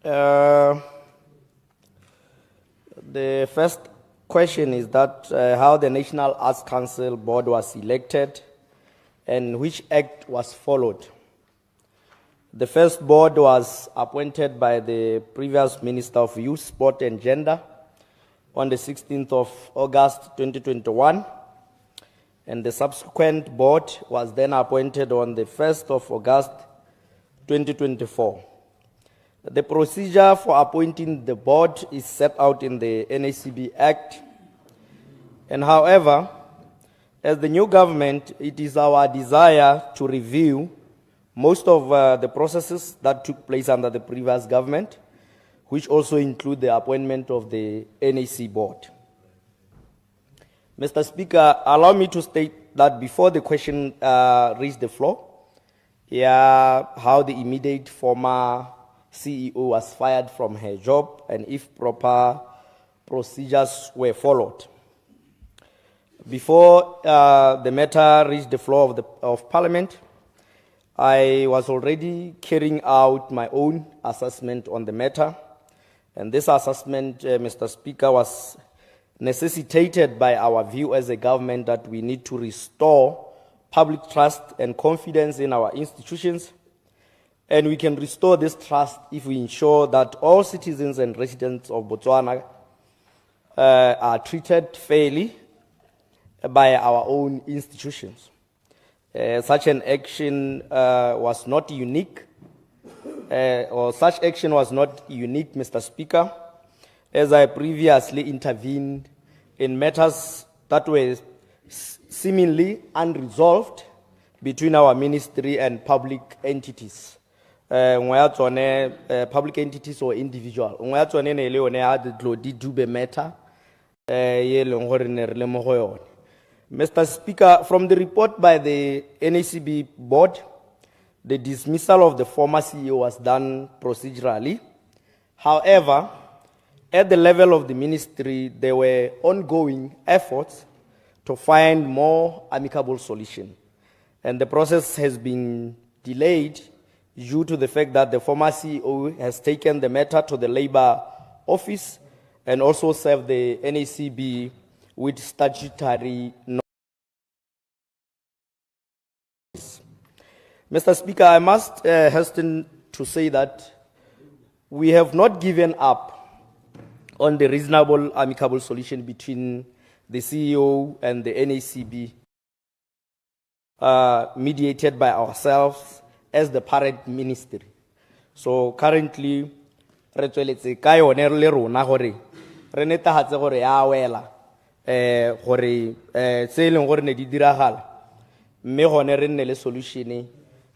The first question is that how the National Arts Council Board was elected and which act was followed. The first board was appointed by the previous Minister of Youth, Sport and Gender on the 16th of August 2021, and the subsequent board was then appointed on the 1st of August 2024. The procedure for appointing the board is set out in the NACB Act, and however, as the new government, it is our desire to review most of the processes that took place under the previous government, which also include the appointment of the NAC board. Mr. Speaker, allow me to state that before the question reached the floor, how the immediate former CEO was fired from her job and if proper procedures were followed. Before the matter reached the floor of Parliament, I was already carrying out my own assessment on the matter, and this assessment, Mr. Speaker, was necessitated by our view as a government that we need to restore public trust and confidence in our institutions, and we can restore this trust if we ensure that all citizens and residents of Botswana are treated fairly by our own institutions. Such an action was not unique, or such action was not unique, Mr. Speaker, as I previously intervened in matters that were seemingly unresolved between our ministry and public entities. Public entities or individual. Mr. Speaker, from the report by the NACB board, the dismissal of the former CEO was done procedurally. However, at the level of the ministry, there were ongoing efforts to find more amicable solution. And the process has been delayed due to the fact that the former CEO has taken the matter to the Labour Office and also served the NACB with statutory notice. Mr. Speaker, I must hasten to say that we have not given up on the reasonable amicable solution between the CEO and the NACB mediated by ourselves as the parent ministry. So currently, re tsweletse ka yone le rona gore re netefatse gore ya wela gore se e leng gore ne di diragala mme gone re nne le solution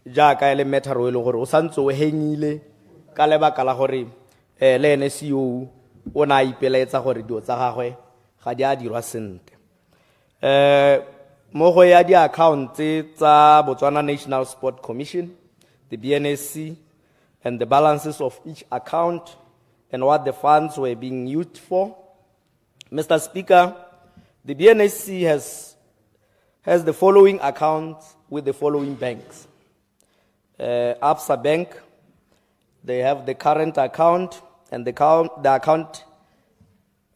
jaaka le matter o e leng gore o santse o hengile ka lebaka la gore le ene CEO o na ipeletsa gore dio tsa gagwe ga di a dirwa sentle. Mo go ya di accounts tsa Botswana National Sport Commission, the BNSC, and the balances of each account and what the funds were being used for. Mr. Speaker, the BNSC has the following accounts with the following banks. Absa Bank, they have the current account, and the account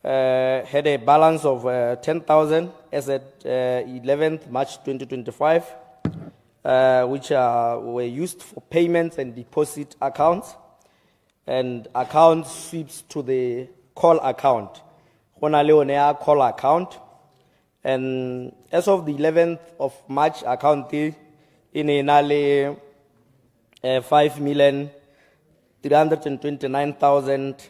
had a balance of 10,000 as at 11th March 2025, which were used for payments and deposit accounts, and account sweeps to the call account. Call account, and as of the 11th of March, account in a 5,329,000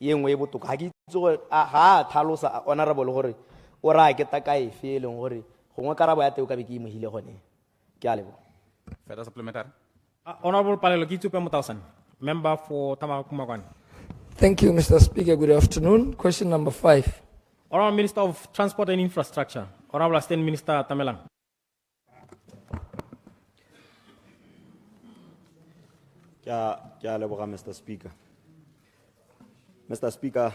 yengwe e botoka ga ke itse gore ga tlhalosa honorable gore o ra ke ta kae fe eleng gore gongwe karabo ya teo ka be ke imogile gone ke a leboga. Further supplementary. Honorable Palelo Kitsupe Mutausan, member for Tamakumakan. Thank you, Mr. Speaker. Good afternoon. Question number 5. Honorable Minister of Transport and Infrastructure, Honorable Assistant Minister Tamelang. Ke a leboga, Mr. Speaker. Mr. Speaker,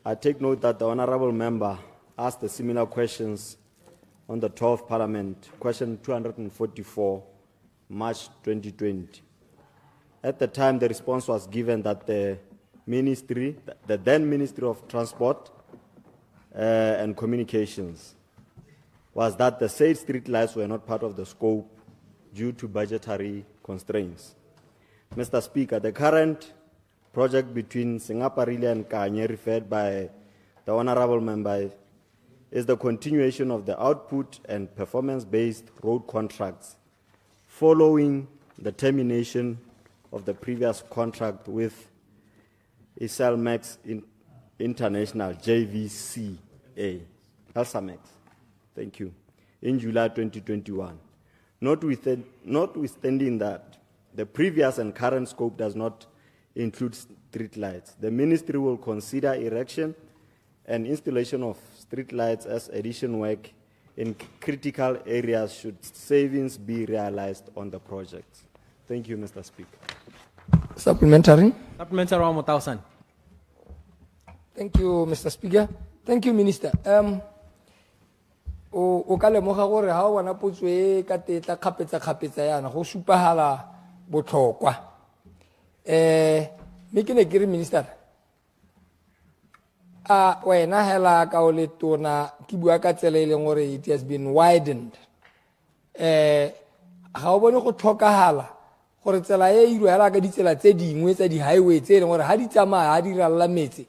I take note that the honorable member asked the similar questions on the 12th Parliament, question 244, March 2020. At the time, the response was given that the then Ministry of Transport and Communications, was that the said street lights were not part of the scope due to budgetary constraints. Mr. Speaker, the current project between Singaparili and Kanye referred by the honorable member is the continuation of the output and performance-based road contracts following the termination of the previous contract with Iselmex International, JVCA, Elsamex. Thank you. In July 2021. Notwithstanding that, the previous and current scope does not include street lights. The ministry will consider erection and installation of street lights as addition work in critical areas should savings be realized on the project. Thank you, Mr. Speaker. Supplementary. Supplementary wa Motausan. Thank you, Mr. Speaker. Thank you, Minister. O ka lemoga gore ha o bona potso e ka tetla kgapetsa yana go supahala botlhokwa. Me ke ne ke re Minister. Wena hela ka o le tona ke bua ka tsela ile gore it has been widened. Ha o bone go tlhokahala gore tsela e irwe hela ka ditsela tse dingwe tsa di highway tse gore ha di tsamaya ha di ralla metse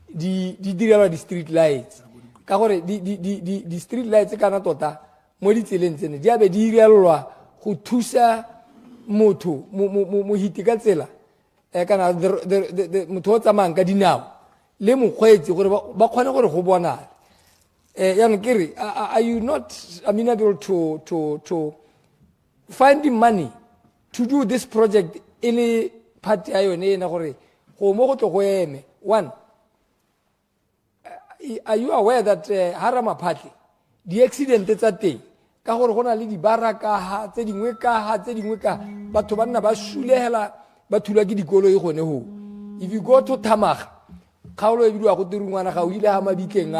di direla di street lights ka gore di street lights kana tota mo ditseleng tsene di abe di irelwa go thusa motho mo hiti ka tsela kana motho o tsamayang ka dinao le mokgweetsi gore ba kgone gore go bonala yana kere are you not amenable to finding money to do this project in part ya yone na gore go mo go tlo go eme. One, are you aware that harama party the accident tsa teng ka gore gona le di baraka ha tse dingwe ka batho ba nna ba shulegela ba thula ke dikolo e gone ho. If you go to Tamaga kgaolo e bidwa go tirungwana ga o ile ha mabikeng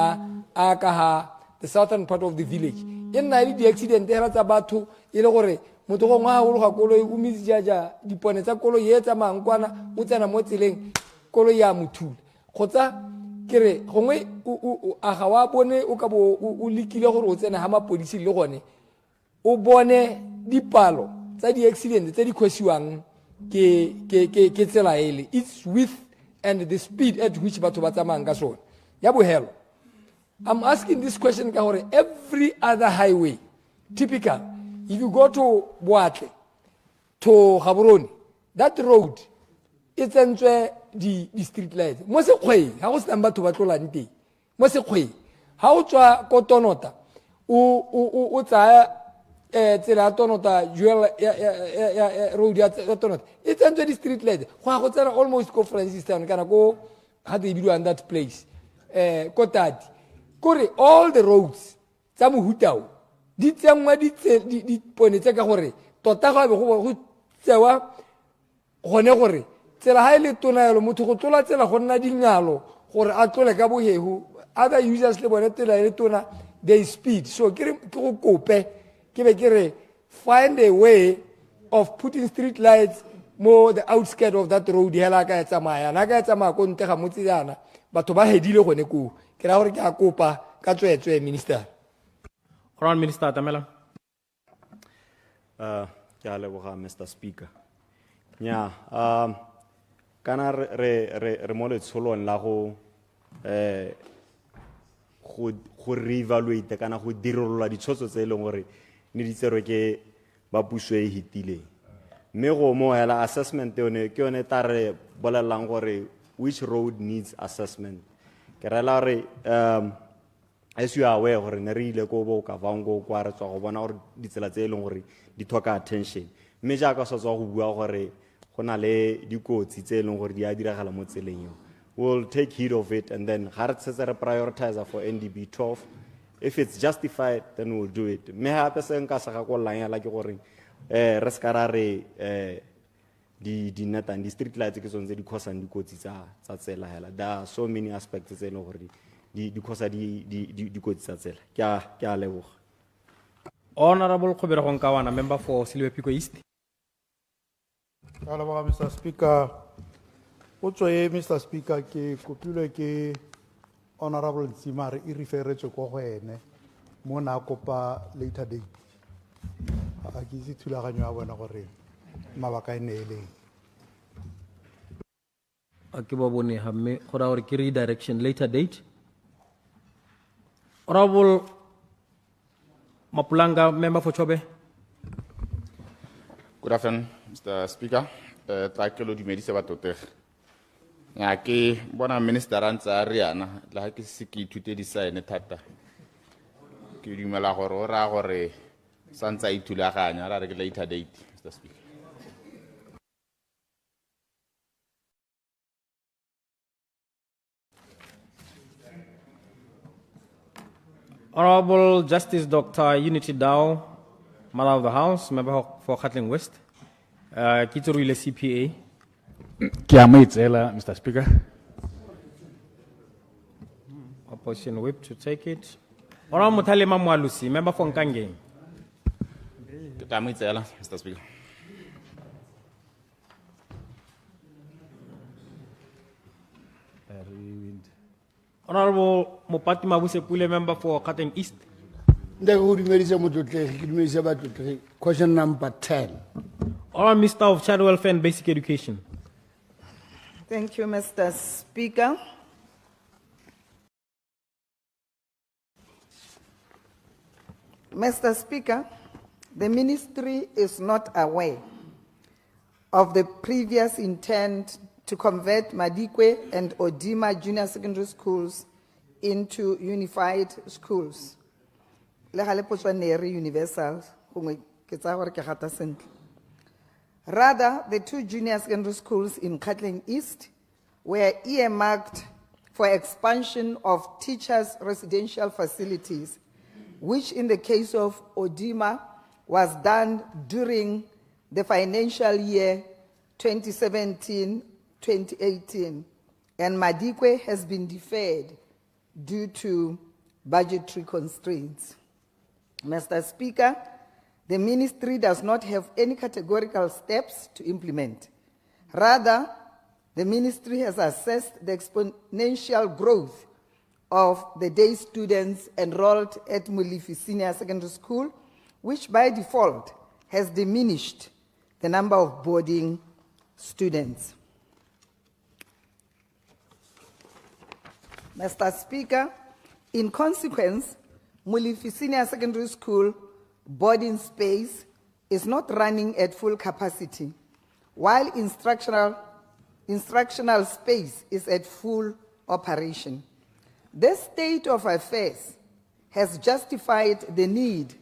a ka ha the southern part of the village e nna ile di accident era tsa batho ile gore motho go ngwa go ga kolo o mitsi jaja dipone tsa kolo ye tsa mangkwana o tsena mo tseleng kolo ya mothula khotsa kere gongwe a ga wa bone o ka bo o likile gore o tsena ha mapodisi le gone o bone dipalo tsa di accident tse di khosiwang ke tsela ele it's with and the speed at which batho ba tsamayang ka sone ya bohelo. I'm asking this question ka gore every other highway typical if you go to Boatle to Gaborone that road it's entswe di street lights mo se kgwei ha go sena batho ba tlolang teng mo se kgwei ha o tswa ko Tonota o tsaya tsela Tonota juela road ya Tonota it's entswe di street lights go tsena almost ko Francis Town kana ko ha they do on that place ko Tati kore all the roads tsa mohutao di tsengwa di pone tsa ka gore tota ga go tsewa gone gore tsela ha ile tona yalo motho go tlola tsela go nna dingalo gore a tlole ka bohehu other users le bone tsela ile tona they speed so ke go kope ke be ke re find a way of putting street lights more the outskirts of that road hela ka tsamaya na ka tsamaya ko nte ga motse yana batho ba hedile gone ko ke ra gore ke a kopa ka tswetswe Minister. Honorable Minister Tamela. Ya leboga Mr. Speaker. Nya kana re mo le tsholong la go reevaluate kana go dirolola ditshotso tse leng gore ne di tserwe ke ba puso e hitileng mme go mo hela assessment yone ke yone tare bolelang gore which road needs assessment ke rela re as you are aware gore ne re ile go bo ka vango kwa re tswa go bona gore ditsela tse leng gore di thoka attention mme ja ka so tswa go bua gore gona le dikotsi tse leng gore di a diragala mo tseleng yo we'll take heed of it and then ha re tsetse re prioritize for NDB 12 if it's justified then we'll do it me ha pese nka sa ga go lanya la ke gore re ska ra re di netang, di street lights ke tsone tse di causang dikotsi tsa tsela hela. There are so many aspects tse leng gore di causa dikotsi tsa tsela. Ke a leboga. Honorable Chobe Kawana, member for Silvepiko East. Hello, Mr. Speaker. Mr. Speaker, ke kopilwe ke Honorable Nsimare e referetse ko go ene mo na kopa later date. A ke itse thulaganyo ya bona gore mabaka e ne e leng. Okay, babone hamme khora or ki redirection later date. Honorable Mapulanga, member for Chobe. Good afternoon, Mr. Speaker. Trakelo dumedise batotegi. Ya ke bona minister rantsa riana la ke se ke ithute di sign thata. Ke dumela gore o ra gore santsa ithulaganya ra re ke later date, Mr. Speaker. Honorable Justice Dr. Unity Dow, Mother of the House, member for Gauteng West. Kitsorile CPA. Mr. Speaker. Opposition whip to take it. Honorable Mutalema Mwalusi, member for Nkangeni. Mr. Speaker. Honorable Mmopane Clinic, member for Gauteng East. Question number 10. Honorable Minister of Child Welfare and Basic Education. Thank you, Mr. Speaker. Mr. Speaker, the ministry is not aware of the previous intent to convert Madikwe and Odima Junior Secondary Schools into unified schools. Universal. Rather, the two junior secondary schools in Gauteng East were earmarked for expansion of teachers' residential facilities, which in the case of Odima was done during the financial year 2017-2018, and Madikwe has been deferred due to budgetary constraints. Mr. Speaker, the ministry does not have any categorical steps to implement. Rather, the ministry has assessed the exponential growth of the day students enrolled at Mulifi Senior Secondary School, which by default has diminished the number of boarding students. Mr. Speaker, in consequence, Mulifi Senior Secondary School boarding space is not running at full capacity, while instructional space is at full operation. This state of affairs has justified the need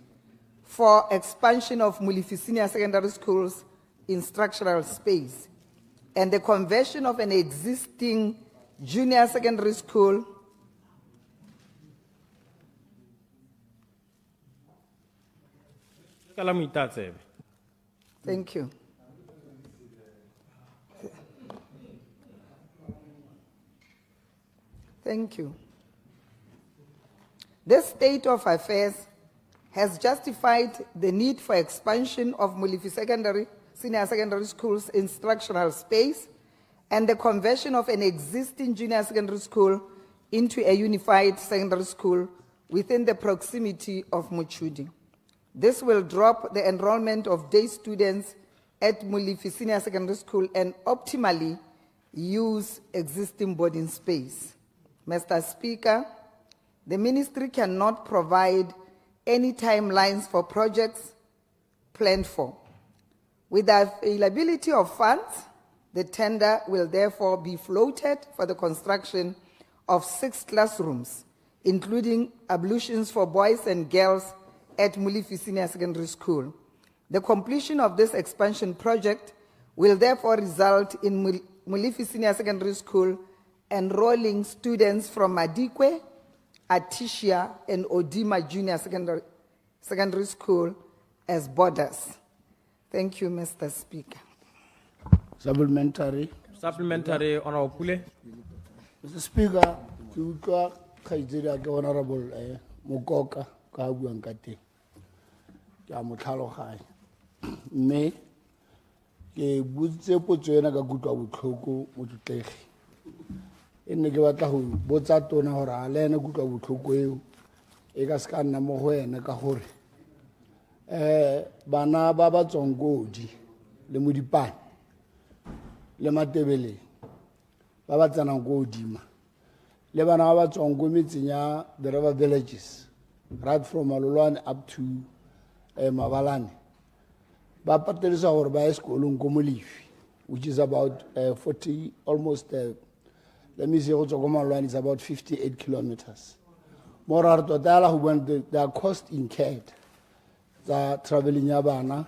for expansion of Mulifi Senior Secondary School's instructional space and the conversion of an existing junior secondary school Thank you. Thank you. This state of affairs has justified the need for expansion of Mulifi Senior Secondary School's instructional space and the conversion of an existing junior secondary school into a unified secondary school within the proximity of Muchudi. This will drop the enrollment of day students at Mulifi Senior Secondary School and optimally use existing boarding space. Mr. Speaker, the ministry cannot provide any timelines for projects planned for. With the availability of funds, the tender will therefore be floated for the construction of 6 classrooms, including ablutions for boys and girls at Mulifi Senior Secondary School. The completion of this expansion project will therefore result in Mulifi Senior Secondary School enrolling students from Madikwe, Atishia, and Odima Junior Secondary School as boarders. Thank you, Mr. Speaker. Supplementary. Supplementary, Honorable Pule. Mr. Speaker, ke utlwa kgaitsedi ya ke Honorable Mokoka ka buang ka teng. Ke a mo tlhaloganya. Mme ke botse potso ena ka kutlwa botlhoko motlotlegi. E nne ke batla go botsa tona gore a le ene kutlwa botlhoko eo e ka se ka nna mo go ene ka gore bana ba ba tswang kodi le Mmopane le Matebeleng ba ba tsenang ko godima le bana ba ba tswang ko metseng ya the river villages right from Malolwane up to Mabalane ba patelisa gore ba ye sekolong ko Molefi, which is about 40 almost let me say go tswa ko Malolwane is about 58 kilometers. More are tota go bua they are cost incurred tsa traveling ya bana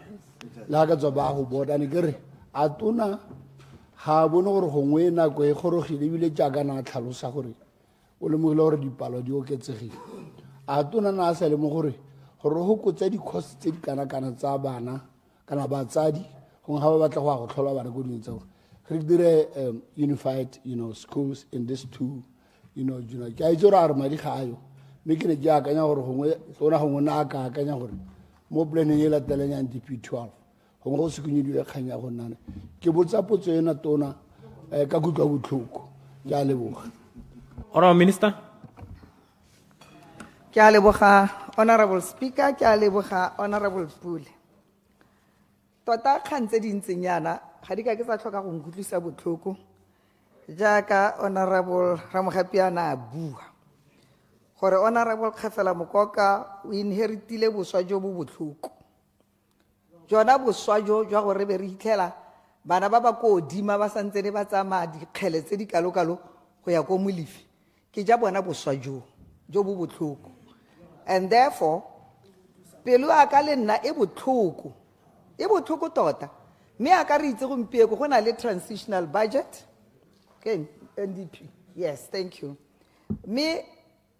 la ka tswa ba go boda ne kere a tona ha bone gore gongwe nako e gorogile bile jaaka na tlhalosa gore o le mogile gore dipalo di oketsegile a tona na sa le mo gore go kotsa di cost tse di kana tsa bana kana batsadi gongwe ga ba batla go tlhola bana go dintse gore re dire unified schools in these two ke a itse gore a re madi ga ayo mme ke ne ke akanya gore gongwe tona gongwe na a ka akanya gore mo planning e latelang ya NDP 12 gongwe go sekenyediwe kgang ya go nana ke botsa potso ena tona ka kutlwa botlhoko ke a leboga. Honorable Minister. Ke a leboga Honorable Speaker, ke a leboga Honorable Pule. Tota kgang tse dintseng yana ga di ka ke sa tlhoka go nkutlwisa botlhoko jaaka Honorable Ramogapiana a bua gore Honorable Kgafela Mokoka o inheritile boswa jo bo botlhoko jona boswa jo jwa gore be re hitlhela bana ba ba ko odima ba santse le ba tsamaya dikgele tse di kalokalo go ya ko Molefi ke ja bona boswa jo bo botlhoko, and therefore pelo a ka le nna e botlhoko tota mme a ka re itse gompieko go na le transitional budget okay NDP. Yes, thank you. Me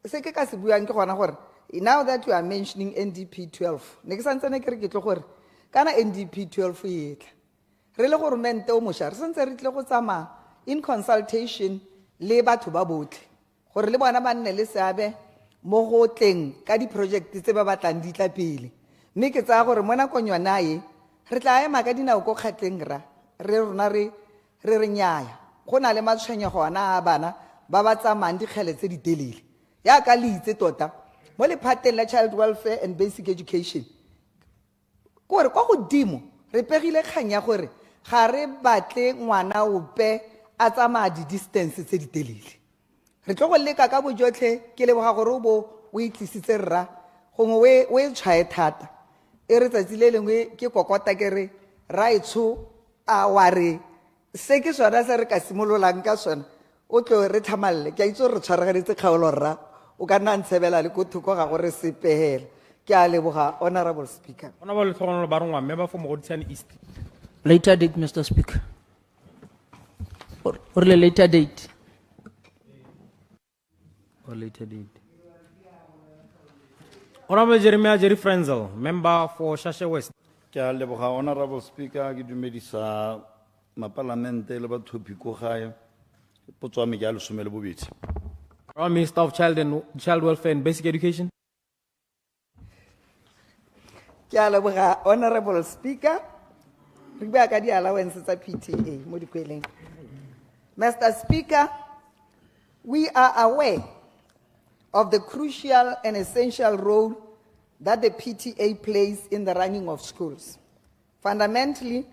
se ke ka se buang ke gona gore now that you are mentioning NDP 12 ne ke santsane ke re ke tlo gore kana NDP 12 e etla re le gore mente o mosha re sentse re tle go tsama in consultation le batho ba botlhe gore le bona ba nne le seabe mo go tleng ka di project tse ba batlang di tla pele mme ke tsaya gore mo nakong yona ye re tla ema ka dinao ko kgatleng re rona re nnyaya go na le matshwenyego ana a bana ba ba tsamayang dikgele tse di telele ya ka le itse tota mo lephateng la child welfare and basic education gore kwa godimo re pegile kgang ya gore ga re batle ngwana ope a tsamaya di-distance tse di telele re tlo go leka ka bojotlhe ke leboga gore o itlisitse rra gongwe o e tshwae thata e re tsatsi le lengwe ke kokota ke re raitsho a wa re se ke sona se re ka simololang ka sona o tlo re thamalle ke a itse re tshwarageditse kgaolo rra o ka nna ntshebela le ko thoko ga gore sepehela ke a leboga Honorable Speaker. Honorable Tlhogonolo Barongwa, member for Mogoditšhane East. Later date, Mr. Speaker. Or later date. Or later date. Honorable Jeremiah Jerry Frenzel, member for Shasha West. Ke a leboga Honorable Speaker ke dumedisa mapalamente le bathopi ko gae potso ya me ke a lesome le bobedi. Honorable Minister of Child Welfare and Basic Education. Ke a leboga Honorable Speaker. Re bua ka di allowance tsa PTA mo dikweleng. Mr. Speaker, we are aware of the crucial and essential role that the PTA plays in the running of schools. Fundamentally,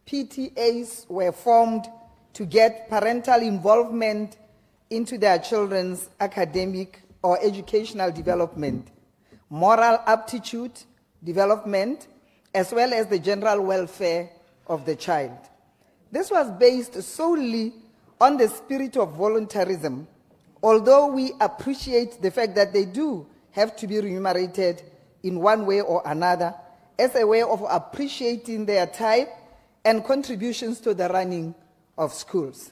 PTAs were formed to get parental involvement into their children's academic or educational development, moral aptitude development, as well as the general welfare of the child. This was based solely on the spirit of voluntarism, although we appreciate the fact that they do have to be remunerated in one way or another as a way of appreciating their time and contributions to the running of schools.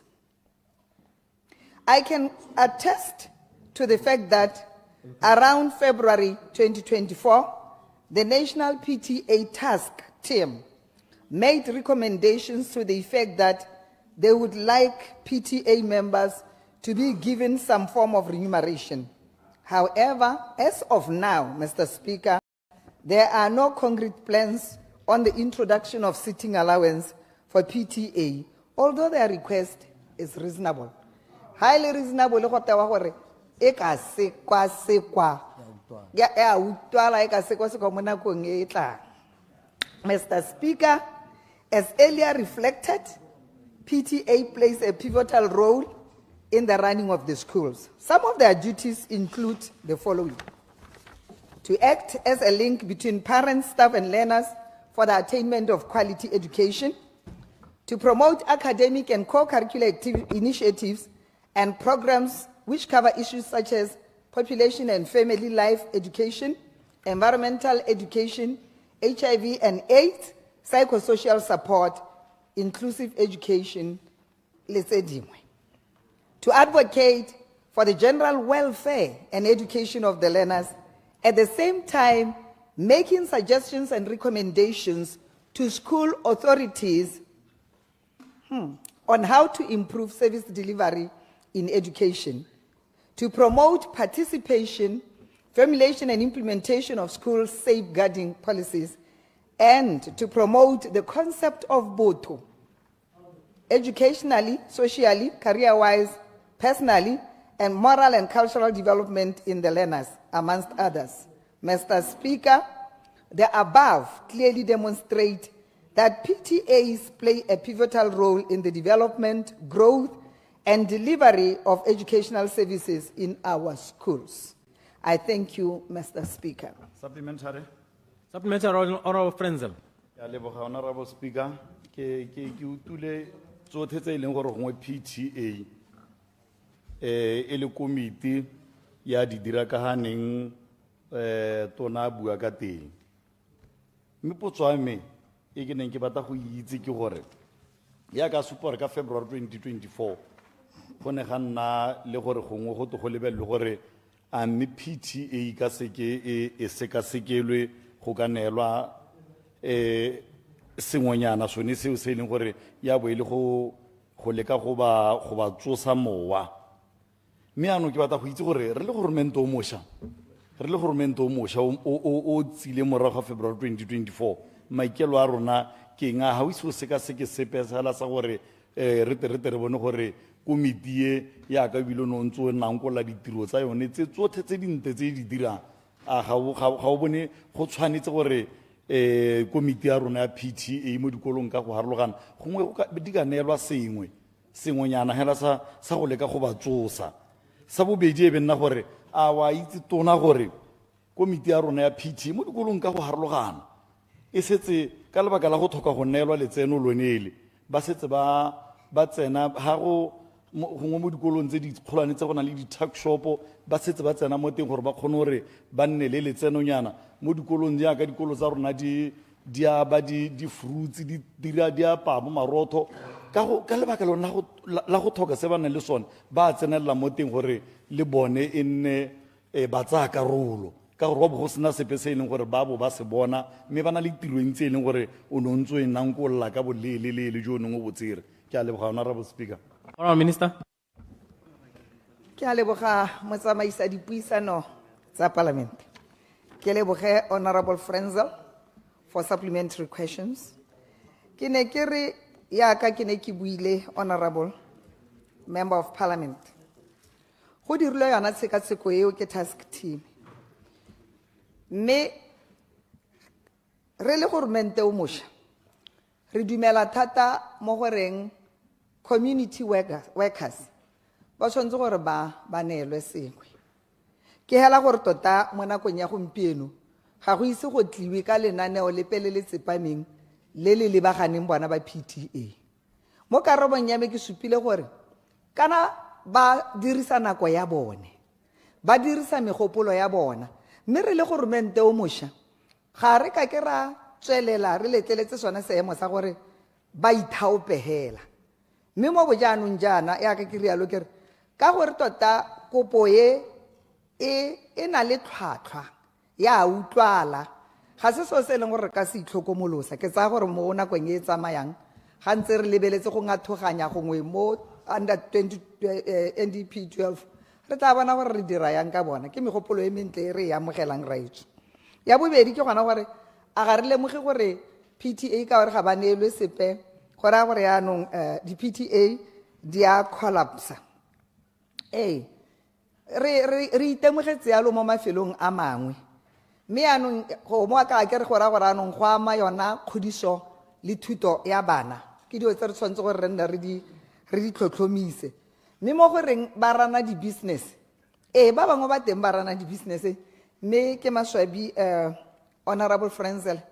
I can attest to the fact that around February 2024, the National PTA Task Team made recommendations to the effect that they would like PTA members to be given some form of remuneration. However, as of now, Mr. Speaker, there are no concrete plans on the introduction of sitting allowance for PTA, although their request is reasonable. Highly reasonable, Mr. Speaker, as earlier reflected, PTA plays a pivotal role in the running of the schools. Some of their duties include the following: to act as a link between parents, staff, and learners for the attainment of quality education, to promote academic and co-curricular initiatives and programs which cover issues such as population and family life education, environmental education, HIV and AIDS, psychosocial support, inclusive education, to advocate for the general welfare and education of the learners, at the same time making suggestions and recommendations to school authorities on how to improve service delivery in education, to promote participation, formulation and implementation of school safeguarding policies, and to promote the concept of botho, educationally, socially, career-wise, personally, and moral and cultural development in the learners, amongst others. Mr. Speaker, the above clearly demonstrate that PTAs play a pivotal role in the development, growth, and delivery of educational services in our schools. I thank you, Mr. Speaker. Supplementary. Supplementary, Honorable Frenzel. Ya leboga, Honorable Speaker. Ke utule tsotlhe tse e leng gore gongwe PTA e le komiti ya di dira ka haneng tona bua ka teng. Mme potso ya me e ke neng ke batla go itse ke gore ya ka support ka February 2024 go ne ga nna le gore gongwe go to go lebelele gore a mme PTA ka seke e sekasekelwe go ka neelwa sengwenyana sone seo se leng gore ya bo ile go leka go ba tsosa mowa. Mme ano ke batla go itse gore re le goromento o mošwa o tsile morago ga February 2024 maikelo a rona ke nga ha o se sekaseke sepesala sa gore re re bone gore komiti e ya ka bile no ntse o nang go la ditiro tsa yone tse tsotlhe tse dinte tse di dirang a ga o bone go tshwanetse gore komiti ya rona ya PTA mo dikolong ka go harologana gongwe di ka neelwa sengwenyana hela sa go leka go ba tsosa. Sa bobedi e be nna gore a wa itse tona gore komiti ya rona ya PTA mo dikolong ka go harologana e setse ka lebaka la go tlhoka go neelwa letseno lonele ba setse ba tsena ha go gongwe mo dikolong tse di kgolwane tse go na le di-tuck shop ba setse ba tsena mo teng gore ba kgone gore ba nne le letsenonyana mo dikolong jaaka dikolo tsa rona di aba di-fruits di apa mo marotho ka lebaka lona la go tlhoka se ba nang le sone ba tsenelela mo teng gore le bone e nne ba tsaya karolo ka gore wa bo go sena sepe se e leng gore ba bo ba se bona mme ba na le tiro ntse e leng gore o ne o ntse o e nankolola ka bolelelele jo o neng o botsere. Ke a leboga, Honorable Speaker. Honorable Minister. Ke a leboga motsamaisa dipuisano tsa Parliament. Ke leboge Honorable Frenzel for supplementary questions. Ke ne ke re ya ka ke ne ke buile Honorable Member of Parliament. Go dirile yana tshekatsheko eo ke task team. Mme re le gormente o mošwa re dumela thata mo goreng community workers ba tshwanetse gore ba neelwe sengwe. Ke hela gore tota mo nakong ya gompieno ga go ise go tliwe ka lenaneo le pele le tsepameng le le lebaganeng bona ba PTA. Mo karabong ya me ke supile gore kana ba dirisa nako ya bone ba dirisa megopolo ya bona mme re le gormente o mošwa ga re ka ke ra tswelela re letleletse sona seemo sa gore ba ithaopehela. Mme mo bojaanong jaana ya ka ke rialo ke re ka gore tota kopo e na le tlhwatlhwa ya utlwala ga se so se leng gore re ka se itlhokomolosa ke tsaya gore mo nakong e tsamayang ga ntse re lebeletse go ngathoganya gongwe mo under NDP 12 re tla bona gore re dira yang ka bona ke megopolo e mentle e re e amogelang raetso ya bobedi ke gona gore a ga re lemoge gore PTA ka gore ga ba neelwe sepe go raya gore yaanong di-PTA di a collapsa re itemogetse yalo mo mafelong a mangwe mme yaanong go mo ka ke re go raya gore yaanong go ama yona kgodiso le thuto ya bana ke dilo tse re tshwanetse gore re nne re di tlhotlhomise mme mo goreng ba rana di-business ba bangwe ba teng ba rana di-business mme ke maswabi honorable Frenzel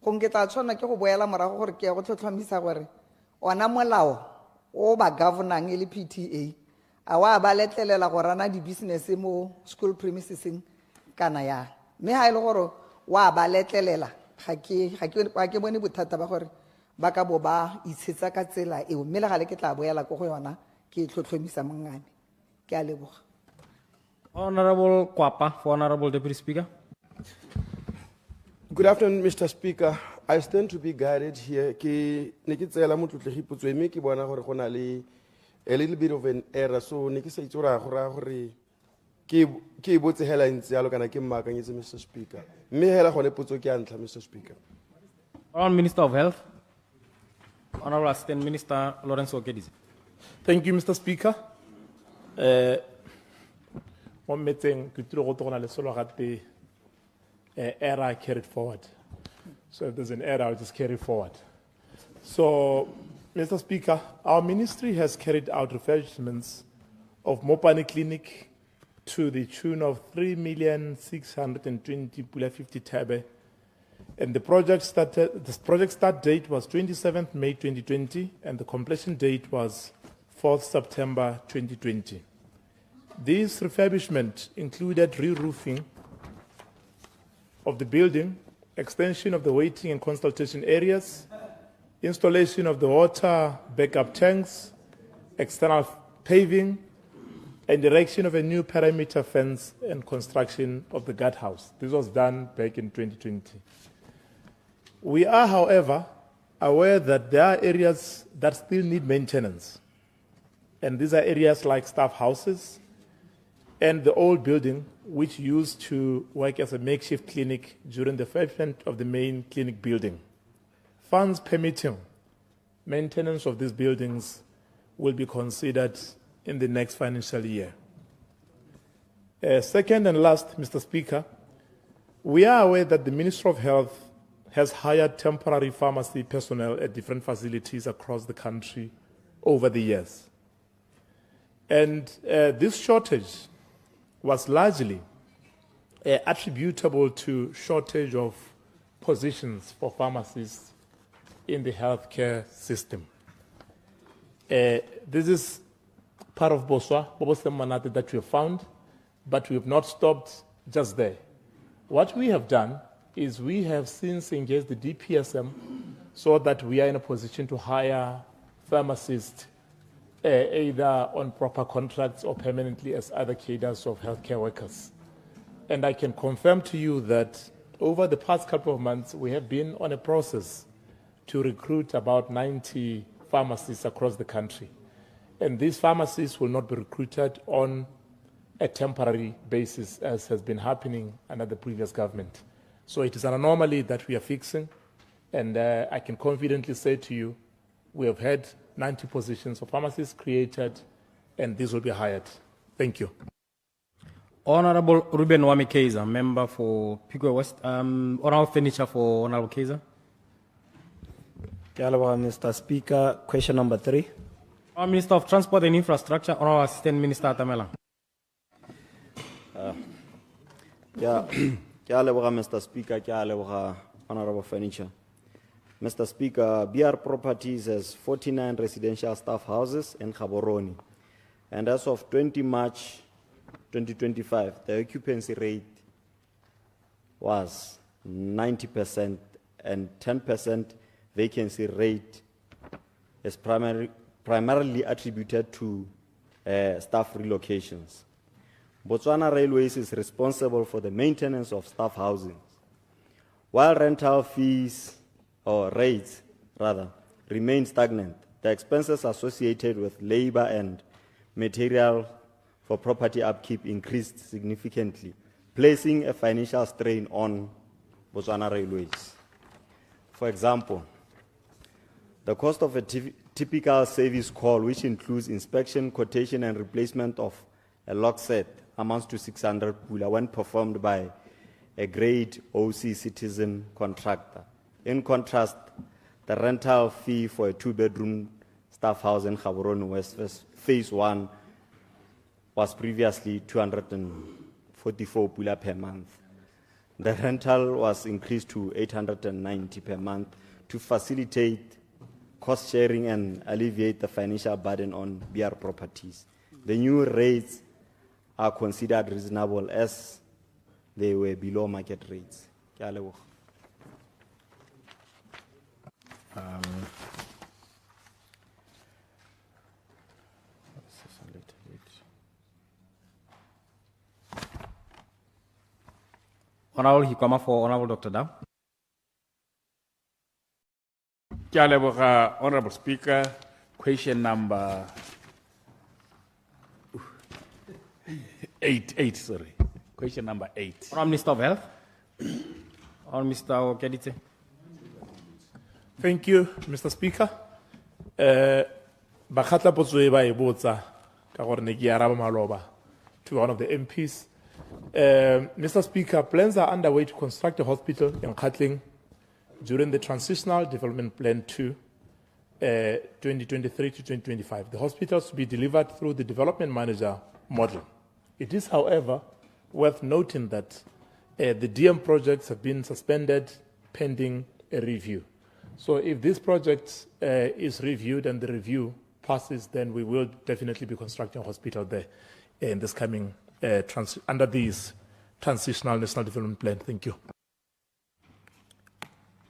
go nke tla tshwana ke go boela morago gore ke ya go tlhotlhomisa gore ona molao o ba governang le PTA a wa ba letlelela go rana di-business mo school premises kana ya mme ha ile gore wa ba letlelela ga ke bone bothata ba gore ba ka bo ba itshetsa ka tsela eo mme le gale ke tla boela go yona ke tlhotlhomisa mongane ke a leboga. Honorable Kwapa for Honorable Deputy Speaker. Good afternoon, Mr. Speaker. I stand to be guided here. Ne ke tsela motlotlegi potso mme ke bona gore go na le a little bit of an error, so ne ke sa itse gore ke botse hela ntse yalo kana ke mmakanyetse Mr. Speaker. Mme hela gone potso ke a ntla Mr. Speaker. Honorable Minister of Health. Honorable Assistant Minister Lawrence Okedizi. Thank you, Mr. Speaker. Mo metseng ke tlo go togona le solo gape error carried forward. So if there's an error, I'll just carry forward. So, Mr. Speaker, our ministry has carried out refurbishments of Mmopane Clinic to the tune of 3,620,50 tabe. And the project start date was 27th May 2020, and the completion date was 4th September 2020. This refurbishment included re-roofing of the building, extension of the waiting and consultation areas, installation of the water backup tanks, external paving, and erection of a new perimeter fence and construction of the guardhouse. This was done back in 2020. We are, however, aware that there are areas that still need maintenance. And these are areas like staff houses and the old building, which used to work as a makeshift clinic during the refurbishment of the main clinic building. Funds permitting, maintenance of these buildings will be considered in the next financial year. Second and last, Mr. Speaker, we are aware that the Ministry of Health has hired temporary pharmacy personnel at different facilities across the country over the years. And this shortage was largely attributable to shortage of positions for pharmacists in the healthcare system. This is part of Botswana that we have found, but we have not stopped just there. What we have done is we have since engaged the DPSM so that we are in a position to hire pharmacists either on proper contracts or permanently as other cadres of healthcare workers. And I can confirm to you that over the past couple of months, we have been on a process to recruit about 90 pharmacists across the country. And these pharmacists will not be recruited on a temporary basis as has been happening under the previous government. So it is an anomaly that we are fixing, and I can confidently say to you, we have had 90 positions for pharmacists created, and these will be hired. Thank you. Honorable Ruben Wami Kaiser, member for Pico West. Honorable Furniture for Honorable Kaiser. Mr. Speaker, question number 3. Minister of Transport and Infrastructure, Honorable Assistant Minister Tamela. Mr. Speaker, Honorable Furniture. Mr. Speaker, BR Properties has 49 residential staff houses in Gaborone. And as of 20 March 2025, the occupancy rate was 90% and 10% vacancy rate is primarily attributed to staff relocations. Botswana Railways is responsible for the maintenance of staff housing. While rental fees, or rates rather, remain stagnant, the expenses associated with labor and material for property upkeep increased significantly, placing a financial strain on Botswana Railways. For example, the cost of a typical service call, which includes inspection, quotation, and replacement of a lock set, amounts to 600 pula when performed by a grade OC citizen contractor. In contrast, the rental fee for a 2-bedroom staff house in Gaborone West Phase 1 was previously 244 pula per month. The rental was increased to 890 per month to facilitate cost sharing and alleviate the financial burden on BR properties. The new rates are considered reasonable as they were below market rates. Ke a leboga. Honorable Hikama for Honorable Dr. Dow. Ke a leboga, Honorable Speaker. Question number 8, sorry. Question number 8. Honorable Minister of Health. Honorable Mr. Okedite. Thank you, Mr. Speaker. Bakhatla potso e ba e botsa ka gore ne ke araba maloba to one of the MPs. Mr. Speaker, plans are underway to construct a hospital in Khatling during the Transitional Development Plan 2, 2023 to 2025. The hospital is to be delivered through the development manager model. It is, however, worth noting that the DM projects have been suspended pending a review. So if this project is reviewed and the review passes, then we will definitely be constructing a hospital there in this coming under this Transitional National Development Plan. Thank you.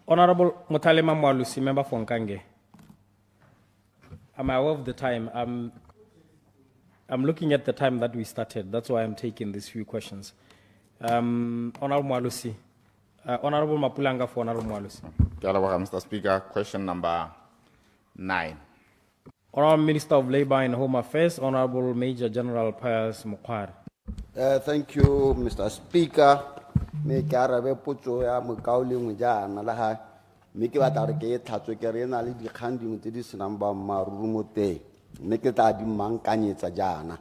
Honorable Mutalema Mwalusi, member for Nkange. I'm aware of the time. I'm looking at the time that we started. That's why I'm taking these few questions. Honorable Mwalusi. Honorable Mapulanga for Honorable Mwalusi. Mr. Speaker, question number 9. Honorable Minister of Labor and Home Affairs, Honorable Major General Pius Mukwari. Thank you, Mr. Speaker. Me karabe potso ya mokauli mojana la ha me ke batla re ke thatswe ke re na le dikganding tse di senang ba maruru mo teng me ke tla di mankanyetsa jana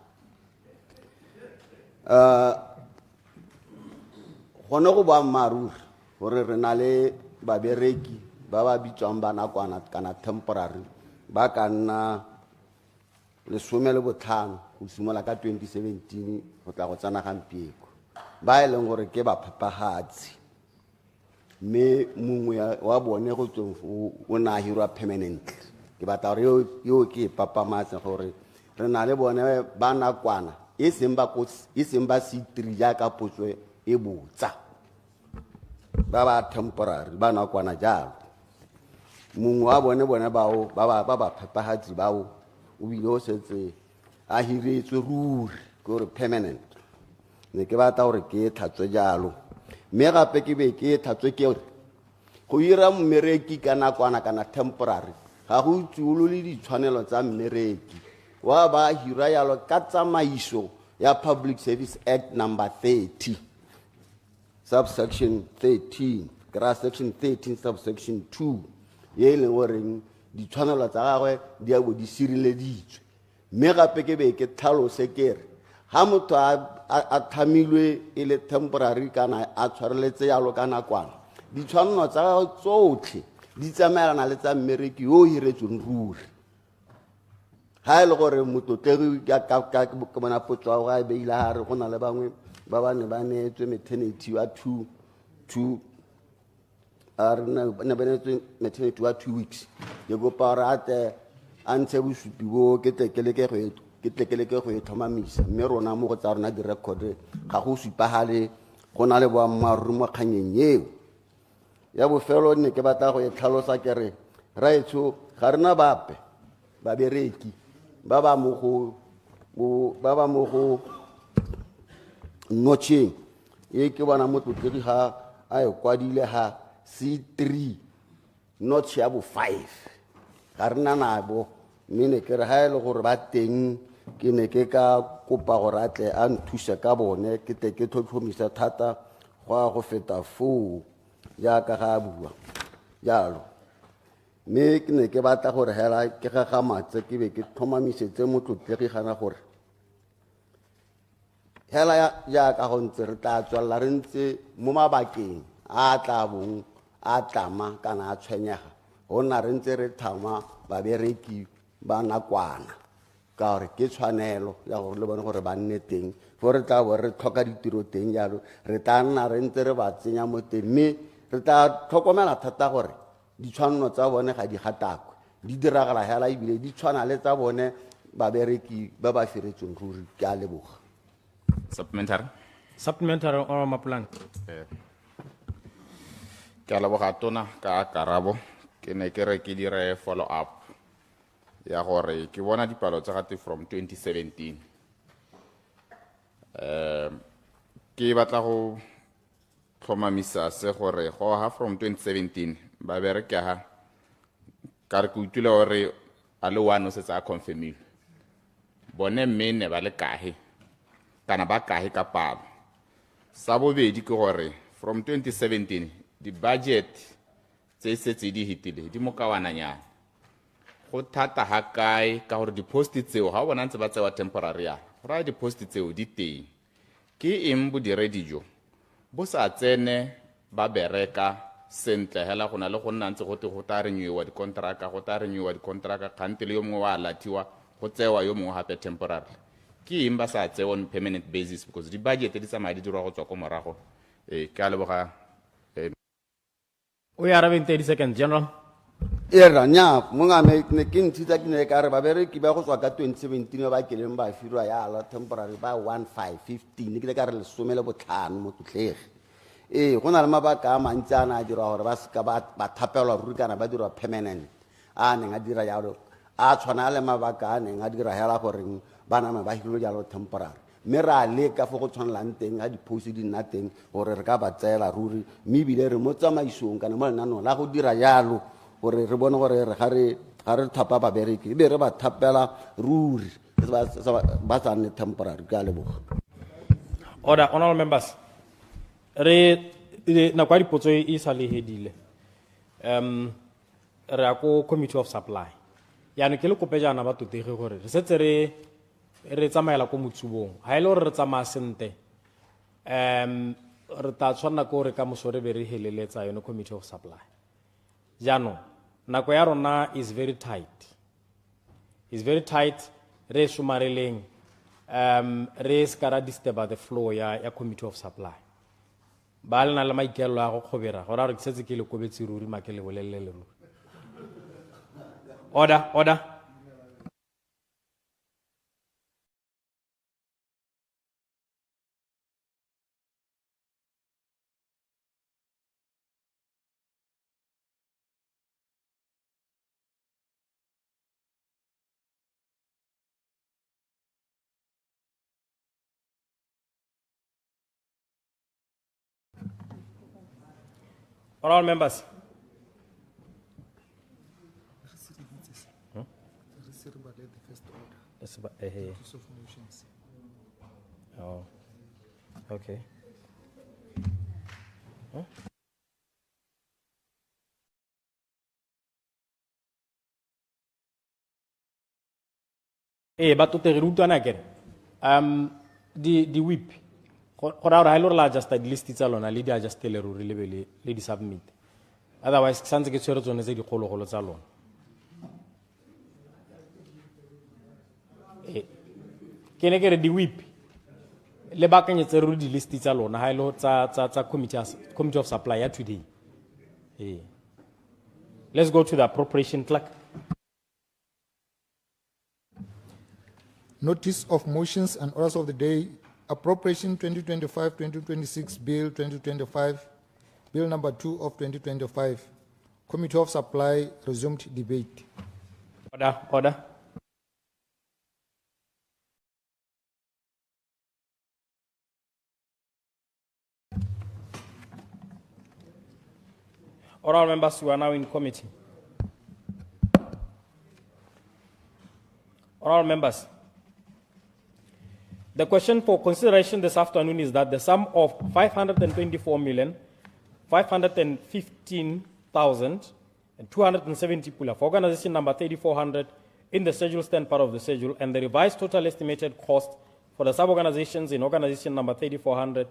gone go ba maruru gore re na le babereki ba ba bitswang ba nakwana kana temporary ba ka nna lesome le botlhano go simolola ka 2017 go tla go tsana gampieko ba e leng gore ke ba phapagatsi mme mongwe wa bone go tsong o na hirwa permanently ke batla re yo ke papamatsa gore re na le bone ba nakwana e semba C3 ja ka potso e botsa ba temporary ba nakwana jalo mongwe wa bone bao ba phapagatsi bao o bile o setse a hiretswe ruri gore permanent ne ke batla gore ke thatswe jalo mme gape ke be ke thatswe ke go ira mmereki ka nakwana kana temporary ga go tsulo le ditshwanelo tsa mmereki wa ba hira yalo ka tsamaiso ya Public Service Act number 30 subsection 13 gra section 13 subsection 2 ye le goreng ditshwanelo tsa gagwe di a bo di sireleditswe mme gape ke be ke tlhalose kere ha motho a thamilwe e le temporary kana a tshwareletse yalo ka nakwana ditshwanelo tsa gagwe tsotlhe di tsamaelana le tsa mmereki yo hiretsweng ruri ha ile gore mototlegi ka bona potso ga e beile ha re go na le bangwe ba bane ba neetswe maternity wa 2 ne benetswe maternity wa 2 weeks ye go para ate antse bosupi bo ke tekeleke go ethomamisa mme rona mo go tsa rona di record ga go supagale go na le bo maruru mo kganyeng eo ya bofelo ne ke batla go e tlhalosa kere raitso ga rena bape ba bereki ba ba mo go notching e ke bona motho ke ga a e kwadile ha C3 not ya bo 5 ga rena nabo mme ne ke re ha ele gore ba teng ke ne ke ka kopa gore atle a nthusa ka bone ke te ke tlhotlhomisa thata go feta foo jaaka ga bua jalo mme ke ne ke batla gore hela ke gagamatse ke be ke tlhomamisetse motlotlegi gana gore hela jaaka go ntse re tla tswalla re ntse mo mabakeng a tla bong a tlama kana a tshwenyega gona re ntse re thama babereki ba nakwana ka gore ke tshwanelo ya gore le bone gore ba nne teng fo re tla bo re tlhoka ditiro teng jalo re tla nna re ntse re ba tsenya mo teng mme re tla tlhokomela thata gore ditshwanelo tsa bone ga di gatakwe di diragala hela ebile di tshwana le tsa bone babereki ba ba firetseng ruri ke a leboga. Supplementary. Supplementary or Mmopane. Ke a leboga tona ka karabo ke ne ke re ke dire follow up ya gore ke bona dipalo tsa gate from 2017 ke batla go tlhomamisa se gore go ha from 2017 ba bereke ha ka re ke utlwile gore a le one o setsa a confirmile bone mme ne ba le kae kana ba kae ka palo sa bobedi ke gore from 2017 di budget tse setse di hitile di mokawananyana go thata ha kae ka gore di post tseo ha bona ntse ba tsewa temporary ya ra di post tseo di teng ke eng bo diredi jo bo sa tsene ba bereka sentle hela gona le go nna ntse go ta renewa di contract kgante le yo mongwe wa latiwa go tsewa yo mongwe hape temporary ke eng ba sa tsewa on permanent basis because di budget di tsamaya di dirwa go tswa ko morago ke a leboga o ya arabe 30 seconds general era nya monga me ne ke ntshitsa ke ne ka re ba bereki ba go tswa ka 2017 ba keleng ba firwa ya la temporary ba 1515 ke le ka re le somele botlhano mo tlotlegi go na le mabaka a mantsi a na dira gore ba ska ba thapelwa ruri kana ba dirwa permanent a neng a dira jalo a tshwana le mabaka a neng a dira hela gore ba nama ba hirwe jalo temporary mme ra leka fo go tshwanelang teng ga diposi di nna teng gore re ka ba tseela ruri mme ebile re mo tsamaisong kana mo lenanong la go dira jalo gore re bone gore ga re thapa babereki ebe re ba thapela ruri ba sa nne temporary ka leboga. Order, honorable members. Na kwa dipotso e sa le hedile re a ko committee of supply yaanong ke le kope jaana ba totege gore re setse re tsamaela ko motsubong ha ile gore re tsamaya sente re ta tshwanna ko re ka moso re be re heleletsa yone committee of supply jaanong nako ya rona is very tight re somareleng re ska ra disturba the flow ya committee of supply ba le na le maikelo a go kgobera gore re setse ke le kobetse ruri make le bolelele le ruri order Honorable members. Oh, okay. But to te ruta na kere. Di whip. Gora ha ile la adjusta di list tsa lona le di adjuste le ruri le di submit. Otherwise santse ke tshwere tsone tse di gologolo tsa lona. Ke ne ke re di whip le bakanyetse ruri di list tsa lona ha ile tsa committee of supply ya today. Let's go to the appropriation clerk. Notice of motions and orders of the day. Appropriation 2025-2026 Bill 2025, Bill number 2 of 2025. Committee of Supply resumed debate. Order. Honorable members who are now in committee. Honorable members, the question for consideration this afternoon is that the sum of 524,515,270 pula for organization number 3400 in the schedule stand part of the schedule, and the revised total estimated cost for the sub-organizations in organization number 3400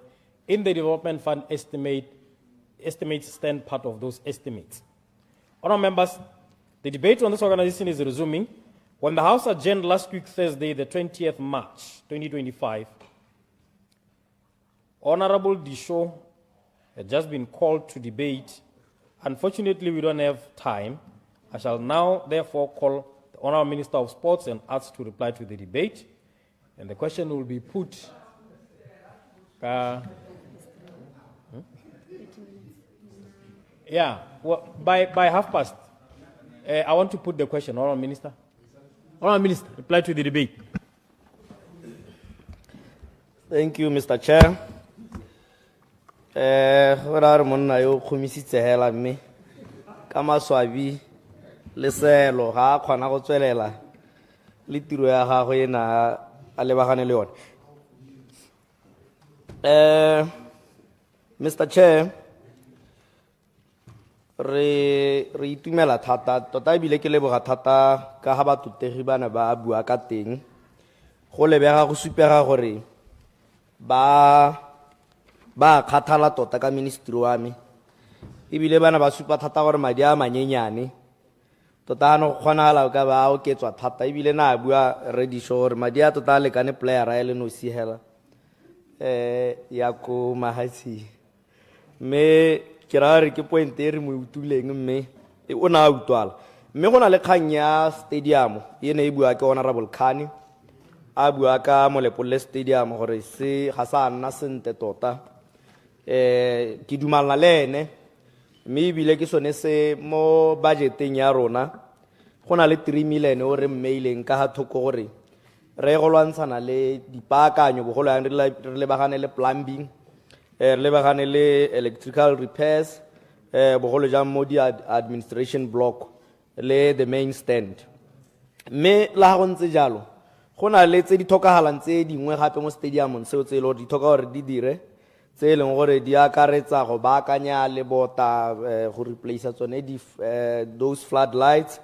in the development fund estimates stand part of those estimates. Honorable members, the debate on this organization is resuming. When the House adjourned last week, Thursday, the 20th March, 2025, Honorable Disho had just been called to debate. Unfortunately, we don't have time. I shall now, therefore, call the Honorable Minister of Sports and Arts to reply to the debate. And the question will be put. Yeah, well, by past. I want to put the question, Honorable Minister. Honorable Minister, reply to the debate. Thank you, Mr. Chair. Horar monna yo khomisitse hela mme ka maswabi le selo ga khona go tswelela le tiro ya gago ena a lebagane le yone. Mr. Chair, re itumela thata tota ebile ke leboga thata ka ga batutegi bana ba bua ka teng go lebega go supega gore ba kgathala tota ka ministry wa me ebile bana ba supa thata gore madi a manyenyane tota no kgonagala ka ba oketswa thata ebile na bua ready sure madi a tota le kane player a le no si hela ya ko mahatsi me ke ra re ke point e re mo utuleng mme e ona utwala mme gona le kgang ya stadium ene e bua ke Honorable Khani a bua ka Molepolle stadium gore se ga sa nna sente tota ke dumalana le ene mme ebile ke sone se mo budgeteng ya rona gona le 3 million o re mmaileng ka ga thoko gore re go lwantshana le dipaakanyo bogolo ya re lebagane le plumbing re lebagane le electrical repairs bogolo jang mo di administration block le the main stand mme la go ntse jalo gona le tse di tlhokagalang tse dingwe gape mo stadiumong seo tse lo di tlhoka gore di dire tse leng gore di akaretsa go baakanya le bota go replace tsone di those floodlights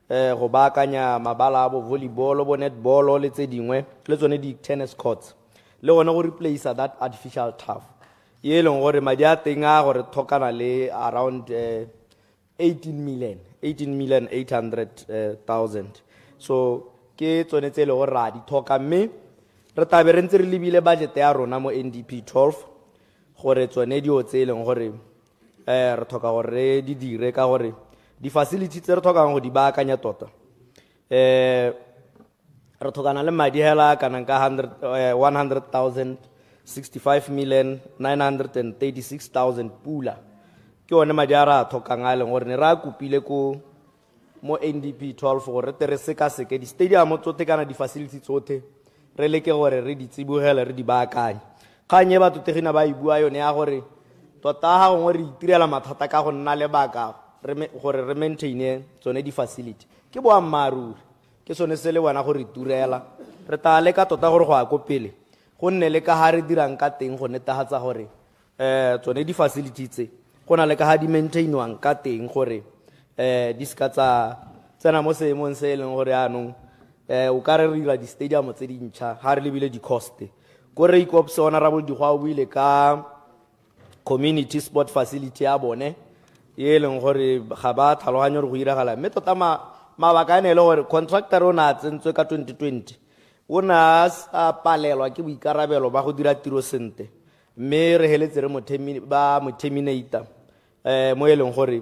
go baakanya mabala a bo volleyball bo netball le tse dingwe le tsone di tennis courts le gone go replace that artificial turf ye leng gore madi a teng a gore thokana le around 18,800,000 so ke tsone tse le gore ra di thoka mme re tabe re ntse re lebile budget ya rona mo NDP 12 gore tsone dio tse leng gore re thoka gore di dire ka gore di facility tse re thokang go di baakanya tota re thokana le madi hela kana ka 100,000 65,936,000 pula ke one madi a ra thokang a leng gore ne ra kupile ko mo NDP 12 gore re seka seke di stadium tsote kana di facility tsote re leke gore re di tsibogela re di baakanya kganye batho tegina ba ibua yone ya gore tota ha gongwe re itirela mathata ka go nna le baka gore re maintain tsone di facility ke boammaruri ke sone se le bona gore iturela re ta leka tota gore go a go pele go nne le ka ha re dirang ka teng go netefatsa gore tsone di facility tse go na le ka ha di maintainwang ka teng gore di ska tsa tsena mo seemong se leng gore anong o ka re dira di stadium tse dintšha ha re lebile di cost ko re ikopse Honorable Digwa o buile ka community sport facility ya bone ye leng gore ga ba tlhaloganya gore go iragala mme tota mabaka a ne le gore contractor o na a tsentswe ka 2020 o na a palelwa ke boikarabelo ba go dira tiro sente mme re heletse re mo terminator mo e leng gore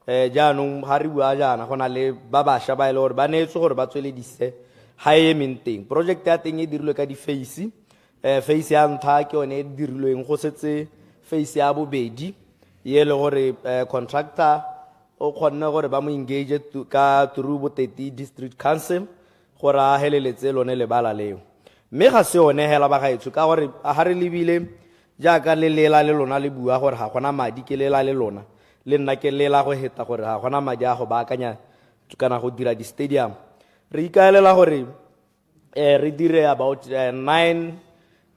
jaanong ha re bua jaana go na le ba bašwa ba e le gore ba neetswe gore ba tsweledise ha e emeng teng project ya teng e dirilwe ka di-face face ya ntlha ke yone e dirilweng go setse face ya bobedi ye le gore contractor o kgonne gore ba mo engage ka through bo 30 district council gore a heleletse lone lebala leo mme ga se yone hela ba gaetsho ka gore ha re lebile jaaka le lela le lona le bua gore ga gona madi ke lela le lona le nna ke lela go heta gore ga gona madi a go baakanya kana go dira di-stadium. Re ikaelela gore re dire about 9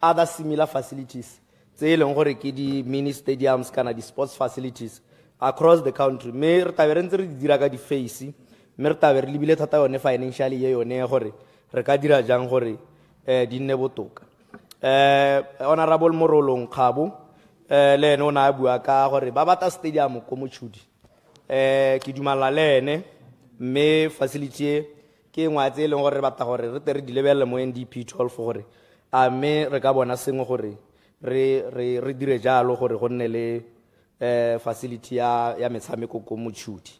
other similar facilities tse e leng gore ke di-mini stadiums kana di-sports facilities across the country. Me re tabe re ntse re di dira ka di-face, me re tabe re lebile thata yone financially ye yone gore re ka dira jang gore di nne botoka. Honorable Morolong Khabu le ene o na bua ka gore ba bata stadium ko Motšhudi. Ke dumala le ene me facility e ke ngwa tse e leng gore re batla gore re tle re di lebelele mo NDP 12 gore a me re ka bona sengwe gore re dire jalo gore go nne le facility ya metshameko ko Motšhudi.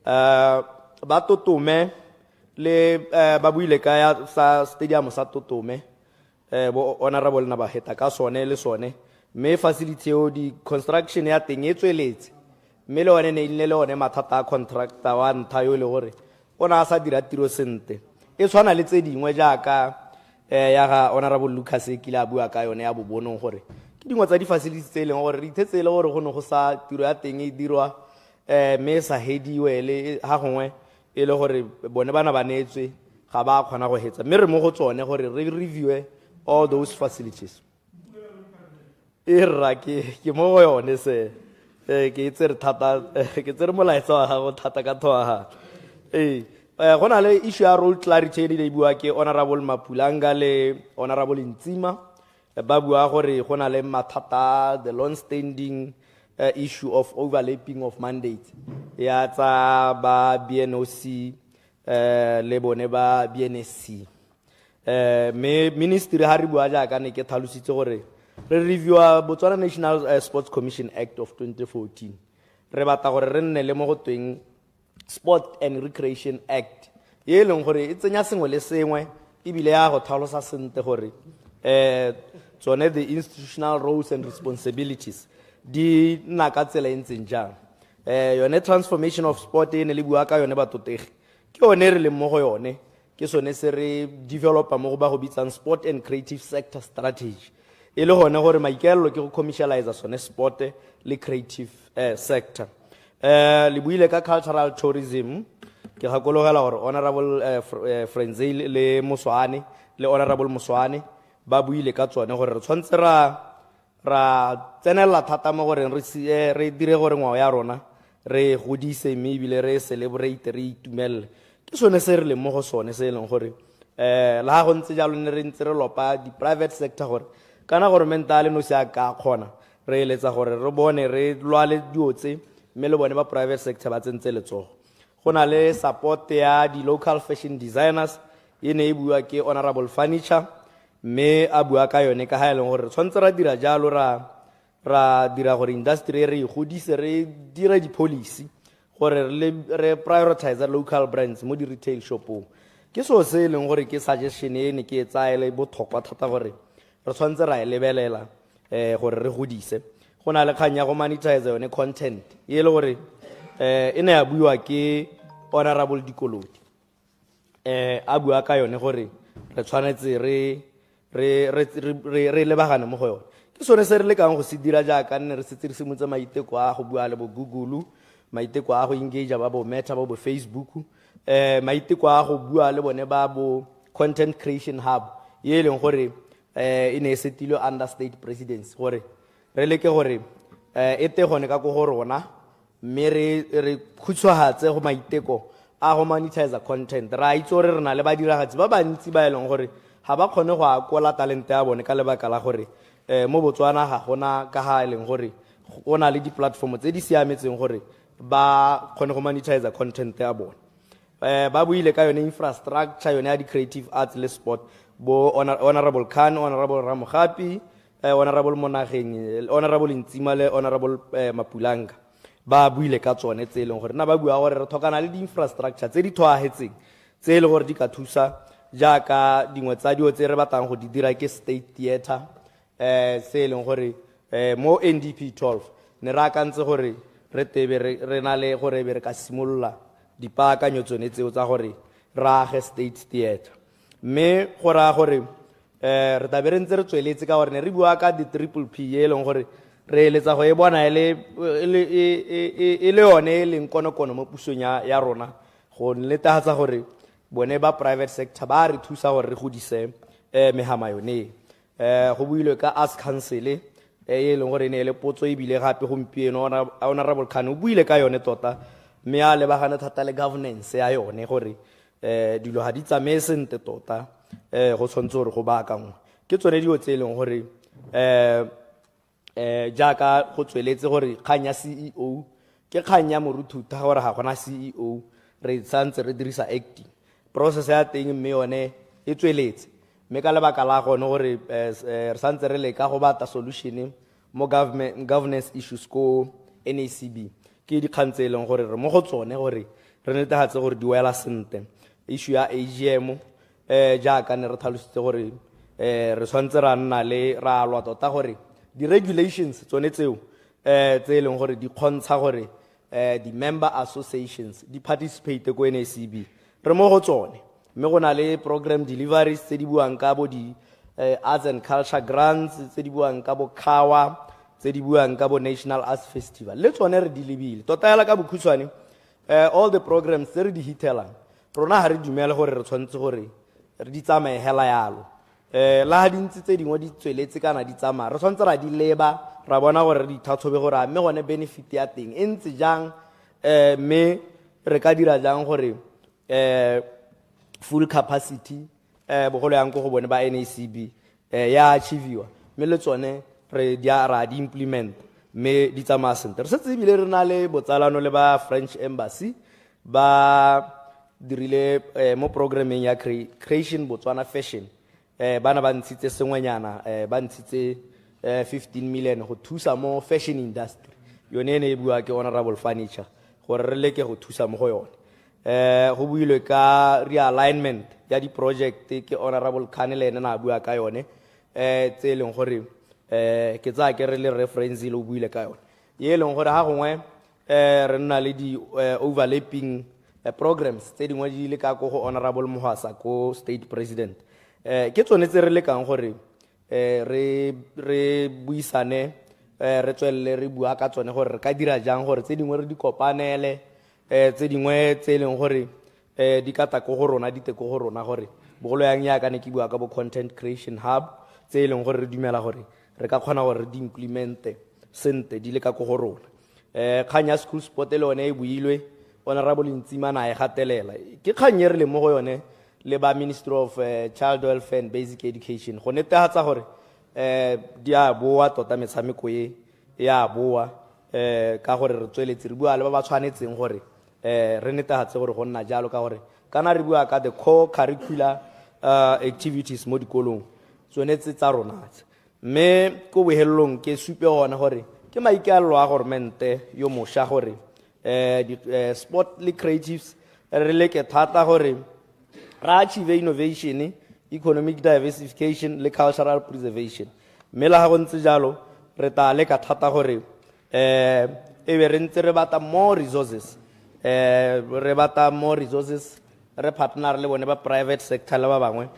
Ba Totome le ba buile ka ya sa stadium sa Totome bo honorable na ba heta ka sone le sone me facility o di construction ya teng e tsweletse me le one ne ile le one mathata a contractor wa nta yo le gore ona sa dira tiro sente e tshwana le tse dingwe jaaka ya ga honorable Lucas e kila bua ka yone ya bobonong gore ke dingwe tsa di facilities tse leng gore re ithetse le gore go no go sa tiro ya teng e dirwa me sa hediwe le ha gongwe e le gore bone bana ba neetswe ga ba khona go hetsa me re mo go tsone gore re review all those facilities. Irra ke mo go yone se ke tsere thata ke tsere molaetsa wa go thata ka thoa go na le issue ya road clarity di bua ke honorable Mapulanga le honorable Ntsima ba bua gore go na le mathata the long standing issue of overlapping of mandates ya tsa ba BNOC le bone ba BNSC. Me ministry ha re bua jaaka ne ke tlhalositse gore re review Botswana National Sports Commission Act of 2014 re batla gore re nne le mo go tweng Sport and Recreation Act ye leng gore e tsenya sengwe le sengwe e bile ya go tlhalosa sente gore tsone the institutional roles and responsibilities di nna ka tsela e ntseng jang. Yone transformation of sport e ne le bua ka yone batotegi ke yone re le mo go yone ke sone se re developa mo go ba go bitsang sport and creative sector strategy e le gone gore maikaelelo ke go commercialize sone sport le creative sector. Le buile ka cultural tourism ke gakologela gore honorable Frenzile le Moswane le honorable Moswane ba buile ka tsone gore re tshwantse ra tsenela thata mo gore re dire gore ngwao ya rona re godise mme ebile re celebrate re itumelle ke sone se re le mo go sone se e leng gore la ha go ntse jalo ne re ntse re lopa di private sector gore kana governmentale no se ka khona re eletsa gore re bone re lwale diotse mme le bone ba private sector ba tsentse letsogo. Go na le support ya di local fashion designers e ne e bua ke honorable Furniture me a bua ka yone ka ha e leng gore tshwantse ra dira jalo ra dira gore industry re godise re dira di policy gore re prioritize local brands mo di retail shopong ke so se leng gore ke suggestion e ne ke tsaele bothokwa thata gore re tshwantse ra lebelela gore re godise. Go na le kganya go monetize yone content e le gore e ne ya buiwa ke honorable Dikolodi a bua ka yone gore re tshwanetse re lebagane mo go yone ke sone se re le kang go se dira jaaka nne re setse re simotse maiteko a go bua le bo Google maiteko a go engage ba bo Meta ba bo Facebook maiteko a go bua le bone ba bo content creation hub ye leng gore e ne setilo under state presidency gore re leke gore e te gone ka go rona mme re khutshwahatse go maiteko a go monetize content ra itse gore re na le badiragatsi ba bantsi ba eleng gore ha ba khone go akola talente ya bone ka lebaka la gore mo Botswana ga gona ka ha eleng gore go na le di platform tse di siametseng gore ba khone go monetize content ya bone. Ba buile ka yone infrastructure yone ya di creative arts le sport bo honorable Khan honorable Ramogapi honorable Monageng honorable Ntsima le honorable Mapulanga ba buile ka tsone tse leng gore na ba bua gore re tlhokana le di infrastructure tse di thoagetseng tse le gore di ka thusa jaaka dingwe tsa dio tse re batlang go di dira ke state theater se leng gore mo NDP 12 ne ra kantse gore re tebe re na le gore be re ka simolola dipaakanyo tsone tseo tsa gore ra ge state theater mme gora gore re tabe re ntse re tsweletse ka gore ne re bua ka di triple P e leng gore re eletsa go e bona e le yone e leng konokono mo pusong ya rona go netefatsa gore bone ba private sector ba re thusa gore re godise mehama yone go builwe ka as council e leng gore ne le potso e bile gape gompieno honorable Khan o buile ka yone tota mme a lebagane thata le governance ya yone gore dilo ha di tsamaye sentle tota go tshwantse gore go baakangwe ke tsone dio tse e leng gore jaaka go tsweletse gore kgang ya CEO ke kgang ya moruthuta gore ga gona CEO re santse re dirisa acting process ya teng mme yone e tsweletse mme ka lebaka la gone gore re santse re leka go bata solution mo governance issues ko NACB ke dikgang tse e leng gore re mo go tsone gore re netefatse gore di wela sentle issue ya AGM jaaka ne re tlhalositse gore re tshwantse ra nna le ra lwa tota gore di regulations tsone tseo tse e leng gore di kgontsha gore di member associations di participate ko NACB re mo go tsone mme go na le program deliveries tse di buang ka bo di arts and culture grants tse di buang ka bo khawa tse di buang ka bo National Arts Festival le tsone re di lebile tota yala ka bokhutshwane all the programs tse re di hitelang rona ha re dumela gore re tshwantse gore re di tsamaye hela yalo la ha dintsi tse dingwe di tsweletse kana di tsamaya re tshwantse ra di leba ra bona gore re di thatsobe gore a mme gone benefit ya teng e ntse jang mme re ka dira jang gore full capacity bogolo yang go bone ba NACB ya achieviwa mme le tsone re ra di implement mme di tsamaya sentle re setse ebile re na le botsalano le ba French embassy ba dirile mo programming ya creation Botswana fashion bana ba ntshitse sengwenyana ba ntshitse 15 million go thusa mo fashion industry yone ne e bua ke honorable furniture gore re leke go thusa mo go yone go builwe ka realignment ya di project ke honorable Khan le ene na bua ka yone tse leng gore ke tsa ke re le reference le buile ka yone ye leng gore ha gongwe re nna le di overlapping programs tse dingwe di le ka go honorable Mohasa ko state president ke tsone tse re le kang gore re buisane re tswelle re bua ka tsone gore re ka dira jang gore tse dingwe re di kopanele tse dingwe tse leng gore di ka ta go rona di te go rona gore bogolo yang ya ka ne ke bua ka bo content creation hub tse leng gore re dumela gore re ka kgona gore re di implemente sente di le ka go rona kganya school sport le one e builwe honorable Ntsimana e gatelela ke kganye re le mo go yone le ba Ministry of Child Welfare and Basic Education go netefatsa gore di a boa tota metshameko e ya boa ka gore re tsweletse re bua le ba ba tshwanetseng gore re netefatse gore go nna jalo ka gore kana re bua ka the core curricular activities mo dikolong tsonetse tsa rona mme ko bohelelong ke supe gona gore ke maikaelelo a governmente yo mosha gore di sport le creatives re leke thata gore ra achieve innovation economic diversification le cultural preservation mme la go ntse jalo re ta leka thata gore e be re ntse re bata more resources re partner le bone ba private sector le ba bangwe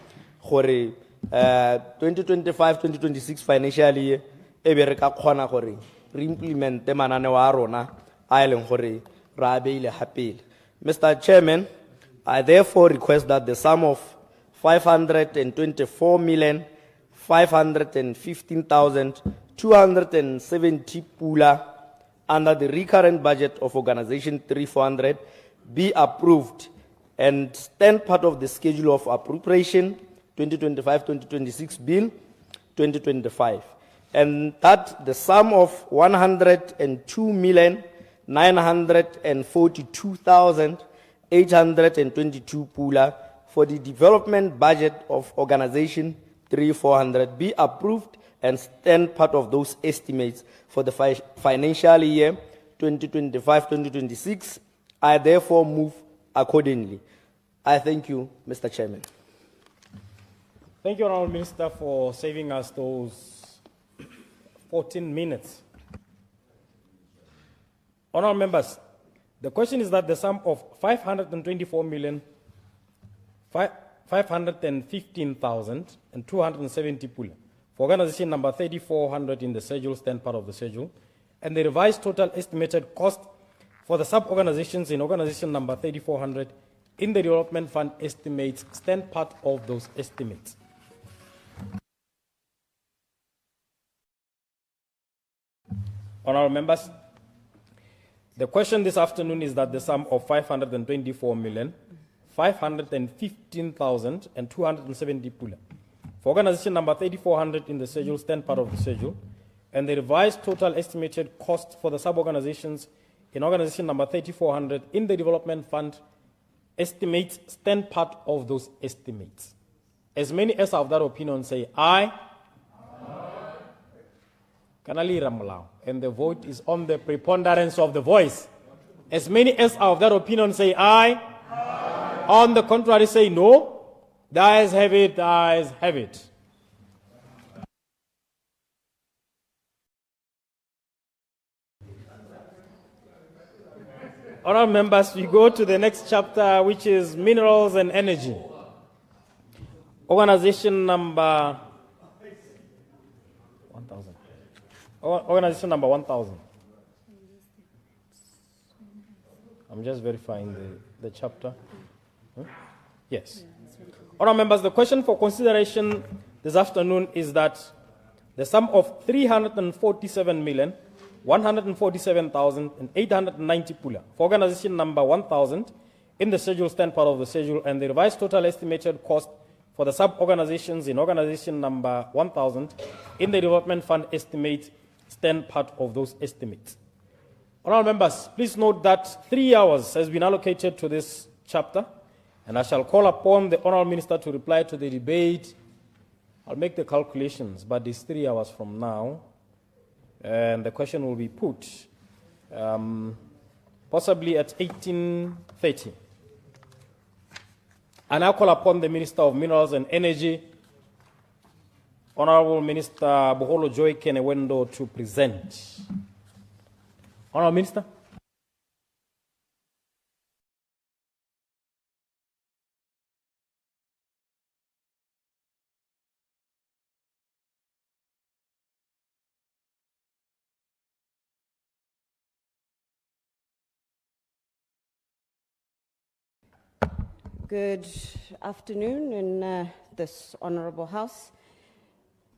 gore 2025-2026 financial year e be re ka kgona gore re implemente mananeo a rona a leng gore ra beile hapele. Mr. Chairman, I therefore request that the sum of 524,515,270 pula under the recurrent budget of Organization 3400 be approved and stand part of the schedule of appropriation 2025-2026 bill 2025, and that the sum of 102,942,822 pula for the development budget of Organization 3400 be approved and stand part of those estimates for the financial year 2025-2026. I therefore move accordingly. I thank you, Mr. Chairman. Thank you, Honourable Minister, for saving us those 14 minutes. Honourable members, the question is that the sum of 524,515,270 pula For organization number 3400 in the schedule, stand part of the schedule, and the revised total estimated cost for the sub-organizations in organization number 3400 in the development fund estimates stand part of those estimates. Honorable members, the question this afternoon is that the sum of 524,515,270 pula for organization number 3400 in the schedule, stand part of the schedule, and the revised total estimated cost for the sub-organizations in organization number 3400 in the development fund estimates stand part of those estimates. As many as are of that opinion say aye. And the vote is on the preponderance of the voice. As many as are of that opinion say aye. Aye. On the contrary say no. The ayes have it, the ayes have it. Honourable members, we go to the next chapter, which is minerals and energy. Organization number 1,000. Organization number 1,000. I'm just verifying the chapter. Huh? Yes. Honourable members, the question for consideration this afternoon is that the sum of 347,147,890 pula for organization number 1,000 in the schedule, stand part of the schedule, and the revised total estimated cost for the sub-organizations in organization number 1,000 in the development fund estimate stand part of those estimates. Honourable members, please note that 3 hours has been allocated to this chapter, and I shall call upon the Honourable Minister to reply to the debate. I'll make the calculations, but it's 3 hours from now, and the question will be put possibly at 18:30. I now call upon the Minister of Minerals and Energy, Honourable Minister Boholo Joy Kenewendo, to present. Honourable Minister. Good afternoon in this Honourable House.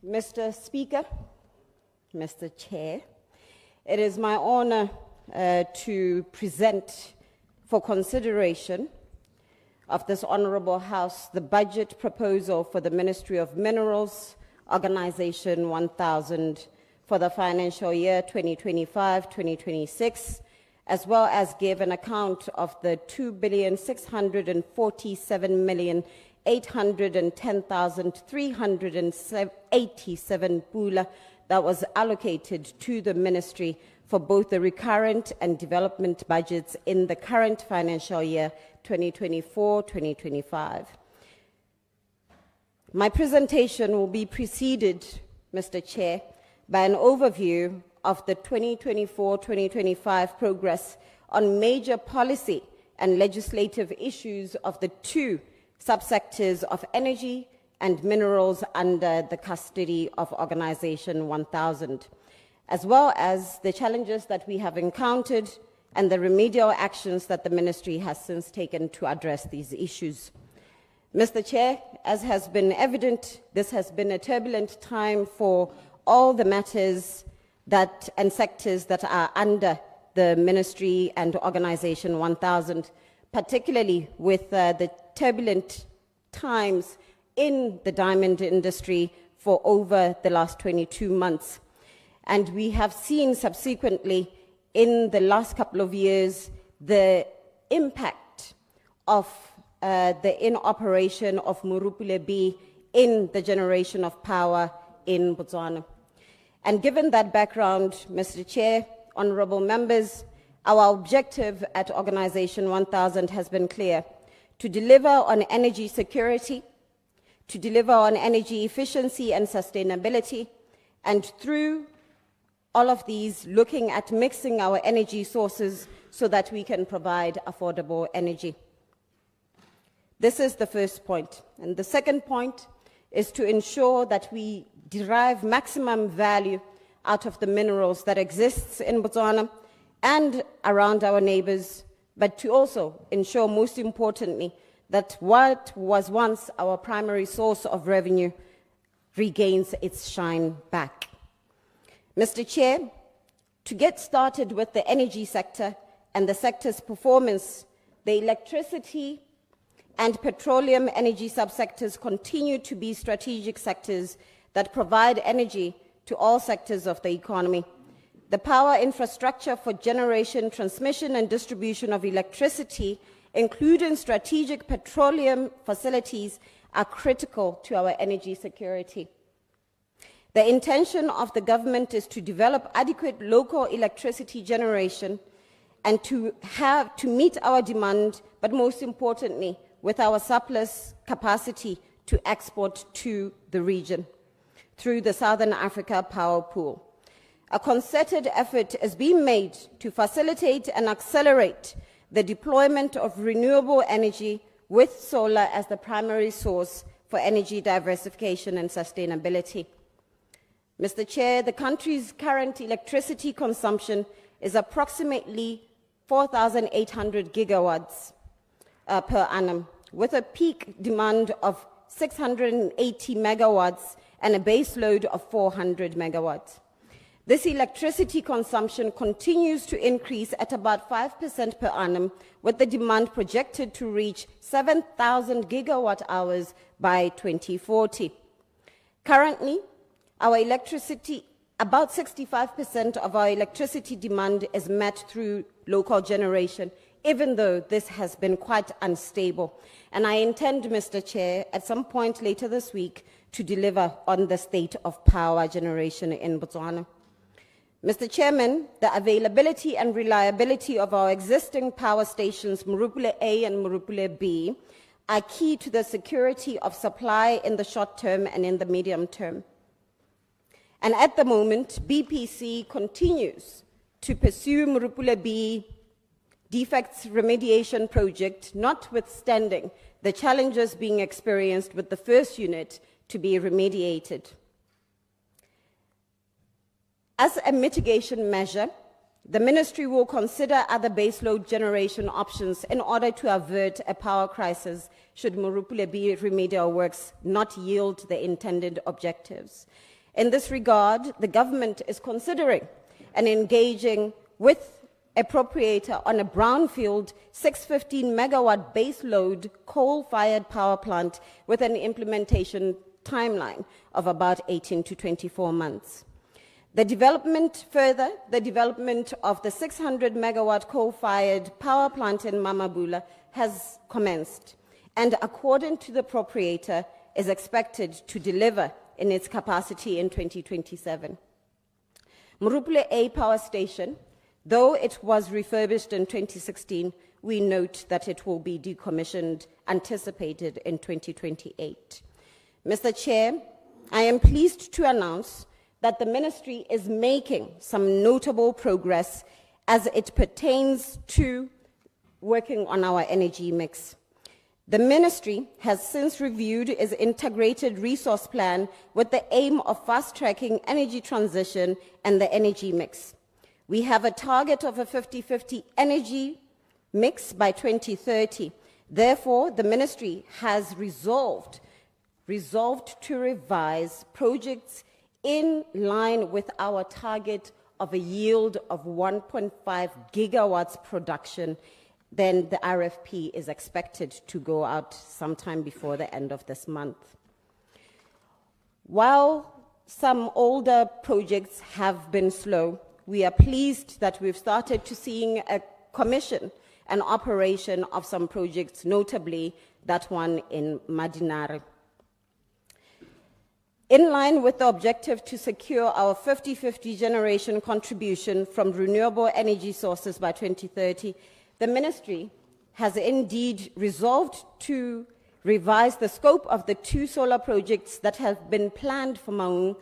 Mr. Speaker, Mr. Chair, it is my honour to present for consideration of this Honourable House the budget proposal for the Ministry of Minerals, Organisation 1000 for the financial year 2025-2026, as well as give an account of the 2,647,810,387 pula that was allocated to the ministry for both the recurrent and development budgets in the current financial year 2024-2025. My presentation will be preceded, Mr. Chair, by an overview of the 2024-2025 progress on major policy and legislative issues of the two subsectors of energy and minerals under the custody of Organisation 1000, as well as the challenges that we have encountered and the remedial actions that the ministry has since taken to address these issues. Mr. Chair, as has been evident, this has been a turbulent time for all the matters that and sectors that are under the ministry and Organisation 1000, particularly with the turbulent times in the diamond industry for over the last 22 months. And we have seen subsequently in the last couple of years the impact of the inoperation of Mmopane B in the generation of power in Botswana. And given that background, Mr. Chair, honourable members, our objective at Organisation 1000 has been clear: to deliver on energy security, to deliver on energy efficiency and sustainability, and through all of these, looking at mixing our energy sources so that we can provide affordable energy. This is the first point. And the second point is to ensure that we derive maximum value out of the minerals that exists in Botswana and around our neighbors, but to also ensure, most importantly, that what was once our primary source of revenue regains its shine back. Mr. Chair, to get started with the energy sector and the sector's performance, the electricity and petroleum energy subsectors continue to be strategic sectors that provide energy to all sectors of the economy. The power infrastructure for generation, transmission, and distribution of electricity, including strategic petroleum facilities, are critical to our energy security. The intention of the government is to develop adequate local electricity generation and to meet our demand, but most importantly, with our surplus capacity to export to the region through the Southern Africa Power Pool. A concerted effort is being made to facilitate and accelerate the deployment of renewable energy with solar as the primary source for energy diversification and sustainability. Mr. Chair, the country's current electricity consumption is approximately 4,800 gigawatts per annum, with a peak demand of 680 megawatts and a base load of 400 megawatts. This electricity consumption continues to increase at about 5% per annum, with the demand projected to reach 7,000 gigawatt hours by 2040. Currently, about 65% of our electricity demand is met through local generation, even though this has been quite unstable. And I intend, Mr. Chair, at some point later this week to deliver on the state of power generation in Botswana. Mr. Chairman, the availability and reliability of our existing power stations, Mmopane A and Mmopane B, are key to the security of supply in the short term and in the medium term. And at the moment, BPC continues to pursue Mmopane B defects remediation project, notwithstanding the challenges being experienced with the first unit to be remediated. As a mitigation measure, the ministry will consider other baseload generation options in order to avert a power crisis should Mmopane B remedial works not yield the intended objectives. In this regard, the government is considering and engaging with appropriator on a brownfield 615 megawatt baseload coal-fired power plant with an implementation timeline of about 18 to 24 months. The development of the 600 megawatt coal-fired power plant in Mamabula has commenced, and according to the appropriator, is expected to deliver in its capacity in 2027. Mmopane A power station, though it was refurbished in 2016, we note that it will be decommissioned, anticipated in 2028. Mr. Chair, I am pleased to announce that the ministry is making some notable progress as it pertains to working on our energy mix. The ministry has since reviewed its integrated resource plan with the aim of fast-tracking energy transition and the energy mix. We have a target of a 50-50 energy mix by 2030. Therefore, the ministry has resolved to revise projects in line with our target of a yield of 1.5 gigawatts production. Then the RFP is expected to go out sometime before the end of this month. While some older projects have been slow, we are pleased that we've started to seeing a commission and operation of some projects, notably that one in Madinare. In line with the objective to secure our 50-50 generation contribution from renewable energy sources by 2030, the ministry has indeed resolved to revise the scope of the two solar projects that have been planned for Maung,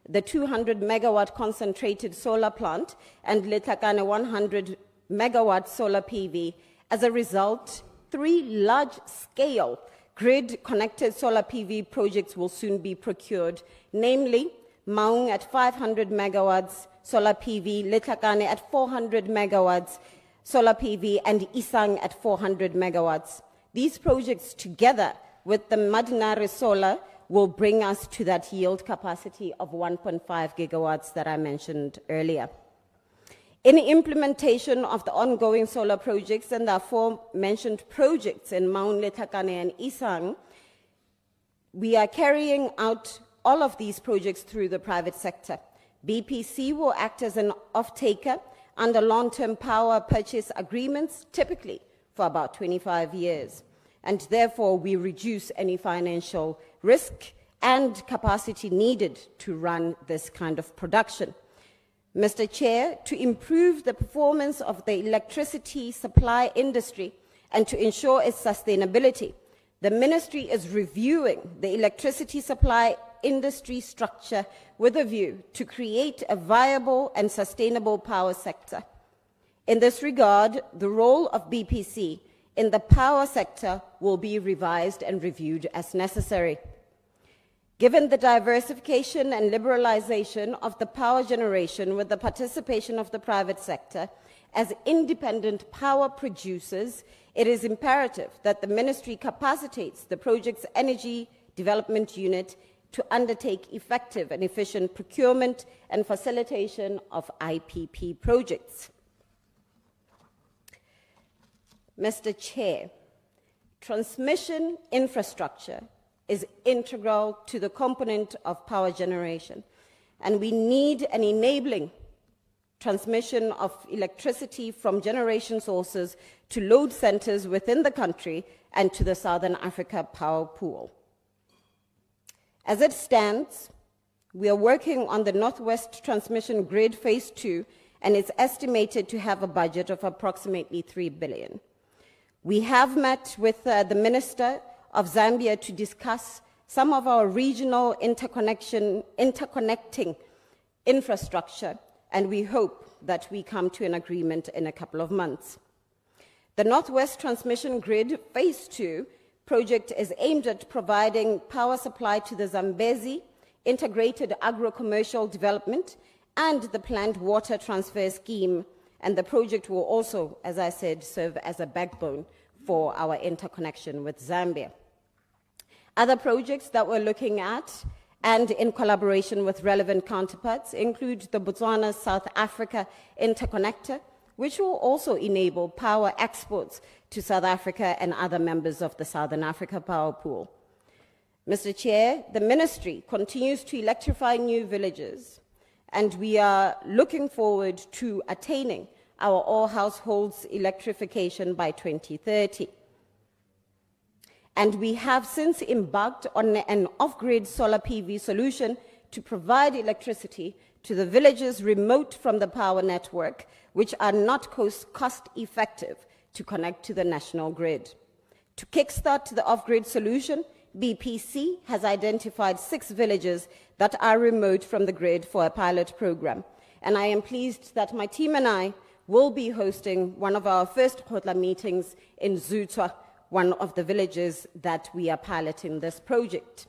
the 200 megawatt concentrated solar plant and Letlakane 100 megawatt solar PV. As a result, 3 large-scale grid-connected solar PV projects will soon be procured, namely Maung at 500 megawatts solar PV, Letlhakane at 400 megawatts solar PV, and Isang at 400 megawatts. These projects, together with the Madinare Solar, will bring us to that yield capacity of 1.5 gigawatts that I mentioned earlier. In implementation of the ongoing solar projects and the aforementioned projects in Maung, Letlhakane, and Isang, we are carrying out all of these projects through the private sector. BPC will act as an off-taker under long-term power purchase agreements, typically for about 25 years. And therefore, we reduce any financial risk and capacity needed to run this kind of production. Mr. Chair, to improve the performance of the electricity supply industry and to ensure its sustainability, the Ministry is reviewing the electricity supply industry structure with a view to create a viable and sustainable power sector. In this regard, the role of BPC in the power sector will be revised and reviewed as necessary. Given the diversification and liberalization of the power generation with the participation of the private sector as independent power producers, it is imperative that the Ministry capacitates the project's Energy Development Unit to undertake effective and efficient procurement and facilitation of IPP projects. Mr. Chair, transmission infrastructure is integral to the component of power generation, and we need an enabling transmission of electricity from generation sources to load centers within the country and to the Southern Africa power pool. As it stands, we are working on the Northwest Transmission Grid Phase 2, and it's estimated to have a budget of approximately 3 billion. We have met with the Minister of Zambia to discuss some of our regional interconnecting infrastructure, and we hope that we come to an agreement in a couple of months. The Northwest Transmission Grid Phase 2 project is aimed at providing power supply to the Zambezi Integrated Agro-Commercial Development and the planned water transfer scheme, and the project will also, as I said, serve as a backbone for our interconnection with Zambia. Other projects that we're looking at, and in collaboration with relevant counterparts, include the Botswana-South Africa interconnector, which will also enable power exports to South Africa and other members of the Southern Africa power pool. Mr. Chair, the Ministry continues to electrify new villages, and we are looking forward to attaining our all households electrification by 2030. And we have since embarked on an off-grid solar PV solution to provide electricity to the villages remote from the power network, which are not cost-effective to connect to the national grid. To kickstart the off-grid solution, BPC has identified 6 villages that are remote from the grid for a pilot program. And I am pleased that my team and I will be hosting one of our first Khotla meetings in Zutwa, one of the villages that we are piloting this project.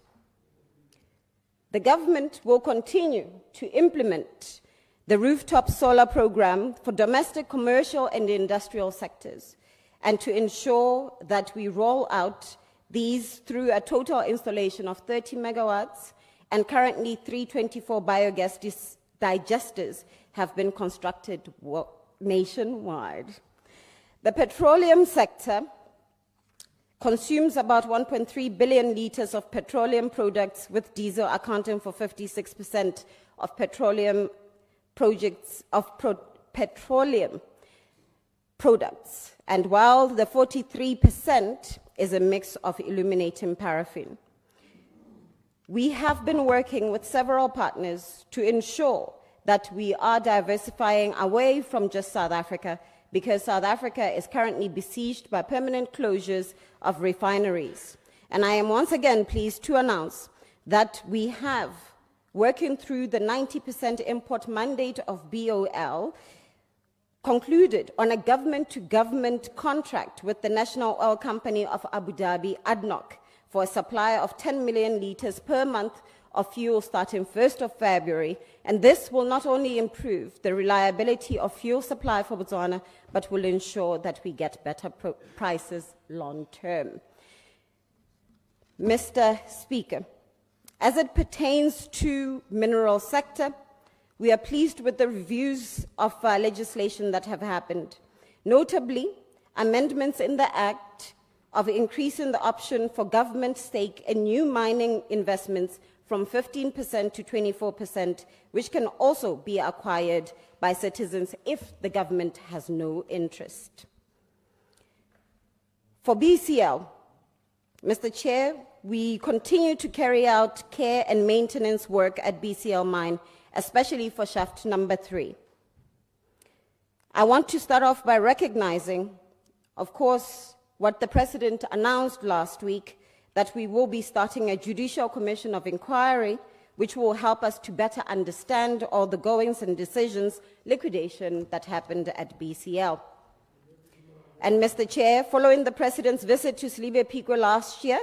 The government will continue to implement the rooftop solar program for domestic, commercial, and industrial sectors, and to ensure that we roll out these through a total installation of 30 megawatts, and currently 324 biogas digesters have been constructed nationwide. The petroleum sector consumes about 1.3 billion liters of petroleum products, with diesel accounting for 56% of petroleum petroleum products, and while the 43% is a mix of illuminating paraffin. We have been working with several partners to ensure that we are diversifying away from just South Africa, because South Africa is currently besieged by permanent closures of refineries. And I am once again pleased to announce that we have, working through the 90% import mandate of BOL, concluded on a government-to-government contract with the National Oil Company of Abu Dhabi, ADNOC, for a supply of 10 million liters per month of fuel starting 1st of February, and this will not only improve the reliability of fuel supply for Botswana, but will ensure that we get better prices long term. Mr. Speaker, as it pertains to mineral sector, we are pleased with the reviews of legislation that have happened, notably amendments in the Act of increasing the option for government stake in new mining investments from 15% to 24%, which can also be acquired by citizens if the government has no interest. For BCL, Mr. Chair, we continue to carry out care and maintenance work at BCL mine, especially for shaft number 3. I want to start off by recognizing, of course, what the President announced last week, that we will be starting a judicial commission of inquiry, which will help us to better understand all the goings and decisions, liquidation that happened at BCL. And Mr. Chair, following the President's visit to Slibe Pikwe last year,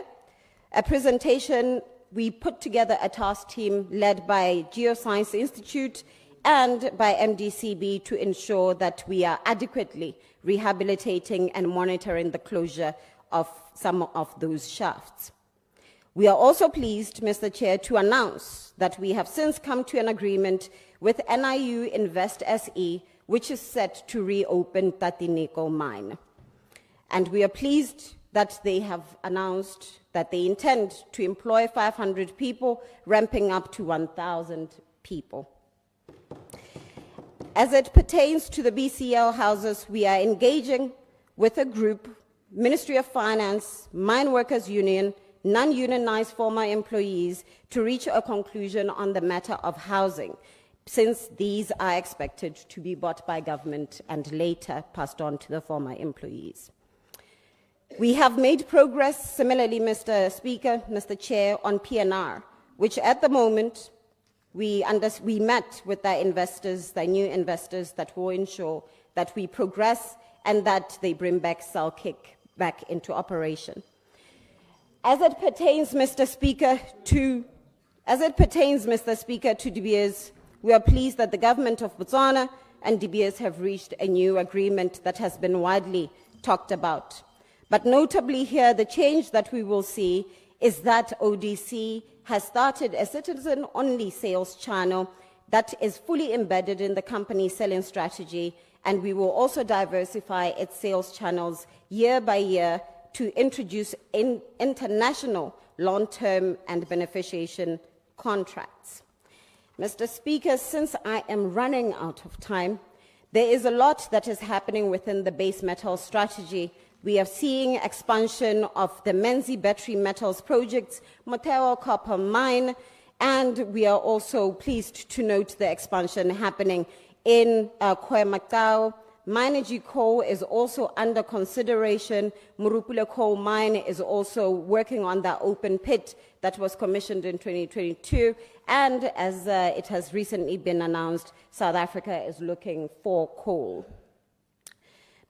a presentation, we put together a task team led by Geoscience Institute and by MDCB to ensure that we are adequately rehabilitating and monitoring the closure of some of those shafts. We are also pleased, Mr. Chair, to announce that we have since come to an agreement with NIU Invest SE, which is set to reopen Tatineko mine. And we are pleased that they have announced that they intend to employ 500 people, ramping up to 1,000 people. As it pertains to the BCL houses, we are engaging with a group, Ministry of Finance, Mine Workers Union, non-unionized former employees, to reach a conclusion on the matter of housing, since these are expected to be bought by government and later passed on to the former employees. We have made progress, similarly, Mr. Speaker, Mr. Chair, on PNR, which at the moment we met with the investors, the new investors, that will ensure that we progress and that they bring back Cellkick back into operation. As it pertains, Mr. Speaker, to De Beers, we are pleased that the government of Botswana and De Beers have reached a new agreement that has been widely talked about. But notably here, the change that we will see is that ODC has started a citizen-only sales channel that is fully embedded in the company's selling strategy, and we will also diversify its sales channels year by year to introduce international long-term and beneficiation contracts. Mr. Speaker, since I am running out of time, there is a lot that is happening within the base metal strategy. We are seeing expansion of the Menzi battery metals projects, Moteo copper mine, and we are also pleased to note the expansion happening in Khoemakau. Minergy coal is also under consideration. Murupule coal mine is also working on that open pit that was commissioned in 2022. And as it has recently been announced, South Africa is looking for coal.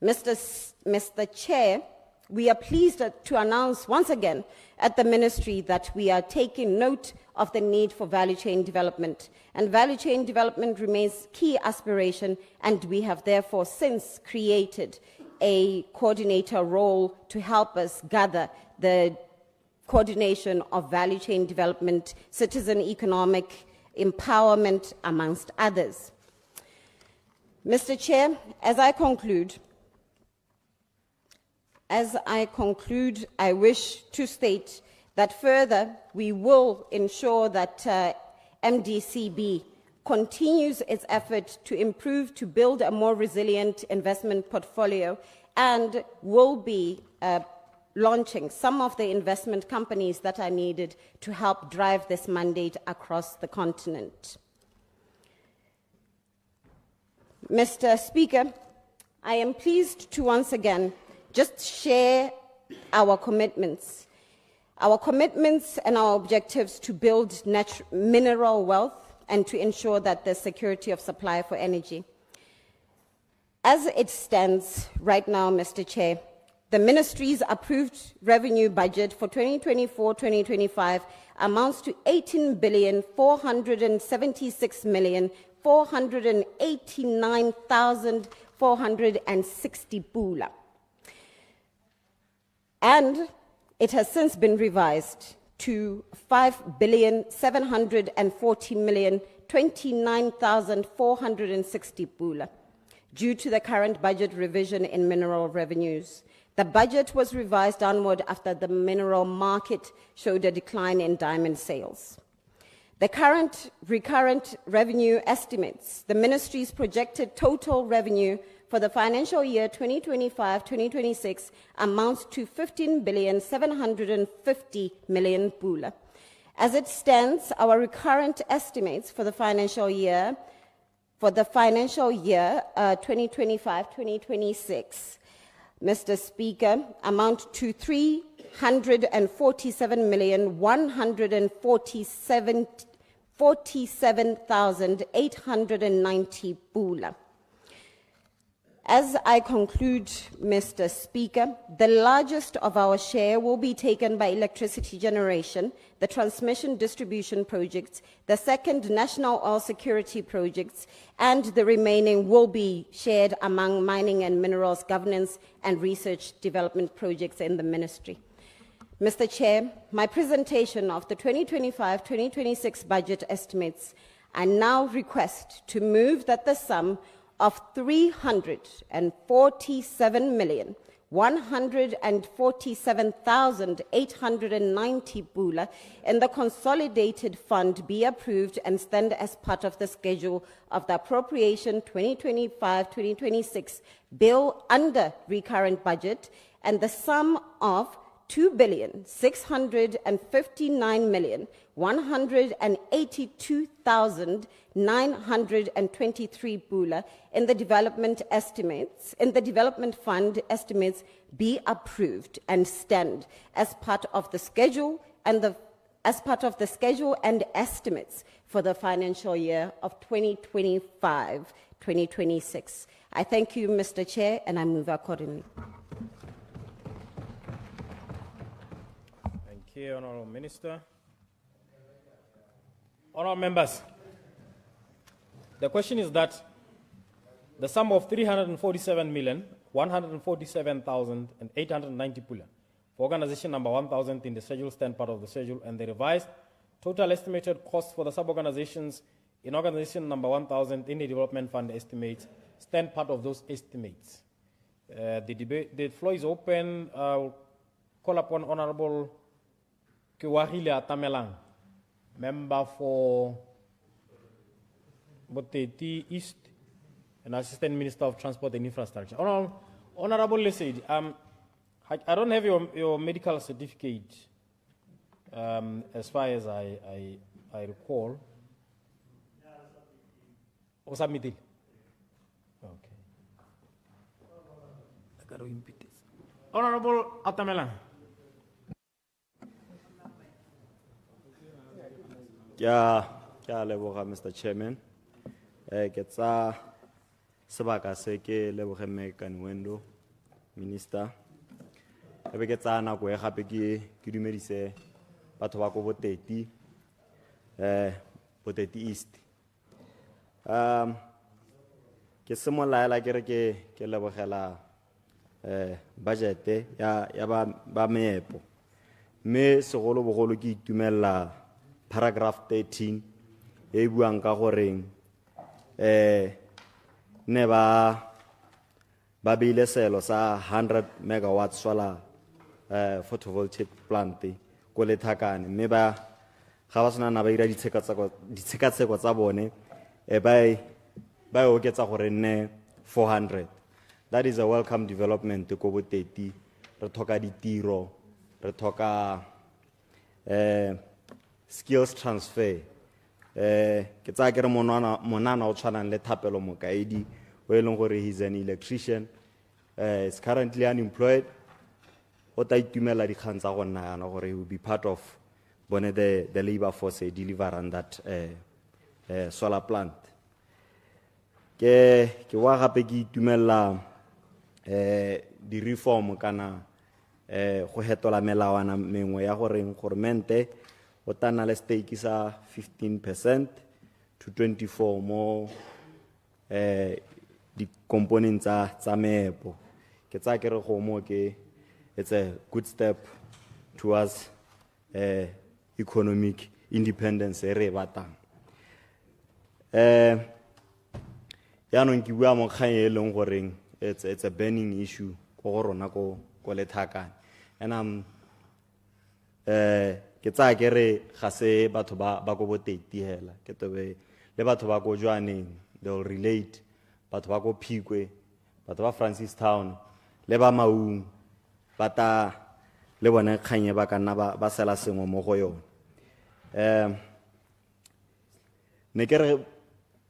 Mr. Chair, we are pleased to announce once again at the Ministry that we are taking note of the need for value chain development. And value chain development remains key aspiration, and we have therefore since created a coordinator role to help us gather the coordination of value chain development, citizen economic empowerment, amongst others. Mr. Chair, as I conclude, I wish to state that further we will ensure that MDCB continues its effort to improve, to build a more resilient investment portfolio, and will be launching some of the investment companies that are needed to help drive this mandate across the continent. Mr. Speaker, I am pleased to once again just share our commitments and our objectives to build mineral wealth and to ensure that there's security of supply for energy. As it stands right now, Mr. Chair, The ministry's approved revenue budget for 2024-2025 amounts to 18,476,489,460 pula. And it has since been revised to 5,740,029,460 pula due to the current budget revision in mineral revenues. The budget was revised downward after the mineral market showed a decline in diamond sales. The current recurrent revenue estimates the ministry's projected total revenue for the financial year 2025-2026 amounts to 15,750,000,000 pula. As it stands, our recurrent estimates for the financial year 2025-2026, Mr. Speaker, amount to 347,147,890 pula. As I conclude, Mr. Speaker, the largest of our share will be taken by electricity generation, the transmission distribution projects, the second national oil security projects, and the remaining will be shared among mining and minerals governance and research development projects in the ministry. Mr. Chair, my presentation of the 2025-2026 budget estimates, I now request to move that the sum of 347,147,890 pula in the consolidated fund be approved and stand as part of the schedule of the appropriation 2025-2026 bill under recurrent budget, and the sum of 2,659,182,923 pula in the development fund estimates be approved and stand as part of the schedule and estimates for the financial year of 2025-2026. I thank you, Mr. Chair, and I move accordingly. Thank you, Honourable Minister. Honourable members, the question is that the sum of 347,147,890 pula for organization number 1,000 in the schedule stand part of the schedule, and the revised total estimated costs for the sub-organizations in organization number 1,000 in the development fund estimates stand part of those estimates. The floor is open. I'll call upon Honourable Kiwahile Atamelang, member for Boteti East and Assistant Minister of Transport and Infrastructure. Honourable Lesedi, I don't have your medical certificate as far as I recall. Or submitted? Okay. Honourable Atamelang. Kya leboga, Mr. Chairman. Ke tsa sebaka se ke leboge Megan Wendo, Minister. Ebe ke tsa nako e gape ke dumedise batho ba go Boteti East. Ke semolaela ke re ke lebogela budget ya ba meepo. Me segolo bogolo ke itumella paragraph 13 e buang ka gore ne ba beile selo sa 100 megawatt solar photovoltaic plant ko Lethakane, mme ga ba sena na ba ira ditshekatsheko tsa bone ba oketsa gore nne 400. That is a welcome development ko Boteti. Re thoka ditiro, re thoka skills transfer. Ke tsa ke re monana o tshwanang le Thapelo Mokaedi o eleng gore he's an electrician, is currently unemployed. O ta itumela dikgang tsa go nna yana gore he will be part of the labor force delivering that solar plant. Ke wa gape ke itumela di reform kana go hetola melawana mengwe ya gore gormente o tana le stake sa 15% to 24 mo di components tsa meepo ke tsa ke re go mo ke it's a good step towards economic independence re batang ya no ke bua mo kgang e leng goreng it's a burning issue go rona ko lethakane and ke tsa ke re ga se batho ba go boteti hela ke tobe le batho ba go jwaneng they will relate batho ba go Phikwe batho ba Francistown le ba Maung bata le bone kganye ba kana ba sela sengwe mo go yone ne ke re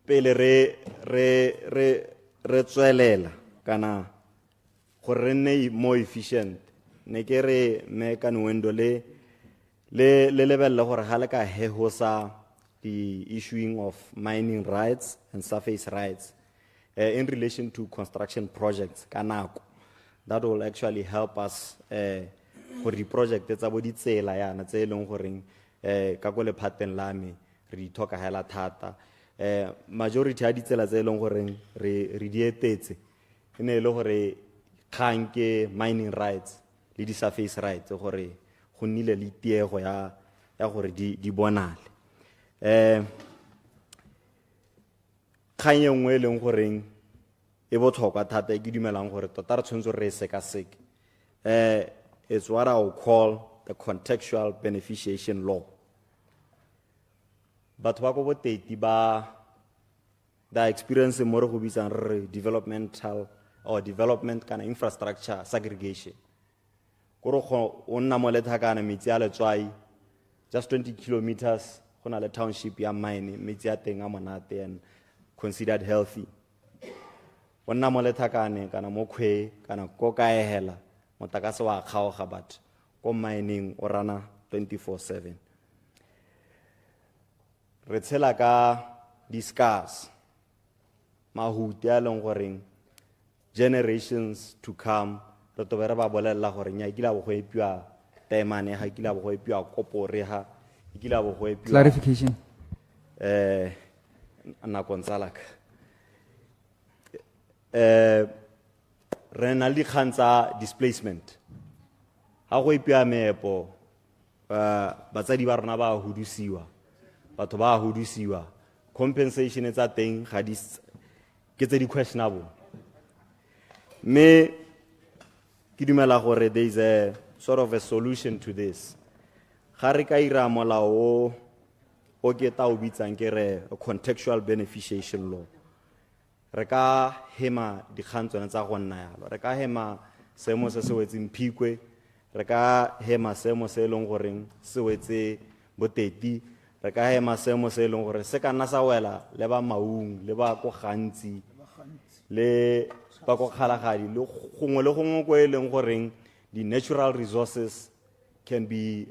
pele re tswelela kana gore nne more efficient ne ke re me ka nwendo le lebella gore ga le ka hehosa the issuing of mining rights and surface rights in relation to construction projects kanako that will actually help us for the project tsa bo ditsela yana tse leng goreng ka go le phateng la me re di thoka hela thata majority ya ditsela tse leng goreng re di etetse ene le gore kgang ke mining rights le di surface rights gore go nnile le tiego ya gore di bonale kgang e nngwe leng goreng e botlhokwa thata ke dumelang gore tota re tshwanetse re sekaseke it's what I will call the contextual beneficiation law batho ba go boteti ba the experience mo re go bitsang re developmental or development kana infrastructure segregation go o nna mo lethakana metsi a letswai just 20 kilometers go na le township ya mine metsi a teng a monate and considered healthy o nna mo lethakane kana mo khwe kana ko kaehela motakase wa kgaoga but ko mining o rana 24/7 re tshela ka discuss mahuti a leng goreng generations to come re tobe re ba bolella gore nya ikila bo go epiwa taemane ga ikila bo go epiwa kopore ha ikila bo go epiwa Clarification. ana konsalak re na le kgantsa displacement ha go epiwa meepo batsadi ba rona ba hudusiwa batho ba hudusiwa compensation tsa teng ga di ke tse di questionable me ke dumela gore there is a sort of a solution to this ga re ka ira molao o ke ta o bitsang ke re contextual beneficiation law re ka hema dikgantswana tsa go nna yalo re ka hema seemo se se wetseng Phikwe re ka hema seemo se leng goreng se wetse boteti re ka hema seemo se leng gore se ka nna sa wela le ba Maung le ba go gantsi le ba go kgalagadi le gongwe go e leng goreng the natural resources can be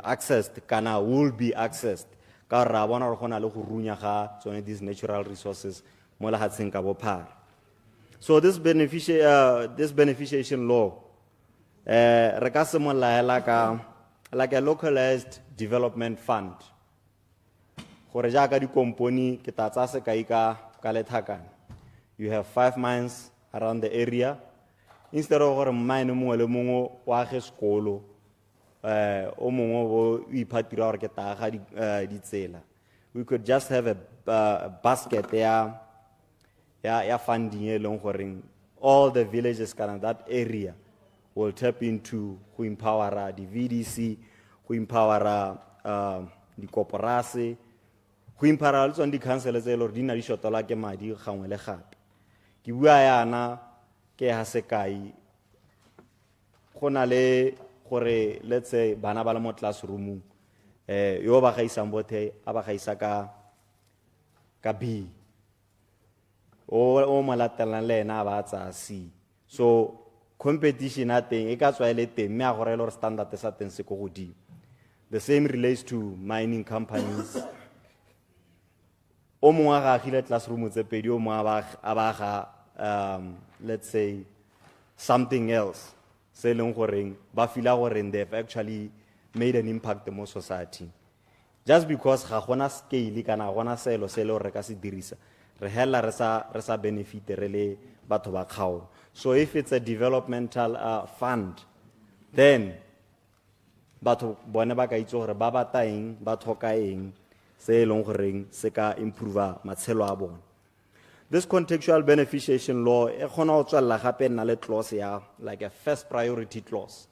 accessed kana will be accessed ka ra bona re gona le go runya ga tsone these natural resources mo la hatseng ka bophara so this beneficiation law re ka se molaela ka like a localized development fund gore jaaka di company ke tatsa se kai ka lethakane you have 5 mines around the area instead of gore mine mongwe le mongwe wa ge sekolo o mongwe bo iphatira gore ke taga di tsela we could just have a basket ya funding e leng gore all the villages kana that area will tap into go empower the VDC go empower di corporate go empower le tsone di council tse le di na di shotola ke madi gangwe le gape ke bua yana ke ha sekai gona le gore let's say bana ba le mo classroom yo ba ga isang bothe a ba ga isa ka B o mo latelang le ena ba tsa C so competition a teng e ka tswa le teng me a gore le standard sa teng se go godimo the same relates to mining companies o mongwe ga agile classroom tse pedi o mongwe a ba ga let's say, something else. Se leng goreng ba feel-a goreng they've actually made an impact in society. Just because ga gona scale kana ga gona selo se le re ka se dirisa, re hela re sa benefit re le batho ba kgaolo. So if it's a developmental fund, then batho bone ba ka itse gore ba bata eng ba tlhoka eng se leng goreng se ka improve matshelo a bona. This contextual beneficiation law e kgona go tswalla gape nna le clause ya like a first priority clause.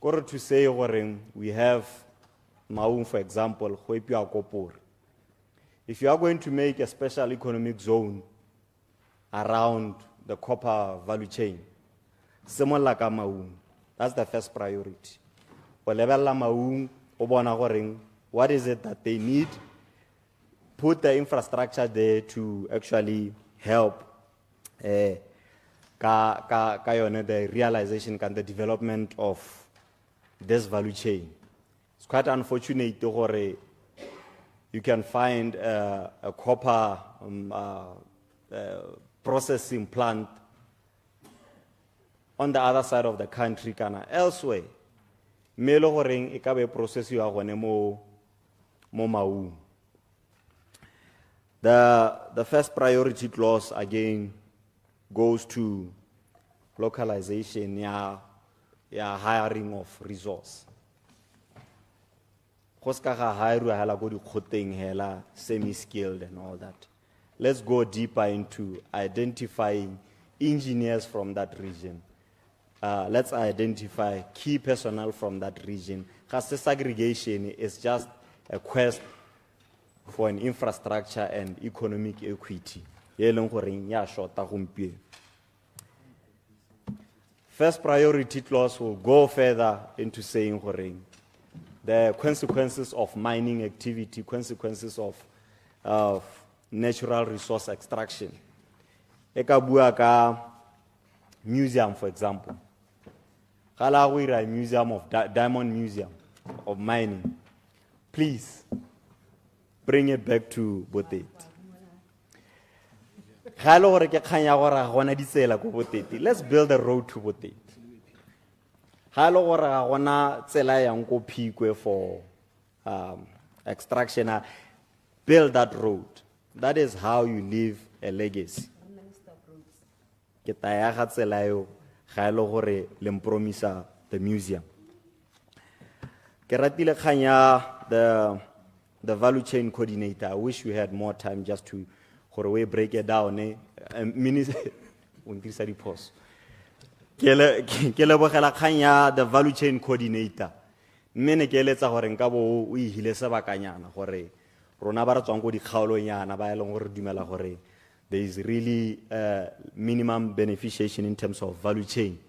Gore to say goreng we have Maung, for example, go ipiwa kopore. If you are going to make a special economic zone around the copper value chain, similar ka Maung, that's the first priority. O lebella Maung, o bona goreng what is it that they need? Put the infrastructure there to actually help the realization and the development of this value chain. It's quite unfortunate that you can find a copper processing plant on the other side of the country, kana elsewhere. Melo goreng e ka be process yo gone mo Maung. The first priority clause again goes to localization, hiring of resource. Semi-skilled and all that. Let's go deeper into identifying engineers from that region. Let's identify key personnel from that region. Because segregation is just a quest for an infrastructure and economic equity. First priority clause will go further into saying the consequences of mining activity, consequences of natural resource extraction. Eka museum, for example. A museum of diamond museum of mining. Please bring it back to Boteti. Let's build a road to Boteti. For extraction, build that road. That is how you leave a legacy. The museum. The value chain coordinator. I wish we had more time just to break it down. The value chain coordinator. There is really minimum beneficiation in terms of value chain.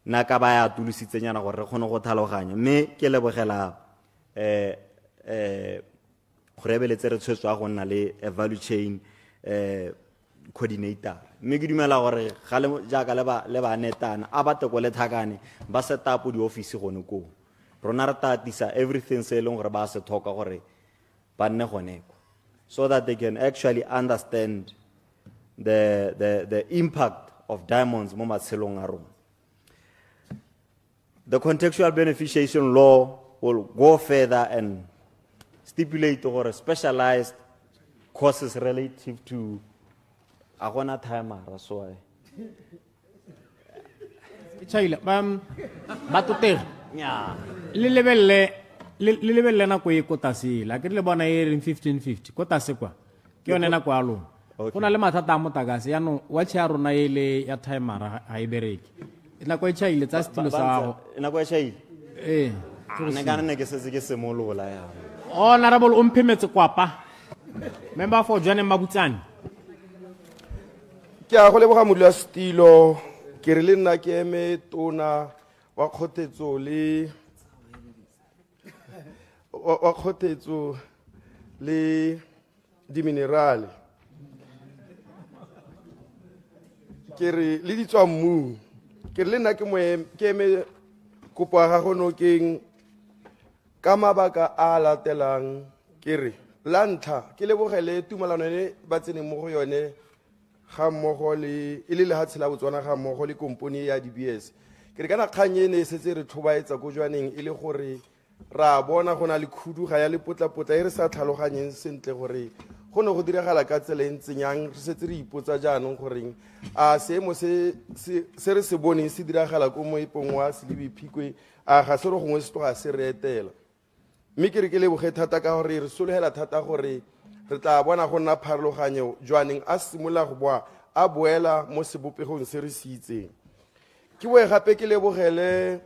Nakabaya tulusitsenyana gore re kgone go tlhaloganya mme ke lebogela gore beletse re tshwetswa go nna le a value chain coordinator mme ke dumela gore ga le jaaka le ba netana a bate go le thakane ba set up di office gone ko rona re tatisa everything se leng gore ba se thoka gore ba nne gone so that they can actually understand the impact of diamonds mo matshelong a rona. The contextual beneficiation law will go further and stipulate or specialized courses relative to agona timer so Chaila batote nya le lebelle na go e kotase la ke le bona e re 1550 kotase kwa ke yone na kwa lo gona le mathata a motagase ya no wa tshia rona ile ya timer ha e bereke ina go chaile tsa stilo sa go ina go chaile ne kana ne ke setse ke semolola ya honorable umphemetse kwapa member for Jane Mabutsane ke a go leboga modula stilo ke re le nna ke eme tona wa kgotetso le di minerale ke re le ditswa mmu ke le nna ke eme kopo ga go no keng ka mabaka a latelang ke re la ntlha ke lebogele tumalano ne ba tsene mo go yone ga mmogo le e le lehatshe la Botswana ga mmogo le komponi ya DBS ke re kana kgang e ne setse re thobaetsa go jwaneng e le gore ra bona gona le khudu ga ya le potla e re sa tlhaloganyeng sentle gore go ne go diragala ka tsela e ntseng yang re setse re ipotsa jaanong goreng a seemo se re se boneng se diragala ko moepong wa Selibi Phikwe a ga se re gongwe se tloga se re etela mme ke re ke leboge thata ka gore re sologela thata gore re tla bona go nna pharologanyo jwaneng a simolola go boa a boela mo sebopegong se re se itseng ke boe gape ke lebogele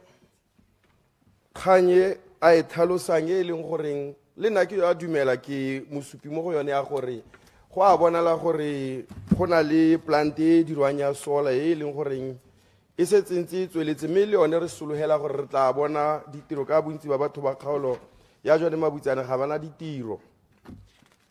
kganye a e tlhalosang e leng goreng le nna ke a dumela ke mosupi mo go yone ya gore go a bonala gore go na le plant e dirwang ya solar e leng goreng e setse ntse e tsweletse mme le yone re sologela gore re tla bona ditiro ka bontsi ba batho ba kgaolo ya jone mabutsane ga bana ditiro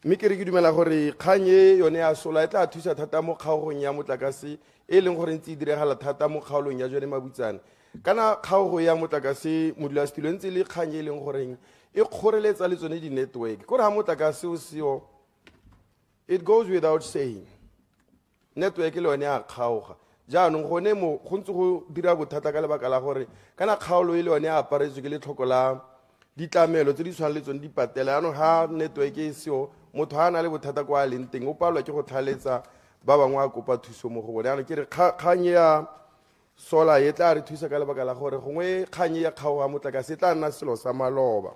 mme ke re ke dumela gore kgang e yone ya solar e tla thusa thata mo kgaogong ya motlakase e leng gore ntse e diragala thata mo kgaolong ya jone mabutsane kana kgaogo ya motlakase modulasetulo ntse le kgang e leng goreng e kgoreletsa le tsone di-network kore ga motlakase o seo it goes without saying network le yone ya kgaoga jaanong gone mo go ntse go dira bothata ka lebaka la gore kana kgaolo e le yone a aparetswe ke letlhoko la ditlamelo tse di tshwana le tsone di patela yaanong ga network e seo motho ga a na le bothata kwa a leng teng o palelwa ke go tlhaletsa ba bangwe a kopa thuso mo go bone yaanong ke re kgang ya solar e tla re thusa ka lebaka la gore gongwe kgang ya kgaogo ya motlakase e tla nna selo sa maloba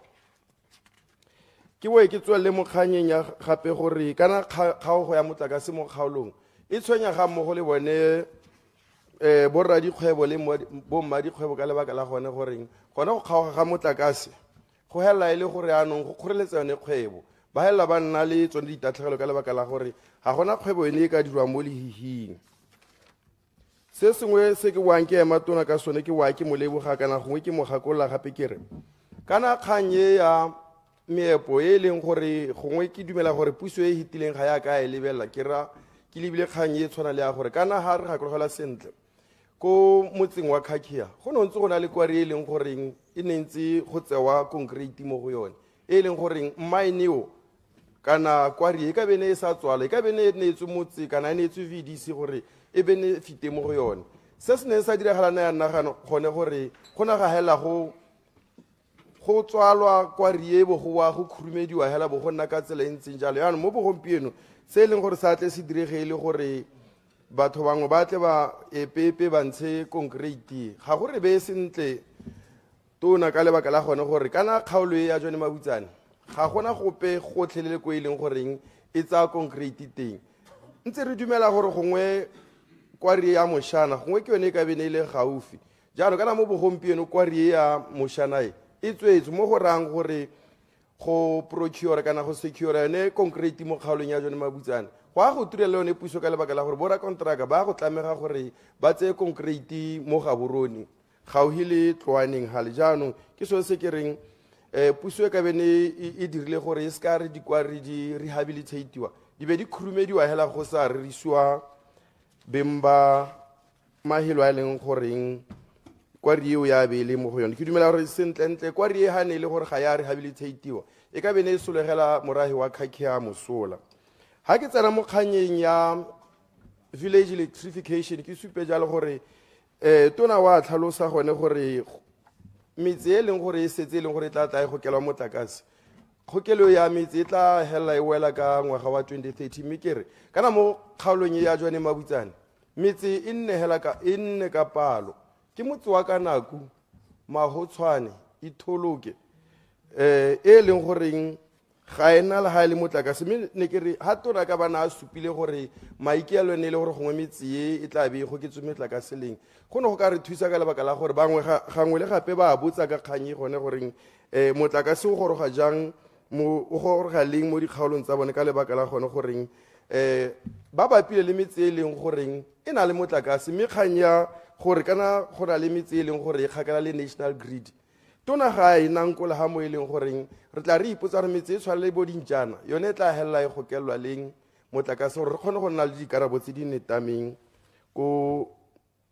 ke boe ke tswelele mo kganyeng ya gape gore kana kgaogo ya motlakase mo kgaolong e tshwenya ga mmogo le bone borra dikgwebo le bomma dikgwebo ka lebaka la gone goreng gona go kgaoga ga motlakase go hela e le gore anong go kgoreletsa yone kgwebo ba hela ba nna le tsone ditatlhegelo ka lebaka la gore ga gona kgwebo ene e ka dirwang mo lehihing se sengwe se ke boang ke ema tona ka sone ke boa ke moleboga kana gongwe ke mogakolola gape ke re kana kgang e ya meepo e leng gore gongwe ke dumela gore puso e hitileng ga ya ka e lebelela ke lebile kgang e tshwana le ya gore kana ga re gakologela sentle ko motseng wa Khakhia go ne ntse go na le kwari e leng goreng e ne ntse go tsewa concrete mo go yone e leng goreng mmaeneo kana kwari e ka bene e sa tswala e ka bene e neetswe motse kana e neetswe VDC gore e bene fite mo go yone se se ne sa diragalana ya nagano gone gore go na ga hela go tswalwa kwari e bo go wa go khurumediwa hela bo go nna ka tsela e ntseng jalo yaanong mo bogompieno se e leng gore sa tle se diregele gore batho bangwe ba tle ba epepe ba ntshe concrete ga gore be sentle tona ka lebaka la gone gore kana kgaolo e ya jone mabutsane ga gona gope gotlhelele ko e leng goreng e tsaya concrete teng ntse re dumela gore gongwe kwari ya moshana gongwe ke yone e ka bene e le gaufi jaanong kana mo bogompieno kwari ya moshana e tswetswe mo go rang gore go procure kana go secure yone concrete mo kgaolong ya jone mabutsane go a go turela yone puso ka lebaka la gore bora kontraka ba go tlamega gore ba tseye concrete mo gaborone gauhi le tloaneng gale jaanong ke so se ke reng puso e ka bene e dirile gore e ska re dikwari di rehabilitatiwa di be di khurumediwa hela go sa rerisiwa beng ba mahelo a e leng goreng kwari eo ya bele mo go yone ke dumela gore sentlentle kwari e gane e le gore ga ya rehabilitatiwa e ka bene e solegela morahi wa Khakhia mosola ga ke tsena mo kganyeng ya village electrification ke supe jalo gore tona wa tlhalosa gone gore metse e leng gore e setse e leng gore e tla tla e gokelwa motlakase kgokelo ya metse e tla hela e wela ka ngwaga wa 2030 mme kere kana mo kgaolong ya jone mabutsane metse e nne ka palo ke motse wa Kanaku Mahotshwane Itholoke e leng goreng ga ena le ga e le motlakase mme ne ke re ga tona ka bana a supile gore maikeelo ne e le gore gongwe metse e tla be go ketswe motlakase leng go ne go ka re thusa ka lebaka la gore bangwe gangwe le gape ba botsa ka kgang e gone goreng motlakase o goroga jang o goroga leng mo dikgaolong tsa bone ka lebaka la gone goreng ba bapile le metse e leng goreng e na le motlakase mme kgang ya gore kana go na le metse e leng gore e kgakala le national grid tona ga e nankola ga mo e leng goreng re tla re ipotsa gore metse e tshwana le bo dintjana yone e tla helela e gokelwa leng motlakase gore re kgone go nna le dikarabo tse di netameng ko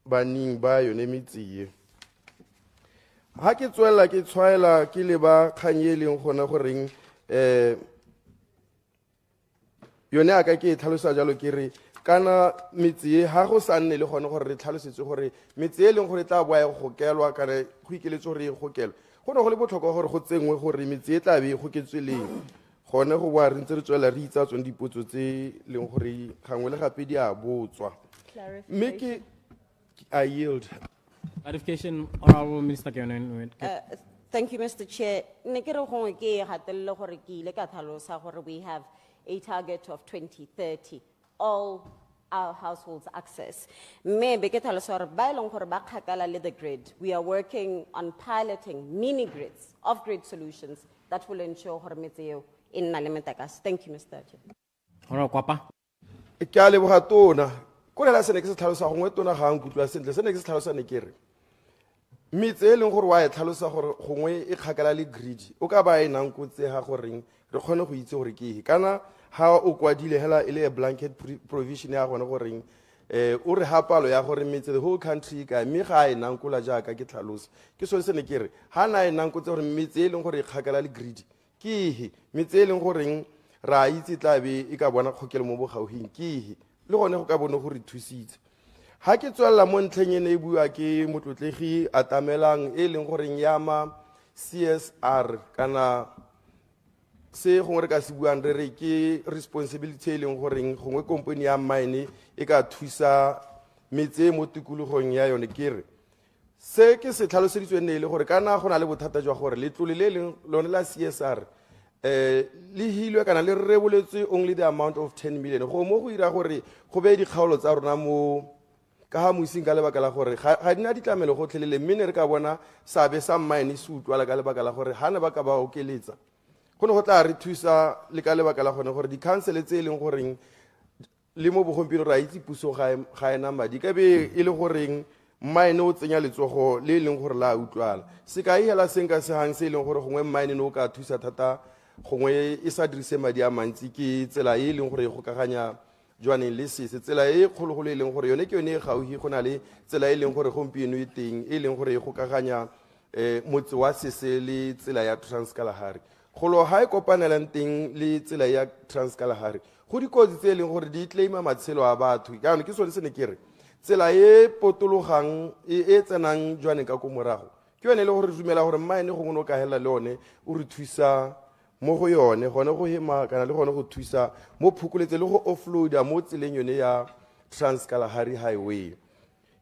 baning ba yone metsee ga ke tswelela ke tshwaela ke le ba kgang e leng gona goreng yone a ka ke e tlhalosa jalo ke re kana metse e ha go sa nne le gone gore re tlhalosetse gore metse e leng gore tla boa e gokelwa kana go ikeletse gore e gokelwa go ne go le botlhokwa gore go tsengwe gore metse e tla be go ketswe leng gone go boa re ntse re tswela re itsa tsone dipotso tse leng gore gangwe le gape di a botswa mme ke I yield. Clarification, Honorable Minister Kevin. Thank you, Mr. Chair. Nekere gongwe ke gatelle gore ke ile ka tlhalosa gore we have a target of 2030, all our households access. Me be ke tlhalosa gore ba eleng gore ba kgakala le the grid, we are working on piloting mini grids, off-grid solutions that will ensure gore metse eo e nna le motlakase. Thank you, Mr. Chair. Honorable Kwapa. Ke a leboga tona ko lela se ne ke se tlhalosa gongwe tona ga nkutlwa sentle se ne ke se tlhalosa ne kere metse e leng gore wa e tlhalosa gore gongwe e kgakala le grid o ka ba e nang kotse ga goreng re kgone go itse gore ke kana ha o kwadile hela ile a blanket provision ya gone goreng o re ha palo ya gore metse the whole country ka mme ga e nang kola jaaka ke tlhalosa ke so se ne kere ha na e nang kotse gore metse e leng gore e kgakala le grid ke metse e leng goreng ra itse tlabe e ka bona khokelo mo bogauhing ke le gone go ka bona gore thusitse ha ke tswela mo ntlheng ene e bua ke motlotlegi atamelang e leng goreng yama CSR kana se gongwe re ka se buang re ke responsibility e leng goreng gongwe company ya mine e ka thusa metse mo tikologong ya yone kere se ke se tlhaloseditswe ne le gore kana go na le bothata jwa gore letlole le leng lone la CSR le hilwe kana le reboletswe only the amount of 10 million go mo go ira gore go be dikgaolo tsa rona mo ka ha musing ka lebaka la gore ga dina ditlamelo go tlhelele mme re ka bona sabe sa mine se utlwala ka lebaka la gore hana ba ka ba okeletsa go ne go tla re thusa le ka lebaka la gone gore di council tse leng goreng le mo bogompino ra itse puso ga ena madi ka be e le goreng mine o tsenya letsogo le leng gore la utlwala se ka hela senka se hang se leng gore gongwe mine no ka thusa thata gongwe e sa dirise madi a mantsi ke tsela e leng gore go kaganya jwaneng le se tsela e kgologolo e leng gore yone ke yone e gauhi go na le tsela e leng gore gompieno e teng e leng gore go kaganya motse wa sese le tsela ya Transkalahari golo ha e kopanelang teng le tsela ya Transkalahari go dikotsi tse e leng gore di claima matshelo a batho jaanong ke sone se ne kere tsela e potologang e tsenang jwaneng ka ko morago ke yone e le gore re dumela gore mine gongwe no ka hela le one o re thusa mo go yone gone go hema kana le gone go thusa mo phukuletse le go offloada mo tseleng yone ya Transkalahari highway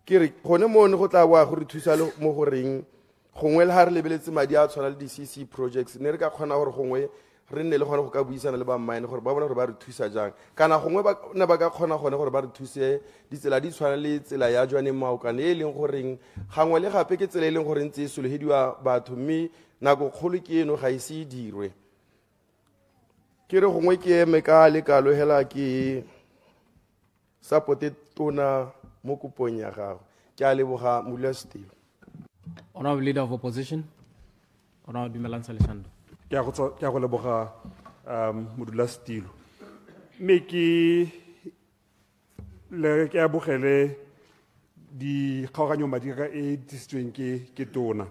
kere gone mo ne go tla wa go re thusa le mo go reng gongwe le ha re lebeletse madi a tshwana le di CC projects ne re ka kgona gore gongwe re nne le gone go ka buisana le ba mine gore ba bona gore ba re thusa jang kana gongwe ba ka kgona gone gore ba re thuse ditsela di tshwana le tsela ya jwaneng maokane e leng goreng gangwe le gape ke tsela e leng gore ntse e solegediwa batho mme nako kgolo ke eno ga ise e dirwe ke re gongwe ke eme ka lekalo hela ke supporte tona mo kopong ya gago ke a leboga Modulasetilo. Honorable Leader of Opposition, Honorable Dumelang Saleshando. Ke a go leboga Modulasetilo. Me ke a bogele di kgaoganyo madi ka e disitsweng ke tona.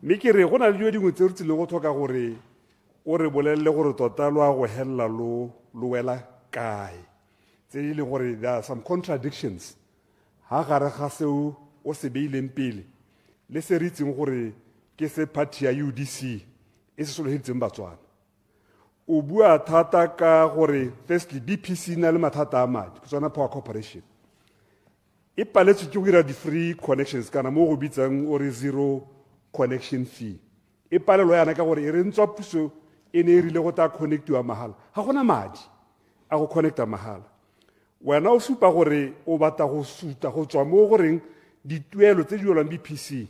Me ke re go na le dilo dingwe tse re tsile go tlhoka gore o re bolelele gore tota lo a go hella lo wela kae tse di leng gore there are some contradictions ha gare ga seo o se beileng pele le se re itseng gore ke se party ya UDC e se solegeditseng Botswana o bua thata ka gore firstly BPC na le mathata a madi Botswana Power Corporation e paletswe ke go dira di-free connections kana mo go bitsang ore zero connection fee e palelo yana ka gore e re ntswa puso e ne e rile go ta connectiwa mahala ga gona madi a go connecta mahala wena o supa gore o batla go suta go tswa mo goreng dituelo tse di yolwang BPC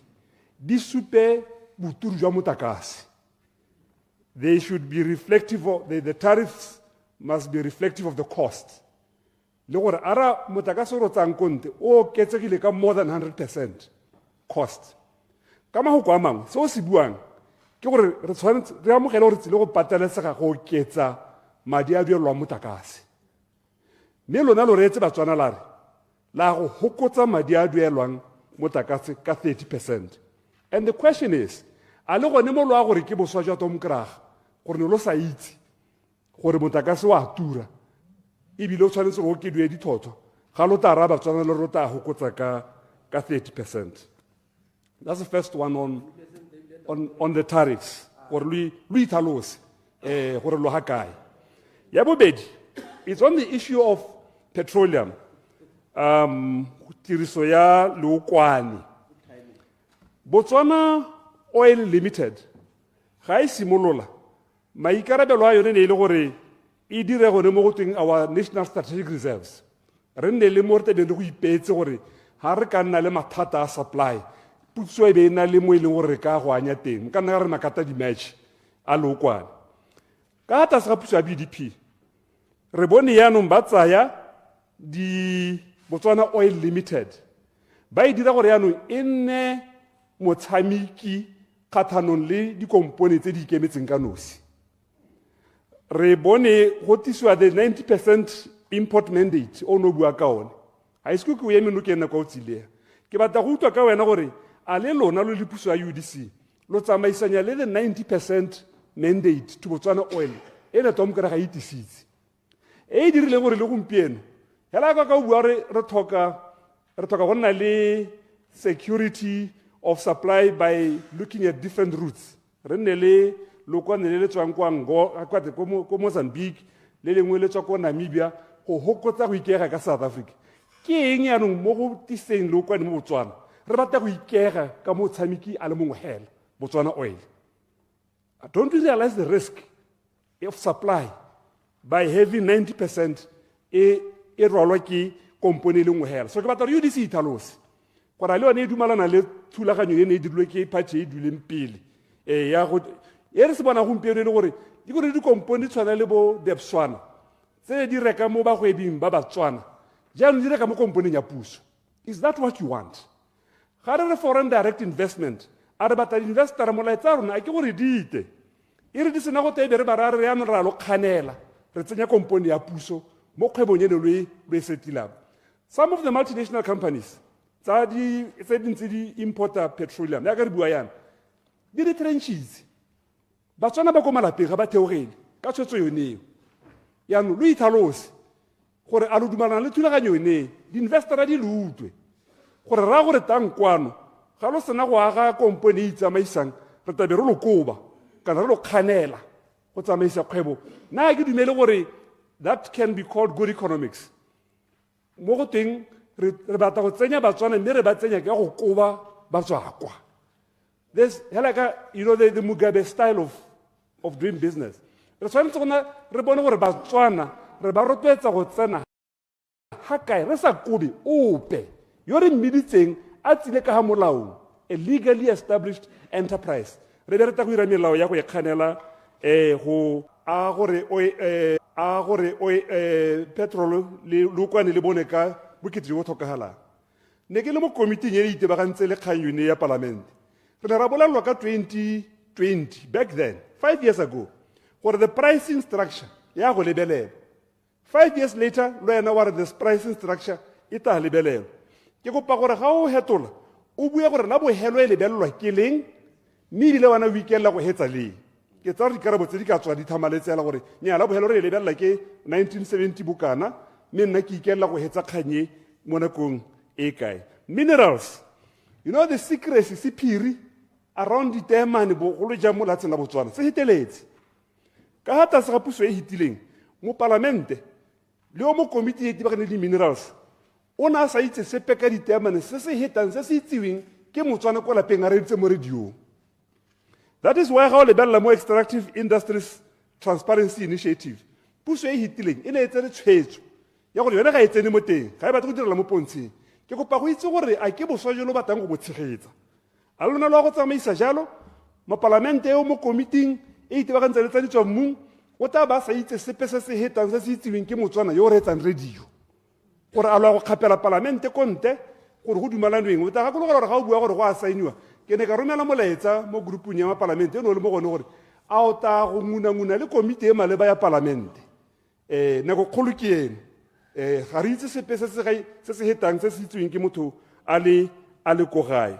di supe boturu jwa motlakase they should be reflective of the tariffs must be reflective of the cost le gore ara motlakase ro tsang konte o oketsegile ka more than 100% cost ka mahoko a mangwe se o se buang ke gore re tshwanetse re amogele gore tsile go pateletsega go oketsa madi a duelwang motlakase mme lona lo reetse Batswana la go hokotsa madi a duelwang motlakase ka 30%. And the question is a le gone mo lo a gore ke boswa jwa tomkraga gore ne lo sa itse gore motlakase wa tura ebile o tshwanetse go okedwe dithoto ga lo tla raba tswana le ro tla hokotsa ka 30%. That's the first one on the tariffs or lui italos gore lo hakai. Ya bobedi, it's on the issue of petroleum. Tiriso ya leokwani. Botswana Oil Limited ga e simolola maikarabelo a yone ne ile gore e dire gone mo go tweng our national strategic reserves. Re nne le mo re tebeng re go ipetse gore ha re ka nna le mathata a supply puso e be na le mo ile gore re ka go anya teng ka nna re makata di match a leokwane ka ta sa puso ya BDP re bone yaanong ba tsaya di Botswana Oil Limited ba e dira gore yaanong e nne motshameki kgathanong le dikompone tse di ikemetseng ka nosi. Re bone go tiswa the 90% import mandate o no bua ka one ha e se ke o eme no ke nna kwa o tsilea ke batla go utlwa ka wena gore a le lona lo le puso ya UDC lo tsamaisanya le the 90% mandate to Botswana Oil e na tom kra ga itisitse e dirile gore le gompieno hela ka bua re thoka go nna le security of supply by looking at different routes. Re nne le lokwane le tswang kwa Angola ko Mozambique le lengwe le tswa ko Namibia go hokotsa go ikega ka South Africa. Ke eng ya nong mo go tiseng lokwane mo Botswana re batla go ikega ka mo tshameki a le mongwe hela Botswana Oil. Don't you realize the risk of supply by having 90% e rwalwa ke kompone le nngwe hela? So ke batla re UDC ithalose gore le one e dumalana le thulaganyo e ne e dirilwe ke party e duleng pele ya go e re se bona gompieno le gore di gore di kompone tshwana le bo Botswana tse di reka mo bagwebing ba Botswana jaanong di reka mo komponeng ya puso. Is that what you want? Ga re foreign direct investment a re batla investor mo laetsa rona a ke gore diite e re di sena go tebe re barare ya no ra lo kganela re tsenya kompone ya puso mo kgwebong ene le setilaba. Some of the multinational companies tsa di importer petroleum ya ka re bua yana di retrenches Batswana ba go malapeng ga ba theogele ka tshwetso yone yaanong lo ithalose gore a lo dumalana le thulaganyo yone di investora di lutwe gore ra gore tang kwano ga lo sena go aga kompone e tsamaisang re tabe re lo koba kana re lo kganela go tsamaisa kgwebo na ke dumele gore that can be called good economics. Mo go teng re batla go tsenya Batswana mme re ba tsenya ke go koba Batswakwa. This helaka the Mugabe style of doing business. Re tshwanetse gona re bone gore Batswana re ba rotloetsa go tsena ha kae re sa kobe ope yo re mmiditseng a tsile ka ha molao a legally established enterprise. Re be re ta go ira melao ya go ekganela go a gore petrol le lokwane le bone ka bokete go tlhokagalang. Ne ke le mo komiting e itebagantse le kgang yone ya parliament re ne ra bolalwa ka 2020 back then 5 years ago gore the pricing structure ya go lebelela 5 years later lo ena wa re this pricing structure e ta lebelela ke kopa gore ga o hetola o bue gore la bohelo e lebelelwa ke leng mme ile wana weekend la go hetsa leng ke tsa re dikarabo tse di ka tswa di thamaletsela gore nya la bohelo re lebelela ke 1970 bukana mme nna ke ikela go hetsa khanye mo nakong e kae. Minerals, you know the secrecy sephiri around the temane bo go le ja mo la tsena Botswana se heteletse ka hata se ga puso e hitileng mo parlamente le o mo committee e tibagane di minerals ona sa itse sepe ka ditemane se se hetang se se itsiweng ke Motswana kwa lapeng a reditse mo radio. That is why ga o lebella mo extractive industries transparency initiative puso e hitileng e ne e tsere tshwetso ya gore yona ga e tsene mo teng ga e batla go direla mo pontsheng ke kopa go itse gore a ke boswajelo batlang go botshegetsa a lona lo go tsamaisa jalo mo parlamente o mo committee e itebagantse le tsa ditswa mmung o ta ba sa itse sepe se se hetang se se itsiweng ke Motswana yo re etsang radio gore a lo go kgapela parlamente konte gore go dumalanweng o ta ga go gore ga o bua gore go a sainiwa ke ne ka romela molaetsa mo groupung ya parlamente no le mo gone gore a o ta go nguna le committee e maleba ya parlamente ne go kgolokeng ga re itse sepe se se hetang se se itsiweng ke motho a le ko gae.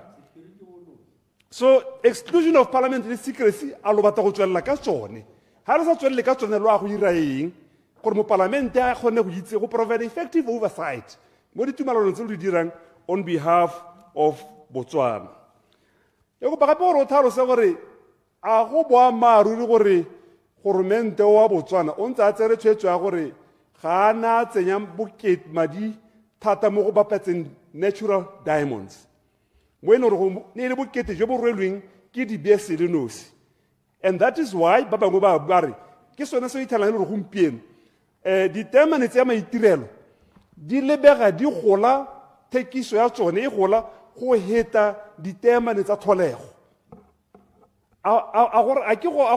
So exclusion of parliamentary secrecy a lo batla go tswelela ka tsone ha re sa tswelele ka tsone lo a go ira eng gore mo parlamente a kgone go itse go provide effective oversight mo ditumalano tse di dirang on behalf of Botswana. E go gape gore o tlhalose gore a go boammaaruri gore goromente wa Botswana o ntse a tsere tshwetso ya gore ga a na tsenya madi thata mo go bapatseng natural diamonds mo e leng gore ne le bokete jo bo rwelweng ke dibese le nosi. And that is why ba bangwe ba re ke sone se ithalang le gompieno ditemane tsa maitirelo di lebega di gola, thekiso ya tsone e gola go heta ditemane tsa tlholego. A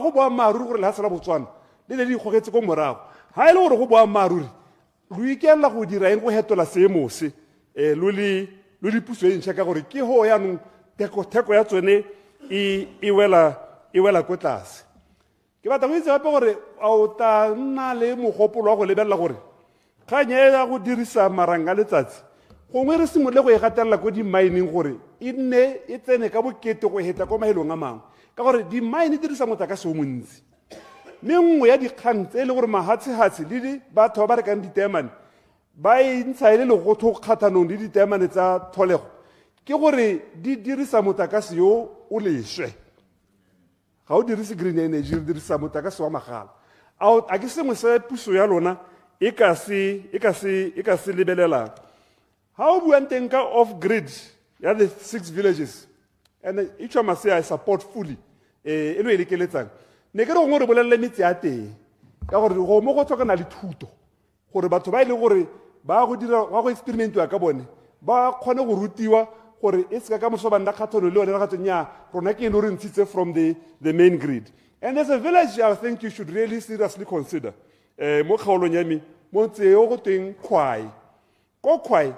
go boammaaruri gore le hasela Botswana le le di kgogetse ko morago ha ile gore go boammaaruri lo ikela go dira eng go hetola seemo se lo le puso e ntšha ka gore ke ho yanong theko ya tsone e wela ko tlase. Ke batla go itse gape gore a o ta nna le mogopolo wa go lebelela gore kganye ya go dirisa marang a letsatsi gongwe re simolole go e gatelela ko di-mining gore e nne e tsene ka bokete go heta ko mahelong a mangwe ka gore di-mine dirisa motlakase o montsi. Mme nngwe ya dikgang tse e le gore mahatshehatse le batho ba ba rekang ditemane ba e ntsha e le legotho kgathanong le ditemane tsa tlholego ke gore di dirisa motlakase yo o leswe. Ga o dirise green energy o dirisa motlakase wa magala. A ke sengwe se puso ya lona e ka se lebelelang. Ha o buang teng ka off-grid ya the 6 villages, and each one must say I support fully e lo e lekeletsang. Ne ke re gongwe re bolelele metse ya teng ka gore go mo go tlhokana le thuto gore batho ba ile gore ba go dira go experimentiwa ka bone ba kgone go rutiwa gore e se ka moso ba nna kgathano le one ga nya rona ke eno re ntshitse from the main grid. And as a village, I think you should really seriously consider mo kgaolong ya me mo tseo go teng Khwai. Ko Khwai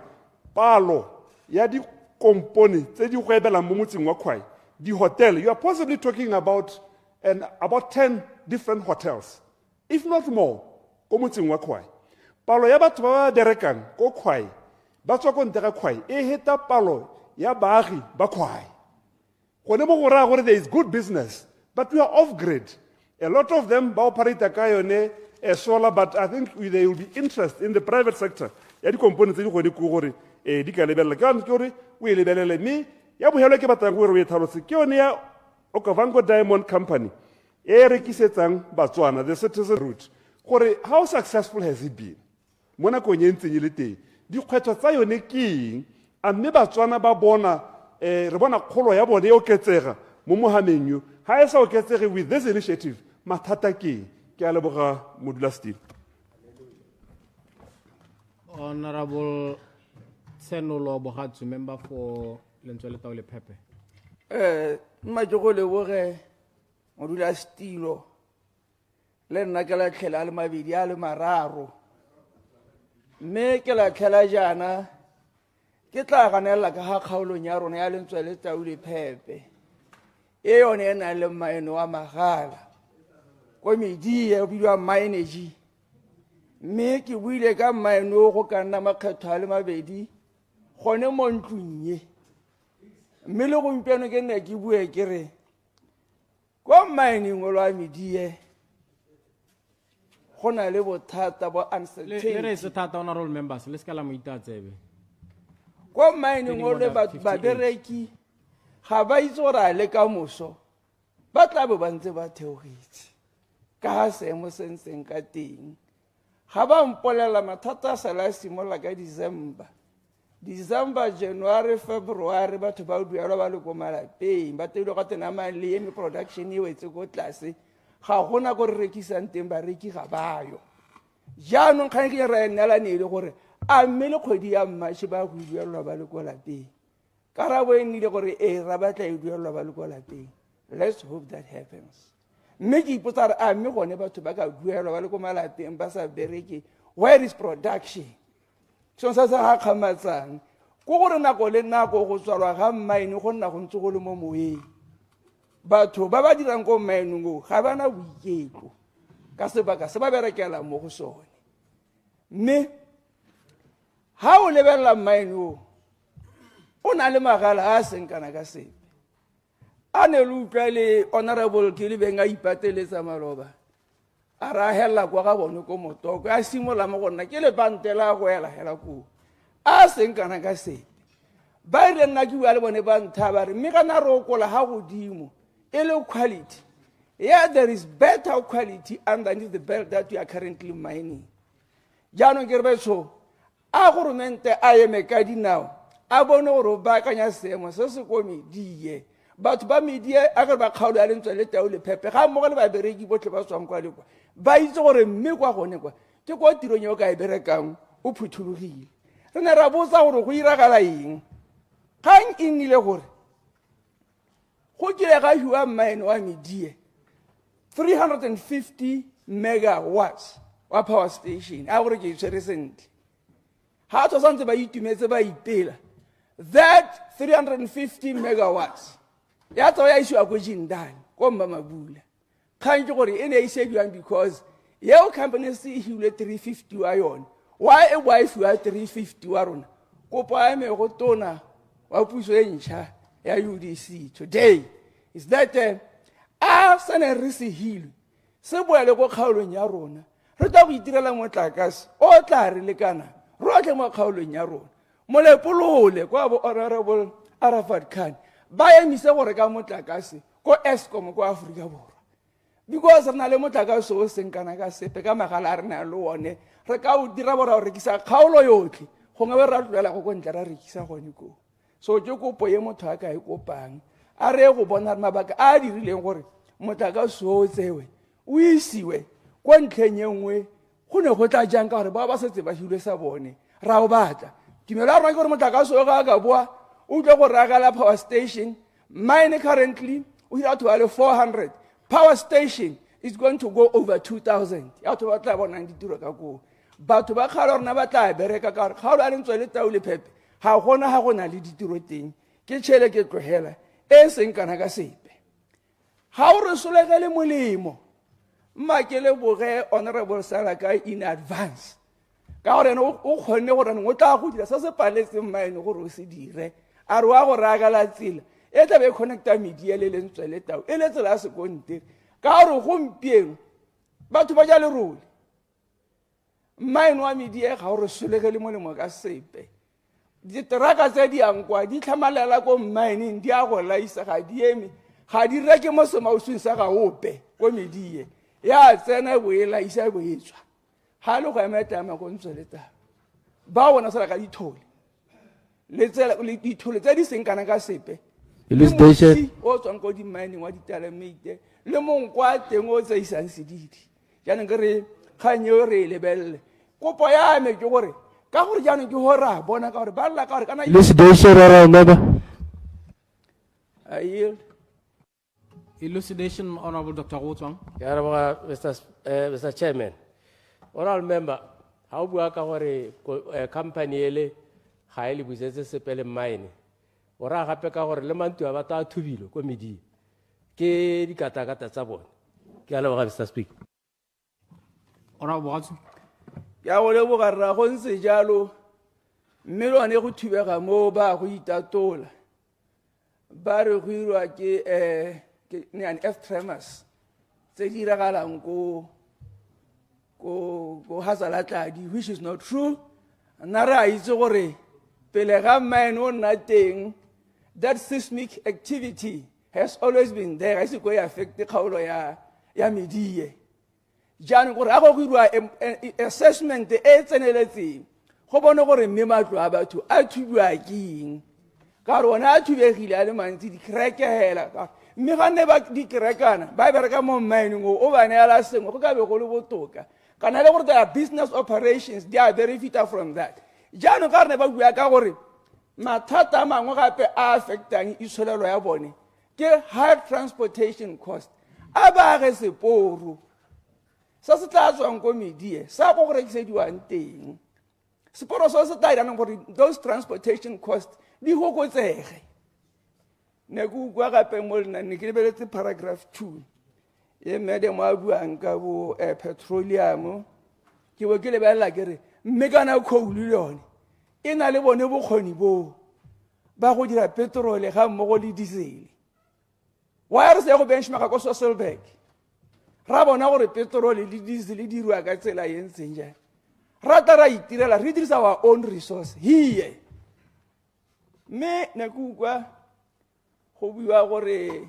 palo ya di kompone tse di goebelang mo motseng wa Khwai di hotel, you are possibly talking about 10 different hotels, if not more, ko motseng wa Khwai. Palo ya batho ba berekang ko Khwai ba tswa ko ntle ga Khwai e heta palo ya baagi ba Khwai. Gone mo go raya gore there is good business, but we are off grid. A lot of them ba operate ka yone solar, but I think there will be interest in the private sector ya di components tse di gone ko gore di ka lebelela ka gore o e lebelele. Me ya bohelo ke batlang gore o e tlhalose ke yone ya Okavango Diamond Company e rekisetsang Botswana the citizen route gore how successful has it been mo nakong e ntseng e le teng, dikgwetlho tsa yone ke eng, a mme Botswana ba bona re bona kgolo ya bone e oketsega mo mohameng ha e sa oketsege with this initiative mathata ke a leboga modulasetulo. Honorable Senolo Bohatsu, member for Lentswe le Tao le Phepe. Mma ke go leboge modulasetulo le nna ke la tlhela le mabedi a le mararo, mme ke la tlhela jana ke tla ganela ka ga kgaolong ya rona ya Lentswe le Tao le Phepe e yone e nang le maeno a magala komedi ya bidiwa Mma-Energy. Mme ke buile ka maeno go ka nna makgetho a le mabedi gone mo ntlong ye, mme le gompieno ke nne ke bue ke re ko mining wa medie go na le bothata bo uncertainty. Le re se thata honorable members le ska la mo itatsebe ko mining o le babereki ga ba itse gore a le ka moso ba tla be ba ntse ba theogetse ka ga seemo se ntseng ka teng. Ga ba mpolela mathata a sala a simolola ka December, January, February batho ba duelwa ba le ko malapeng ba teilwe ka tena mang le eme production e wetse ko tlase ga gona go re rekisang teng bareki ga bayo. Jaanong kgane ke re nnela ne ile gore a mme le kgwedi ya March ba go duelwa ba le ko lapeng. Karabo e nnile gore ra batla e duelwa ba le ko lapeng. Let's hope that happens. Mme ke ipotsa re a mme gone batho ba ka duelwa ba le ko malapeng ba sa bereke, where is production? So sa ga khamatsang go gore nako le nako go tswalwa ga mine go nna go ntse go le mo moeng. Batho ba ba dirang ko mine go ga bana boiketlo ka sebaka se ba berekela mo go sone. Mme ha o lebella mine o na le magala a seng kana ka sepe. A ne le utlwa le honorable ke le benga ipateletsa maloba a ra hella kwa ga bone ko motoko a simola mo gonna ke le bantela go ela hela ko a seng kana ka se ba ile nna ke bua le bone ba nthaba re mme kana ro kola ha godimo e le quality. Yeah, there is better quality underneath the belt that we are currently mining. Jano Gerbeso, a government I am a cardinal. A bono back on your same, so me, dear. But by me, dear, I got back how I didn't let the pepper. How more by the regi what about some quality? By its or a milkwa honequa. To go to your guy, Berecam, who put to he. And I was out of Wiragalaying. Hang in Nilehor. Who get a guy who are mine or me, dear? 350 megawatts of power station. Average recent. How to something by it to measure by it. That 350 megawatts. That's why I should have gone down. Come, Mama Bula. Can't you go in a second because your company see you let 350 iron. Why a wife you are 350 iron? Copa me rotona. Or push in cha. UDC today. Is that Arsan and Risi Hill. Somewhere the work how in Yarona. Rota we did a motakas, or Tarilicana. Roger Macau in Yaron. Molepolo, le honorable Arafat Khan. Buy a Mr. Waragamotakasi. Go Escom, go Africa. Because of Nalemotagaso was in Kanagase, Pegamahalarna Luone, Rakau Dirabora Rikisa, Kaulo Yoki, However, Rikisa when you go. So Joko Poemo Taka, go bang. Arego bonar mabaka adi rile ngore motaga so tsewe we siwe kwa ntlhenyengwe go ne go tla jang ka gore ba ba setse ba hile sa bone ra o batla kimela ra gore motaga so ga boa o tlo go ragala power station mine currently we have to have 400 power station is going to go over 2000 ya to batla bona ditiro ka go batho ba khala rona ba tla bereka ka gore ga o a ntse le taule pepe ha gona le ditiro teng ke tshele ke tlohela eseng kana ka sepe ha o re solegele molemo makele boge honorable Salaka in advance ka gore no o khone gore no tla go dira se se paletseng mine gore o se dire a re wa go ragala tsela e tla be connecta media le lentswe le tao e le tsela se konte ka gore gompieno batho ba ja le role mine wa media ga o re solegele molemo ka sepe diteraka tse di ankwa di tlhamalela ko mining di a go laisa ga di eme ga di reke mo semauswing sa ga ope ko medie ya tsena bo e laisa bo e tswa ha lo ga emetama ko ntsweleta ba bona sala ka dithole le tsela le dithole tse di seng kana ka sepe o tswang ko di mining wa ditalamete le monkwa teng o tse isang sedidi jaanong ke re kganye re lebelle kopo ya me ke gore ka gore jaanong ke hora bona ka gore ba lla ka gore kana Elucidation, remember. I yield. Elucidation, Honorable Dr. Wotwang. Mr. Chairman, honorable member, how bua ka gore company ele ga e le busetse sepele mine ora gape ka gore le mantu a bata thubilo ko medi ke dikatakata tsa bona ke a leboga Mr. Speaker. Honorable Watson. Ya go le bogarra go ntse jalo mme lo ne go thubega mo ba go itatola ba re go irwa ke ne an F tremors tse di ragalang ko Hazalatladi, which is not true. Nara itse gore pele ga mine o nna teng that seismic activity has always been there as it go affect the kgaolo ya medie jaanong gore a go irwa assessment e tseneletseng go bone gore mme matlo a batho a thubiwa keng ka gore ona a thubegile a le mantsi dikerekela mme ga nne ba dikerekana ba bereka mo mining o ba neela sengwe go ka be go le botoka kana le gore their business operations they are very fit from that jaanong ka re ne ba bua ka gore mathata a mangwe gape a affectang itsholelo ya bone ke high transportation cost a baage seporo sa se tla tswang ko medie sa go go rekisediwang teng seporo so se tla irang gore those transportation costs di fokotsege ne go bua gape mo lenane ke lebeletse paragraph 2 e mede mo a buang ka bo petroleum ke bo ke lebelela ke re mme kana khoulu le yone e na le bone bokgoni bo ba go dira petrole ga mmogo le diesel wa re se go benchmark ko Sasolburg ra bona gore petrol le diesel di dirwa ka tsela e ntseng jang ra tla ra itirela re dirisa our own resource here mme ne ke utlwa go buiwa gore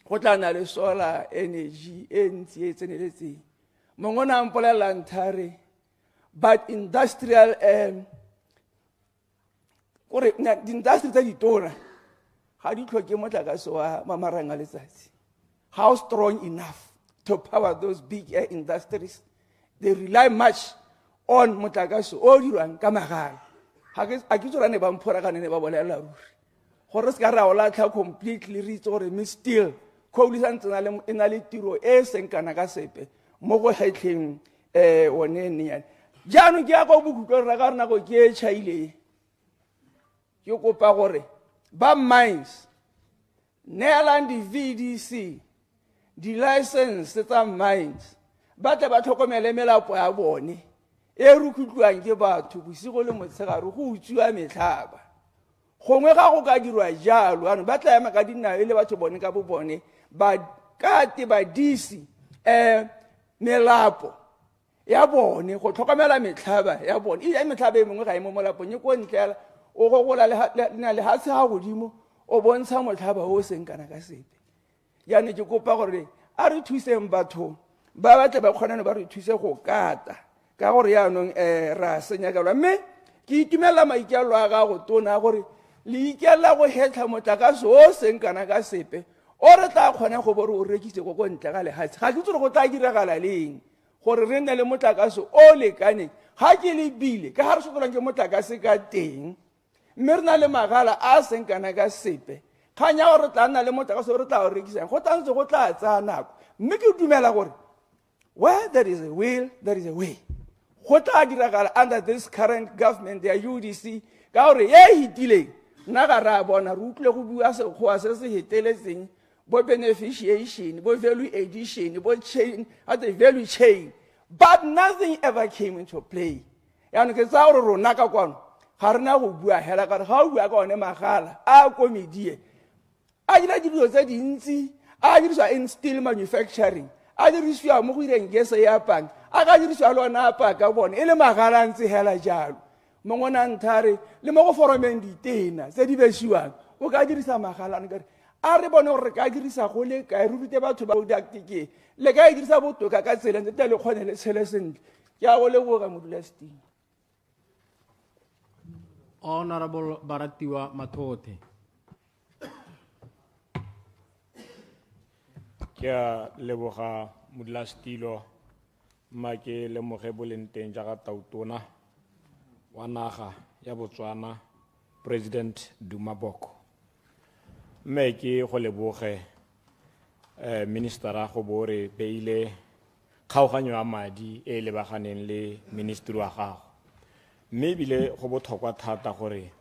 go tla na le solar energy e ntsi e tseneletseng mongwe na mpolelela nthare but industrial gore di-industry tse ditona ga di tlhoke motlakase wa mamarang a letsatsi how strong enough to power those big industries they rely much on motlakase o dirwang ka magala ga ke tsorane ba mphora ka nene ba bolela ruri gore se ka ra o latlha completely re itse gore me still coal sa ntse e na le tiro e seng kana ka sepe mo go hetlheng one ne jaanong ke ya go bokutlo re ka rena go ke e chaile ke kopa gore ba mines neelang di-VDC di-license tsa mines ba tle ba tlhokomele melapo ya bone e rukutlwang ke batho bosigo le motshegare go utswiwa metlhaba gongwe ga go ka dirwa jalo ano ba tla ema ka dinao e le batho bone ka bo bone ba kate ba disi melapo ya bone go tlhokomela metlhaba ya bone e metlhaba e mengwe ga e mo molapong e ko ntlela o go gola le ha se ha godimo o bontsha motlhaba o seng kana ka sepe yane ke kopa gore a re thuseng batho ba batle ba kgonane ba re thuse go kata ka gore yaanong ra senyakelwa mme ke itumela maikelo a ga go tona gore le ikela go hetla motlakase o seng kana ka sepe o re tla kgona go bore o rekise go ntle ga lehatsi ga ke tsore go tla diragala leng gore re nne le motlakase o lekaneng ga ke le bile ka ga re sokolang ke motlakase ka teng mme re na le magala a seng kana ka sepe kganya gore re tla nna le motlakase o re tla o rekisang go tantse go tla tsaya nako mme ke dumela gore where there is a will there is a way go tla diragala under this current government ya UDC ka gore ye hitileng nna ga ra bona re utlwile go bua sekgowa se se heteletseng bo beneficiation bo value addition bo chain at the value chain but nothing ever came into play yaanong ke tsaya gore rona ka kwano ga rena go bua hela ka re ga o bua ka one magala a komedie a dira dilo tse dintsi a dirisiwa in steel manufacturing a dirisiwa mo go ireng gese ya pang a ka dirisiwa le ona apa ka bone e le magala ntse hela jalo mongwe na nthare le mo go foromeng ditena tse di besiwang o ka dirisa magala nkare a re bone gore re ka dirisa go le kae re rute batho ba didactic le ka e dirisa botoka ka tsela ntse le kgone le tshele sentle ke a go leboga modulasetulo Honorable Baratiwa Mathote. Ke a leboga modulasetulo mma ke lemoge boleng teng jaaka tautona wa naga ya Botswana President Duma Boko mme ke go leboge ministera go bore beile kgaoganyo ya madi e lebaganeng le ministry wa gago mme bile go botlhokwa thata gore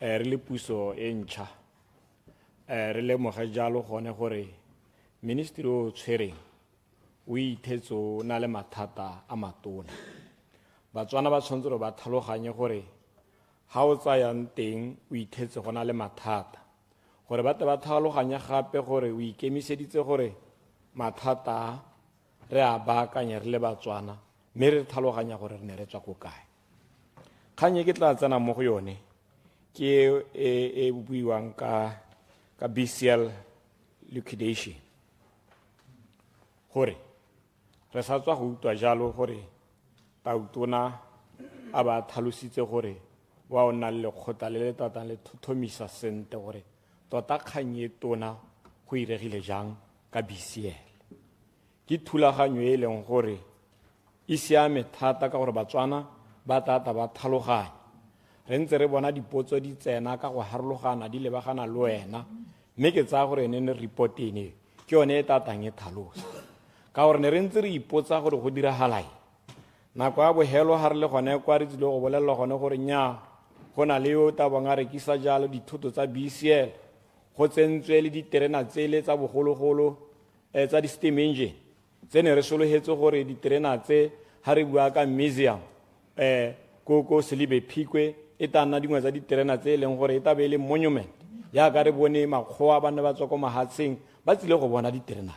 re le puso e ntšha re lemoge jalo gone gore ministry o tshwereng o ithetso na le mathata a matona Batswana ba tshwanetse gore ba tlhaloganye gore ga o tsayang teng o ithetse go na le mathata gore ba tle ba tlhaloganye gape gore o ikemiseditse gore mathata re a baakanye re le Batswana mme re tlhaloganya gore re ne re tswa ko kae kganye ke tla tsena mo go yone ke e buiwang ka BCL liquidation gore re sa tswa go utlwa jalo gore tautona a ba tlhalositse gore wa o nna le lekgotla le le tatang le thothomisa sente gore tota kgang e tona go iregile jang ka BCL ke thulaganyo e leng gore e siame thata ka gore Batswana ba tata ba tlhaloganya re ntse re bona dipotso di tsena ka go harologana di lebagana le wena mme ke tsaya gore ne report ene ke yone e tatang e tlhalosa ka gore ne re ntse re ipotsa gore go diragalae nako ya bohelo ga re le gone kwa re tsile go bolelela gone gore nnyaa go na le yo tabang a rekisa jalo dithoto tsa BCL go tsentswe le diterena tsele tsa bogologolo tsa di-steam engine tse ne re sologetse gore diterena tse ga re bua ka museum ko Selibe Phikwe e tla nna dingwe tsa diterena tse e leng gore e tabe e le monument yaaka re bone makgowa ba ne ba tswa ko mahatsheng ba tsile go bona diterena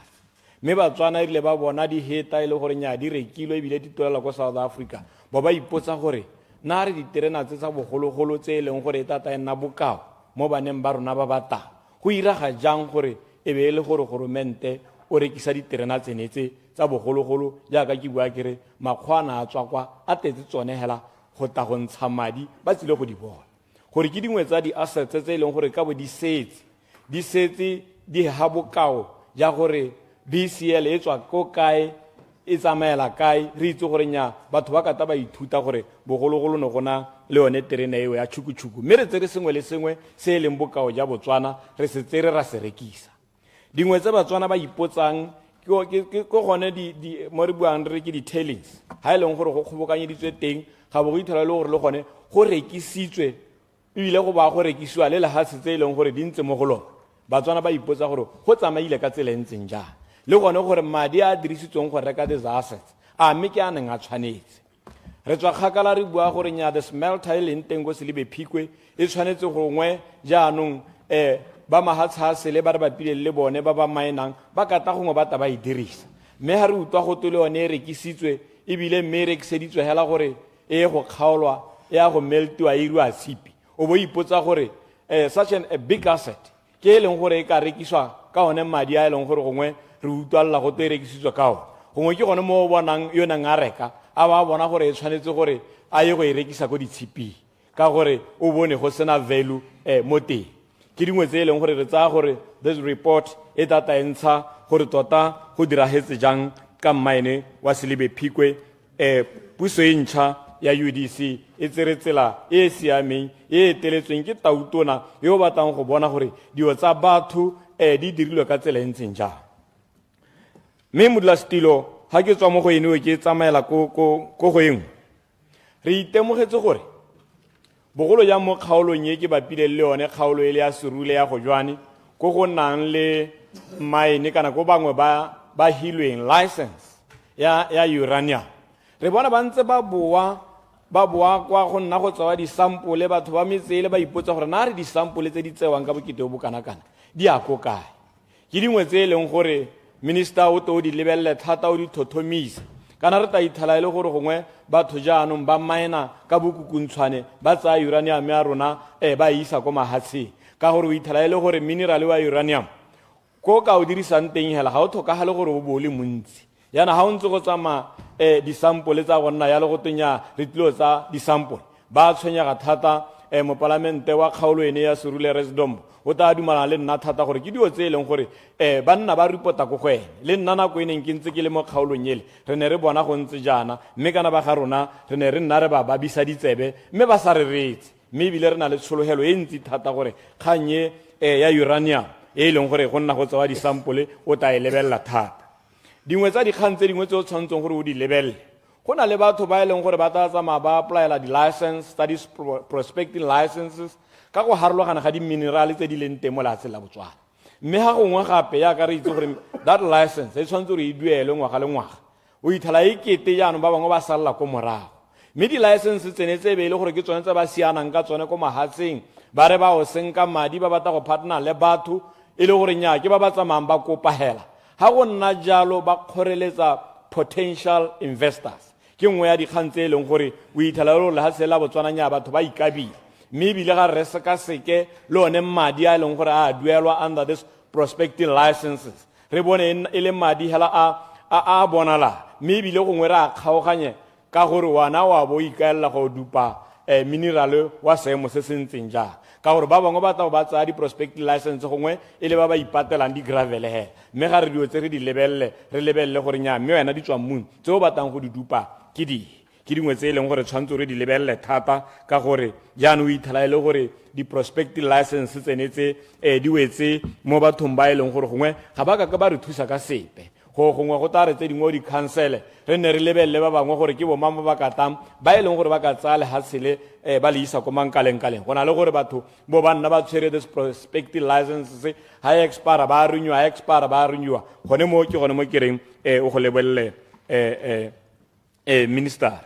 mme Batswana ile ba bona di heta ile gore nya di rekilwe ebile di tolela ko South Africa ba ipotsa gore na re diterena tse tsa bogologolo tse leng gore tata e nna bokao mo baneng ba rona ba bata go iraga jang gore e be le gore goromente o rekisa diterena tsenetse tsa bogologolo jaaka ke bua kere makgwana a tswa kwa a tetse tsone hela go ta go ntsha madi ba tsile go di bona gore ke dingwe tsa di assets tse leng gore ka bo di setse di ha bokao ja gore BCL e tswa ko kae e tsamaela kae re itse gore nya batho ba ka ta ba ithuta gore bogologolo ne gona le yone terene eo ya chukuchuku mme re tsere sengwe le sengwe se e leng bokao ja Botswana re se tsere ra se rekisa dingwe tse Batswana ba ipotsang ke gone mo re buang re ke di-tailings ha e leng gore go kgobokanyeditswe teng ga bo go ithola le gore le gone go rekisitswe ebile go ba go rekisiwa le lehatse tse e leng gore di ntse mo go lona Batswana ba ipotsa gore go tsamaile ka tsela e ntseng jang le gone gore madi a dirisitsweng go reka these assets a mme ke a neng a tshwanetse re tswa kgakala re bua gore nya the smelter e leng teng go Selebe Phikwe e tshwanetse gongwe jaanong ba mahatshase le ba re bapile le bone ba ba mainang ba kata gongwe ba ta ba e dirisa mme ha re utlwa go tole yone e rekisitswe ebile mme e rekiseditswe hela gore e go kgaolwa ya go meltiwa e iriwa tshipi o bo ipotsa gore such a big asset ke e leng gore e ka rekiswa ka one madi a e leng gore gongwe re utlwalla go te rekisitswe kao gongwe ke gone mo bonang yo nang a reka a ba bona gore e tshwanetse gore a ye go e rekisa ko ditshipi ka gore o bone go sena value mo teng ke dingwe tse e leng gore re tsaya gore this report e tata entsha gore tota go diragetse jang ka mmaene wa Selebe Phikwe puso e ntšha ya UDC e tsere tsela e siameng e eteletsweng ke tautona yo batlang go bona gore dio tsa batho di dirilwe ka tsela e ntseng jang mme modulasetilo ha ke tswa mo go ene ke tsamaela ko go engwe re itemogetse gore bogolo ja mo kgaolong e ke bapile le yone kgaolo e le ya serule ya go jwane go go nang le mine kana go bangwe ba hilweng license ya uranium re bona ba ntse ba boa kwa go nna go tsewa disampole batho ba metsele ba ipotsa gore na re disampole tse di tsewang ka bokete bo kana-kana di a ko kae ke dingwe tse e leng gore minister o to di lebelle thata o di thothomisa kana re ta ithala ile gore gongwe batho jaanong ba maina ka bokukuntshwane ba tsaya uranium ya rona ba isa ko mahatsheng ka gore o ithala ile gore mineral wa uranium ko ka o dirisang teng hela ga o tlhokagale gore o bo le montsi yana ha o ntse go tsama disampole tsa gonna ya le go tenya re tlilo tsa disampole ba tshwenyega thata mo parlamente wa kgaolo ene ya Serule Resdombo o ta dumana le nna thata gore ke dio tse e leng gore banna ba report-a ko go ene le nna nako ene ke ntse ke le mo kgaolong ele re ne re bona go ntse jana mme kana ba ga rona re ne re nna re ba babisa ditsebe mme ba sa re retse mme ebile re na le tshologelo e ntsi thata gore kganye ya uranium e leng gore go nna go tsewa disampole o ta e lebelela thata dingwe tsa dikgang tse dingwe tse o tshwanetseng gore o di lebelle go na le batho ba e leng gore ba tla tsamaya ba applyela di-license studies prospecting licenses ka go harologana ga di-minerale tse di leng teng mo lefatshe la Botswana mme ga gongwe gape yaka re itse gore that license e tshwanetse gore e duelwe ngwaga le ngwaga o ithala e kete jaanong ba bangwe ba salela ko morago mme di-license tsene tse be e le gore ke tsone tse ba sianang ka tsone ko mahatseng ba re ba o senka madi ba batla go partner le batho e le gore nnyaa ke ba ba tsamayang ba kopa hela ha go nna jalo ba kgoreletsa potential investors ke nngwe ya dikgang tse e leng gore o ithala le lefatshe la Botswana nnyaa batho ba ikabile mme ebile ga re sekaseke le one madi a e leng gore a duelwa under this prospecting licenses re bone e le madi hela a bonala mme ebile gongwe re a kgaoganye ka gore wana wa bo ikaelela go dupa mineral wa seemo se se ntseng jang ka gore ba bangwe ba tla ba tsaya di-prospecting license gongwe e le ba ba ipatelang di-gravele he mme ga re dio tse re di lebelele re lebelele gore nnyaa mme wena di tswang mong tse o batlang go di dupa ke dingwe tse e leng gore tshwanetse re di lebelele thata ka gore jaanong o ithala e le gore di-prospecting license tsenetse di wetse mo bathong ba e leng gore gongwe ga ba ka ba re thusa ka sepe gongwe go tare tse dingwe o di-councele re ne re lebelele ba bangwe gore ke bomama ba katang ba e leng gore ba ka tsaya lehatshele ba le isa ko mankaleng-kaleng go na le gore batho bo banna ba tshwere this prospecting licenses ha expire ba renewa gone mo ke gone mo kereng o go lebelele minister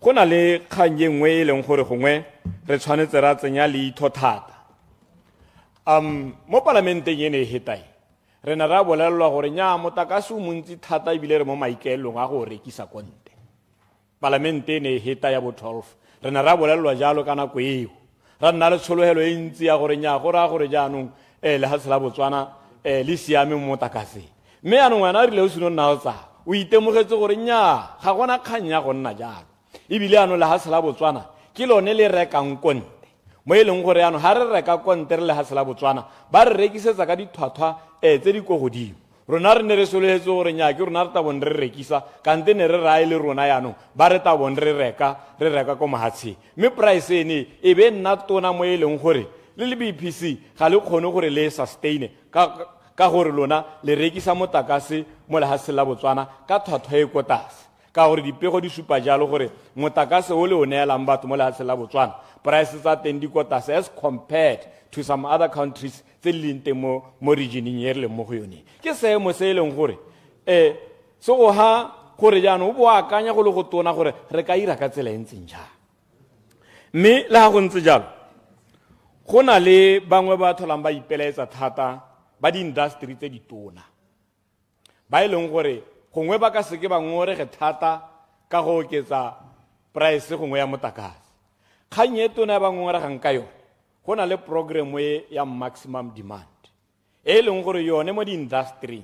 go na le kgang ye nngwe e leng gore gongwe re tshwanetse ra tsenya leitho thata mo parlamenteng ene e hetai re ne ra bolelelwa gore nya motakase o montsi thata ebile re mo maikaelong a go rekisa ko ntle. Palamente ne heta ya bo 12 re ne ra bolelelwa jalo ka nako eo ra nna le tshologelo e ntsi ya gore nya go raya gore jaanong lefatshe la Botswana le siame mo motakaseng. Mme yaanong wena a rile o seno nna o tsaya o itemogetse gore nnyaa ga gona kgang ya go nna jalo ebile yaanong lefatshe la Botswana ke lone le rekang konte mo e leng gore yaanong ga re reka konte re lefatshe la Botswana ba re rekisetsa ka dithwathwa tse di ko godimo. Rona re ne re sologetse gore nnyaa ke rona re tabong re rekisa kante ne re raya le rona yaanong ba re tabong re reka ko mahatsheng. Mme price ene e be nna tona mo e leng gore le BPC ga le kgone gore le sustain ka gore lona le rekisa motakase mo lefatsheng la Botswana ka thwathwa e ko tlase ka gore dipego di supa jalo gore motakase o le o neelang batho mo lefatsheng la Botswana prices tsa teng di ko tlase as compared to some other countries tse di leng teng mo regioneng e re leng mo go yone. Ke seemo se e leng gore se go ha gore jaanong o bo akanya go le go tona gore re ka ira ka tsela e ntseng jang. Mme le ga go ntse jalo go na le bangwe ba tholang ba ipelaetsa thata ba di-industry tse di tona ba e leng gore gongwe ba ka seke ba ngorege thata ka go oketsa price gongwe ya motakase. Kgang e tona ba ngoregang ka yone go na le program ya maximum demand e leng gore yone mo di-industry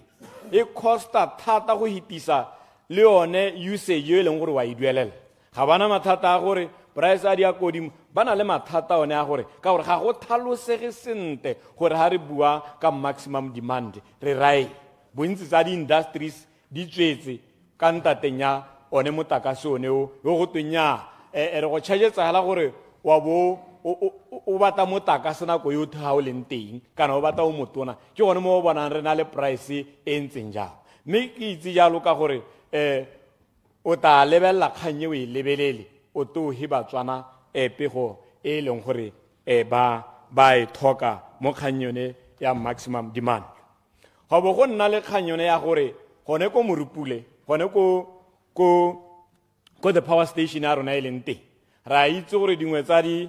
e costa thata go hitisa le yone usage e leng gore wa e duelela. Ga bana mathata a gore price a di a kodimo ba na le mathata one a gore ka gore ga go tlhalosege sentle gore ha re bua ka maximum demand re rae bontsi tsa di-industries di tswetse ka ntateng ya one motakase one o go twenya re go chargetsagala gore wa bo o batla motakase nako yotlhe ga o leng teng kana o batla o motona ke gone mo o bonang re na le price e ntseng jalo. Mme ke itse jalo ka gore o tla lebelela kgang e o e lebelele o to he Batswana pego e leng gore ba e thoka mo kgang yone ya maximum demand. Ga bo go nna le kgang yone ya gore gone ko Morupule gone ko the power station ya rona e leng teng ra itse gore dingwe tsa di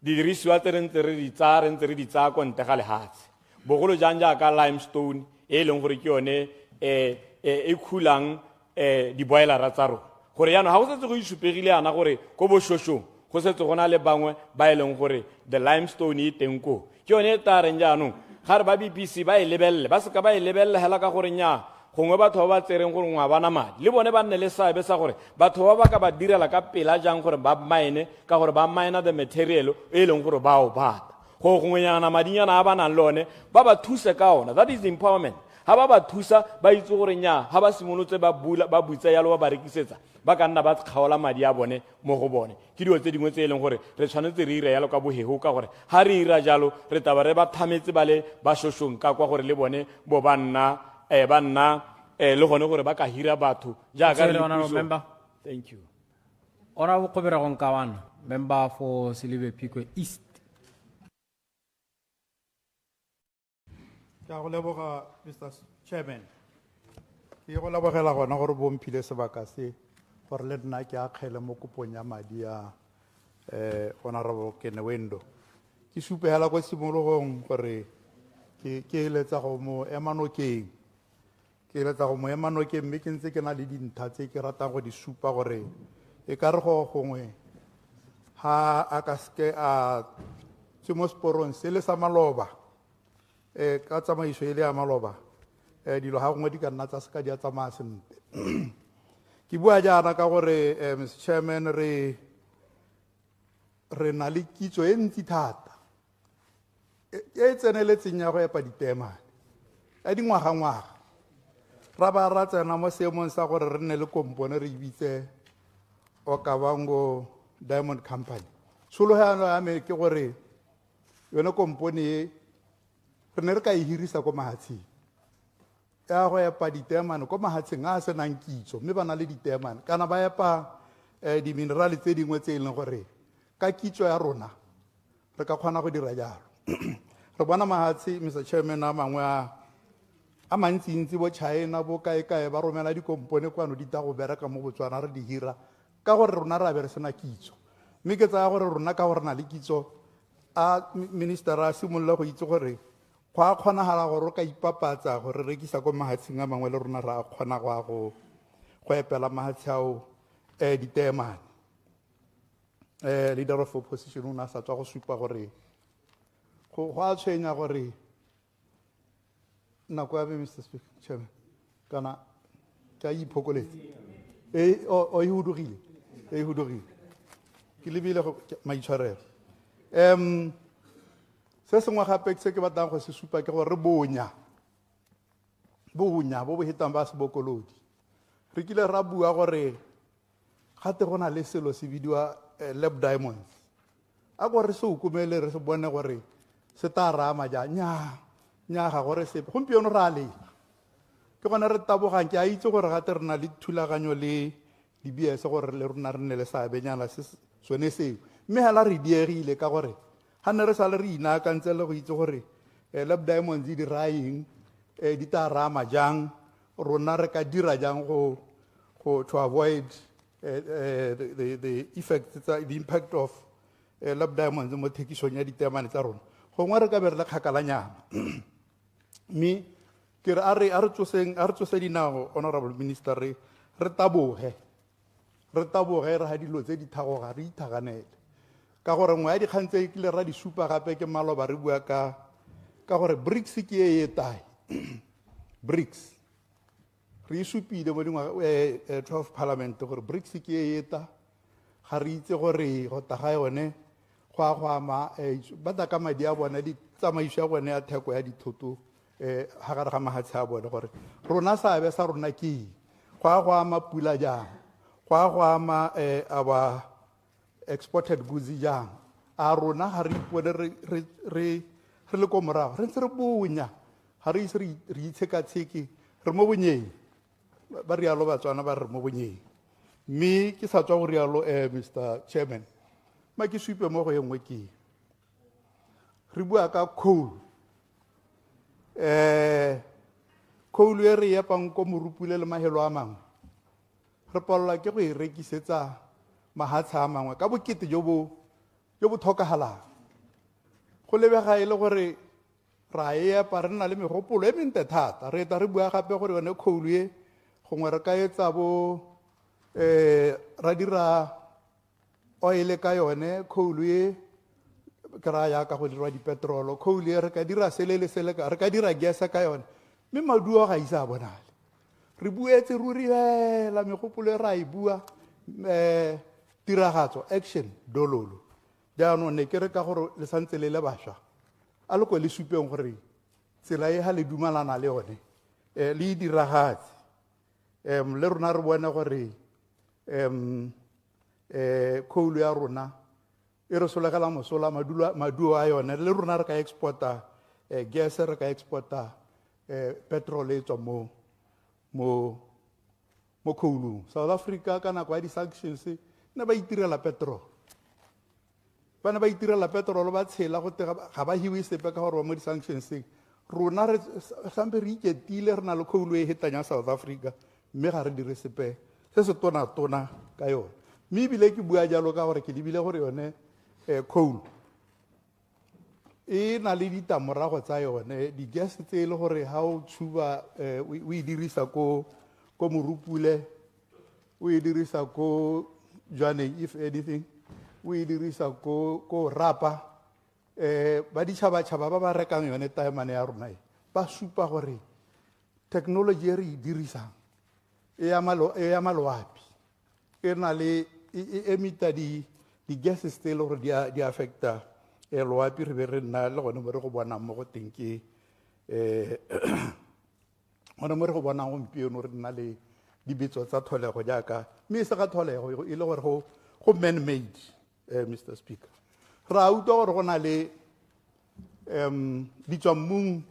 dirisiwa tse re ntse re di tsaya ko ntle ga lefatshe bogolo jang jaaka limestone e leng gore ke yone e khulang di-boilera tsa rona gore yaanong ga go setse go isupegile yana gore ko bošošong go setse go na le bangwe ba e leng gore the limestone e teng ko ke yone e tareng jaanong ga re ba BPC ba e lebelele ba seka ba e lebelele hela ka gore nnyaa gongwe batho ba ba tsereng gore ngwa bana madi le bone ba nne le seabe sa gore batho ba ba ka ba direla ka pela jang gore ba mine ka gore ba mine the material e leng gore ba o bata go gongwenyana madinyana a ba nang le one ba ba thuse ka ona. That is empowerment. Ha ba ba thusa ba itse gore nya ha ba simolotse ba butsa yalo ba rekisetsa ba ka nna ba kgaola madi a bone mo go bone ke dilo tse dingwe tse e leng gore re tshwanetse re ire yalo ka bohego ka gore ha re ira jalo re taba re ba thametse ba le ba shoshong ka kwa gore le bone bo ba nna le gone gore ba ka hira batho jaaka member. Thank you. Ora go kgobera go nkawana member for Silibe Phikwe East. Ke a go leboga Mr. Chairman. Ke go lebogela gona gore bo mphile sebaka se gore le nna ke a kgele mo kopong ya madi ya honorable Kenewendo. Ke supehela go simologong gore ke eletsa go mo emanokeng mme ke ntse ke na le dintlha tse ke ratang go di supa gore e ka re go gongwe ha a ka seke a tse mo sporong se le sa maloba ka tsamaiso e le ya maloba dilo ga gongwe di ka nna tsa seka di a tsamaya sentle. Ke bua jaana ka gore Mr. Chairman re na le kitso e ntsi thata e tseneletseng ya go epa ditemane ya dingwaga-ngwaga ra ba ra tsena mo seemong sa gore re nne le kompone re ibitse Okavango Diamond Company. Tshologano ya me ke gore yone kompone e re ne re ka e hirisa ko mahatsheng ya go epa ditemane ko mahatsheng a senang kitso mme ba na le ditemane kana ba epa diminerale tse dingwe tse e leng gore ka kitso ya rona re ka kgona go dira jalo. Re bona mahatshe Mr. Chairman a mangwe a mantsintsi bo China bo kae ba romela dikompone kwano di ta go bereka mo Botswana re di hira ka gore rona ra be re sena kitso. Mme ke tsaya gore rona ka gore na le kitso a minister a simolola go itse gore go a kgonagala gore o ka ipapatsa gore rekisa ko mahatsheng a mangwe le rona ra kgona go epela mahatshe ao diteemane leader of opposition o ne a sa tswa go supa gore go a tshwenya gore nako ya be Mr. Speaker Chairman kana ke a iphokoletse o e hudugile ke lebile maitshwarelo se sengwe gape se ke batlang go se supa ke gore bonya bo bo hetang ba se bokolodi re kile ra bua gore gate go na le selo se bidiwa lab diamonds a gore se ukumele re se bone gore se ta rama ja nya ga gore se gompieno ra le ke gona re tabogang ke a itse gore gate re na le thulaganyo le di-BS gore le rona re ne le seabenyana sone seo mme hela re diegile ka gore ga ne re sa le re inaakantse le go itse gore lab diamonds di raeng di ta rama jang rona re ka dira jang to avoid the effect the impact of lab diamonds mo thekisong ya diteemane tsa rona gongwe re ka be re le kgakalanyana mme ke re a re tsose dinao honorable minister re taboge re ga dilo tse di thagoga re ithaganele ka gore ngwe ya dikgang tse kile ra di supa gape ke maloba re bua ka gore BRICS ke e tae BRICS re supile mo dingwa 12 parliament gore BRICS ke e ta ga re itse gore go taga yone go ama ba ta ka madi a bona di tsamaiso ya bone ya theko ya dithoto ga gare ga mahatshe a bone gore rona seabe sa rona ke go ama pula jang go ama our exported goods jang a rona ga re ipone re le ko morago re ntse re bonya ga re ise re itshekatsheke re mo bonyeng ba rialo Batswana ba re mo bonyeng mme ke sa tswa go rialo Mr. Chairman ma ke supe mo go engwe ke re bua ka coal coal e re epang ko morupule le mahelo a mangwe re palelwa ke go e rekisetsa mahatshe a mangwe ka bokete jo bo tlhokagalang go lebega e le gore ra epa re na le megopolo e mente thata re eta re bua gape gore yone coal e gongwe re ka etsa ra dira oil ka yone coal e ke ra ya ka go dirwa dipetrolo coal e re ka dira sele re ka dira gas ka yone mme maduo ga isa bonale re buetse ruri fela megopolo e ra e bua tiragatso action dololo jaanong ne ke re ka gore le santse le bašwa a le ko le supeng gore tsela e ga le dumalana le yone le e diragatse le rona re bone gore coal ya rona e re solagela mosola maduo a yone le rona re ka exporta gas re ka exporta petrol e tswa mo coalung South Africa ka nako ya di-sanctions ne ba itirela petrol bana ba itirela petrol ba tshela go ga ba hiwe sepe ka gore ba mo di-sanctionseng rona re sampe re iketile re na le coal e hetang ya South Africa mme ga re dire sepe se se tona ka yone mme ebile ke bua jalo ka gore ke lebile gore yone coal e na le ditamorago tsa yone di-gas tse e le gore ga o tshuba o e dirisa ko morupule o e dirisa ko jwaneng if anything o e dirisa ko rapa ba ditšhabatšhaba ba ba rekang yone taemane ya rona ba supa gore technology e re e dirisang e ama loapi e na le e emita di-gases tse e le gore di affecta loapi re be re nna le gone mo re go bonang mo go teng ke gone mo re go bonang gompieno re nna le dibetso tsa tholego jaaka mme e se ga tholego e le gore go man-made Mr. Speaker ra utlwa gore go na le ditswammung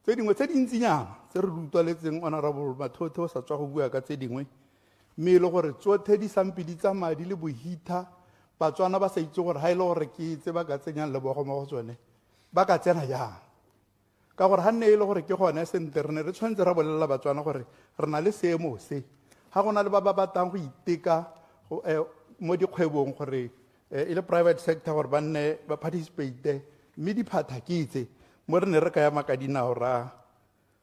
tse dingwe tse dintsinyana tse re di utlwaletseng honorable Mathotho sa tswa go bua ka tse dingwe mme e le gore tsotlhe di sampe di tsamaya di le bohitha Batswana ba sa itse gore ga e le gore ke tse ba ka tsenyang lebogo mo go tsone ba ka tsena jang ka gore ga nne e le gore ke gone sente re ne re tshwanetse ra bolelela Batswana gore re na le seemo se ga go na le ba ba batlang go iteka mo dikgwebong gore e le private sector gore ba nne ba participate mme diphata ke itse mo re ne re ka ya maka dinao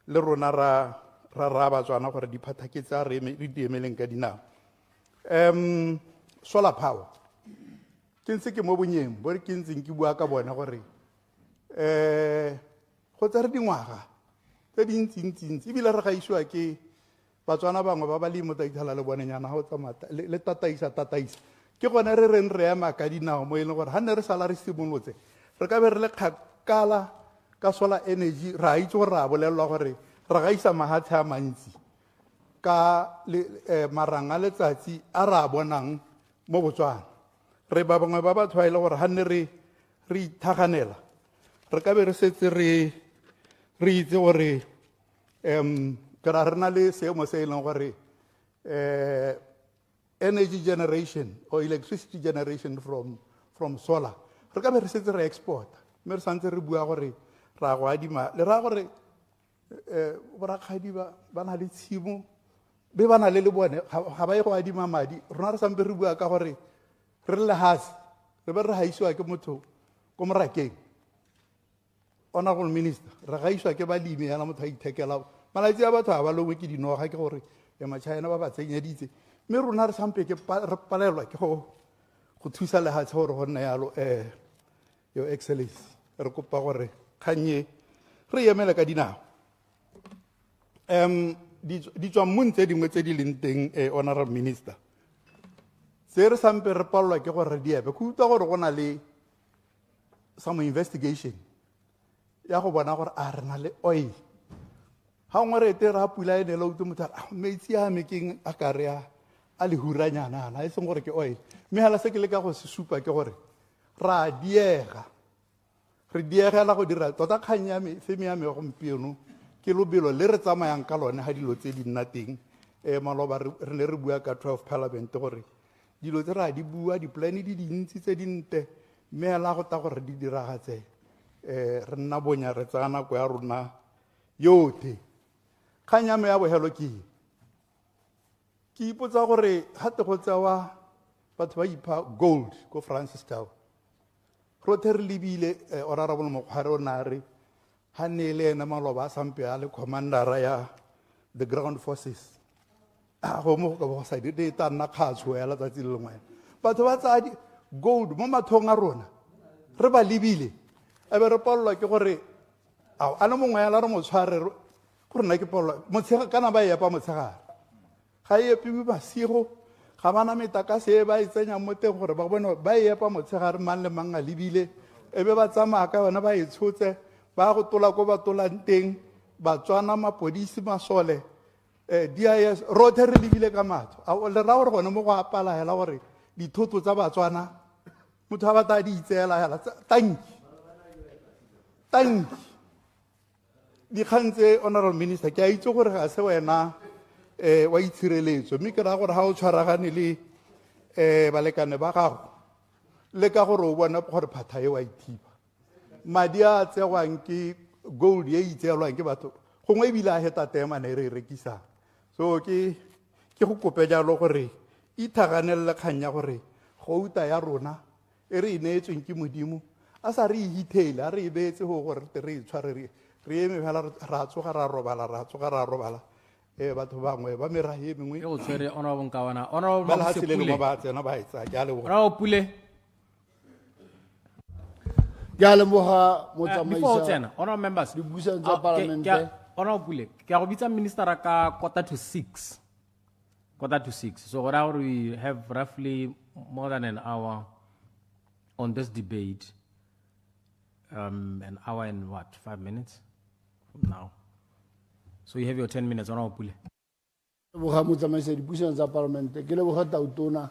le rona ra Batswana gore diphata ke tsa re di emeleng ka dinao. Solar power ke ntse ke mo bonyeng bo re ke ntseng ke bua ka bona gore go tsa re dingwaga tse dintsintsi ebile re gaisiwa ke Batswana bangwe ba ba le mo taithala le bonenyana go tsamata le tataisa ke gone re reng re ema ka dinao mo e leng gore ga ne re sala re simolotse re ka be re le kgakala ka solar energy ra itse gore ra bolelelwa gore re gaisa mahatshe a mantsi ka marang a letsatsi a ra bonang mo Botswana. Re ba bangwe ba batho ba ile gore ga ne re ithaganela re ka be re setse re itse gore ke ra re na le seemo se e leng gore energy generation or electricity generation from solar re ka be re setse re exporta mme re santse re bua gore ra go adima le ra gore borakgadi ba na le tshimo be ba na le bone ga ba ye go adima madi rona re sampe re bua ka gore re le hase re be re haisiwa ke motho ko morakeng. Honorable Minister, re gaiswa ke balemi yana motho a ithekela malatsi a batho a ba longwe ke dinoga ke gore maChina ba ba tsenyeditse mme rona re sampe ke re palelwa ke go thusa lehatshe gore go nna yalo your excellency re kopa gore kganye re emele ka dinao di tswa mmun tse dingwe tse di leng teng Honorable Minister se re sampe re palelwa ke gore re diepe go utlwa gore go na le some investigation ya go bona gore a re na le oil ha ngwe re ete ra pula ene le utse motho metsi a mekeng a ka re a le huranyana na e seng gore ke oil mme hala se ke le ka go se supa ke gore ra diega re diegela go dira tota kgang ya me feme ya me gompieno ke lobelo le re tsamayang ka lone ha dilo tse di nna teng maloba re ne re bua ka 12 parliament gore dilo tse ra di bua di-plan di dintsi tse dinte mme hela go ta gore di diragatse re nna bonya re tsaya nako ya rona yotlhe. Kgang ya me ya bogelo ke ipotsa gore gate go tsewa batho ba ipha gold ko Francistown rothe re lebile Honorable Mokgware o na re ha ne le ena maloba a sampe a le commandera ya the ground forces go mo go ba sa di ta nna kgatsho ya letsatsi le lengwe batho ba tsaya gold mo mathong a rona re ba lebile a be re palelwa ke gore a le mongwe ya la re mo tshware gore nna ke palelwa motshega kana ba epa motshegare ga e epiwe basigo ga bana metakase e ba e tsenya mo teng gore ba bone ba epa motshegare mang le mang a lebile e be ba tsamaya ka yona ba e tshotse ba go tola ko ba tolang teng Batswana mapodisi masole DIS rothe re lebile ka matho le ra gore gone mo go apala hela gore dithoto tsa Batswana motho a batla di itseela hela tanki dikgang tse Honorable Minister ke a itse gore ga se wena wa itshireletso mme ke ra gore ga o tshwaragane le balekane ba gago le ka gore o bona gore phatha e wa ithiba madi a tsewang ke gold e itseelwang ke batho gongwe ebile a heta temane re e rekisang so ke go kope jalo gore ithaganelele kgang ya gore gouta ya rona e re e neetsweng ke modimo a sa re e hitele a re e beetse go gore re e tshware re eme fela ra tsoga ra robala batho bangwe ba merahe e mengwe go tshwere Honorable Kawana ba tsena ba e tsaya ke a leboga Pule ke a leboga before o tsena Honorable members dibuisano tsa parlamente Honorable Pule ke a go bitsa minister ka 5:45 so what hour we have roughly more than an hour on this debate an hour and 5 minutes from now. So you have your 10 minutes. Honorable leboga motsamaisa dipuisano tsa parlamente ke leboga tautona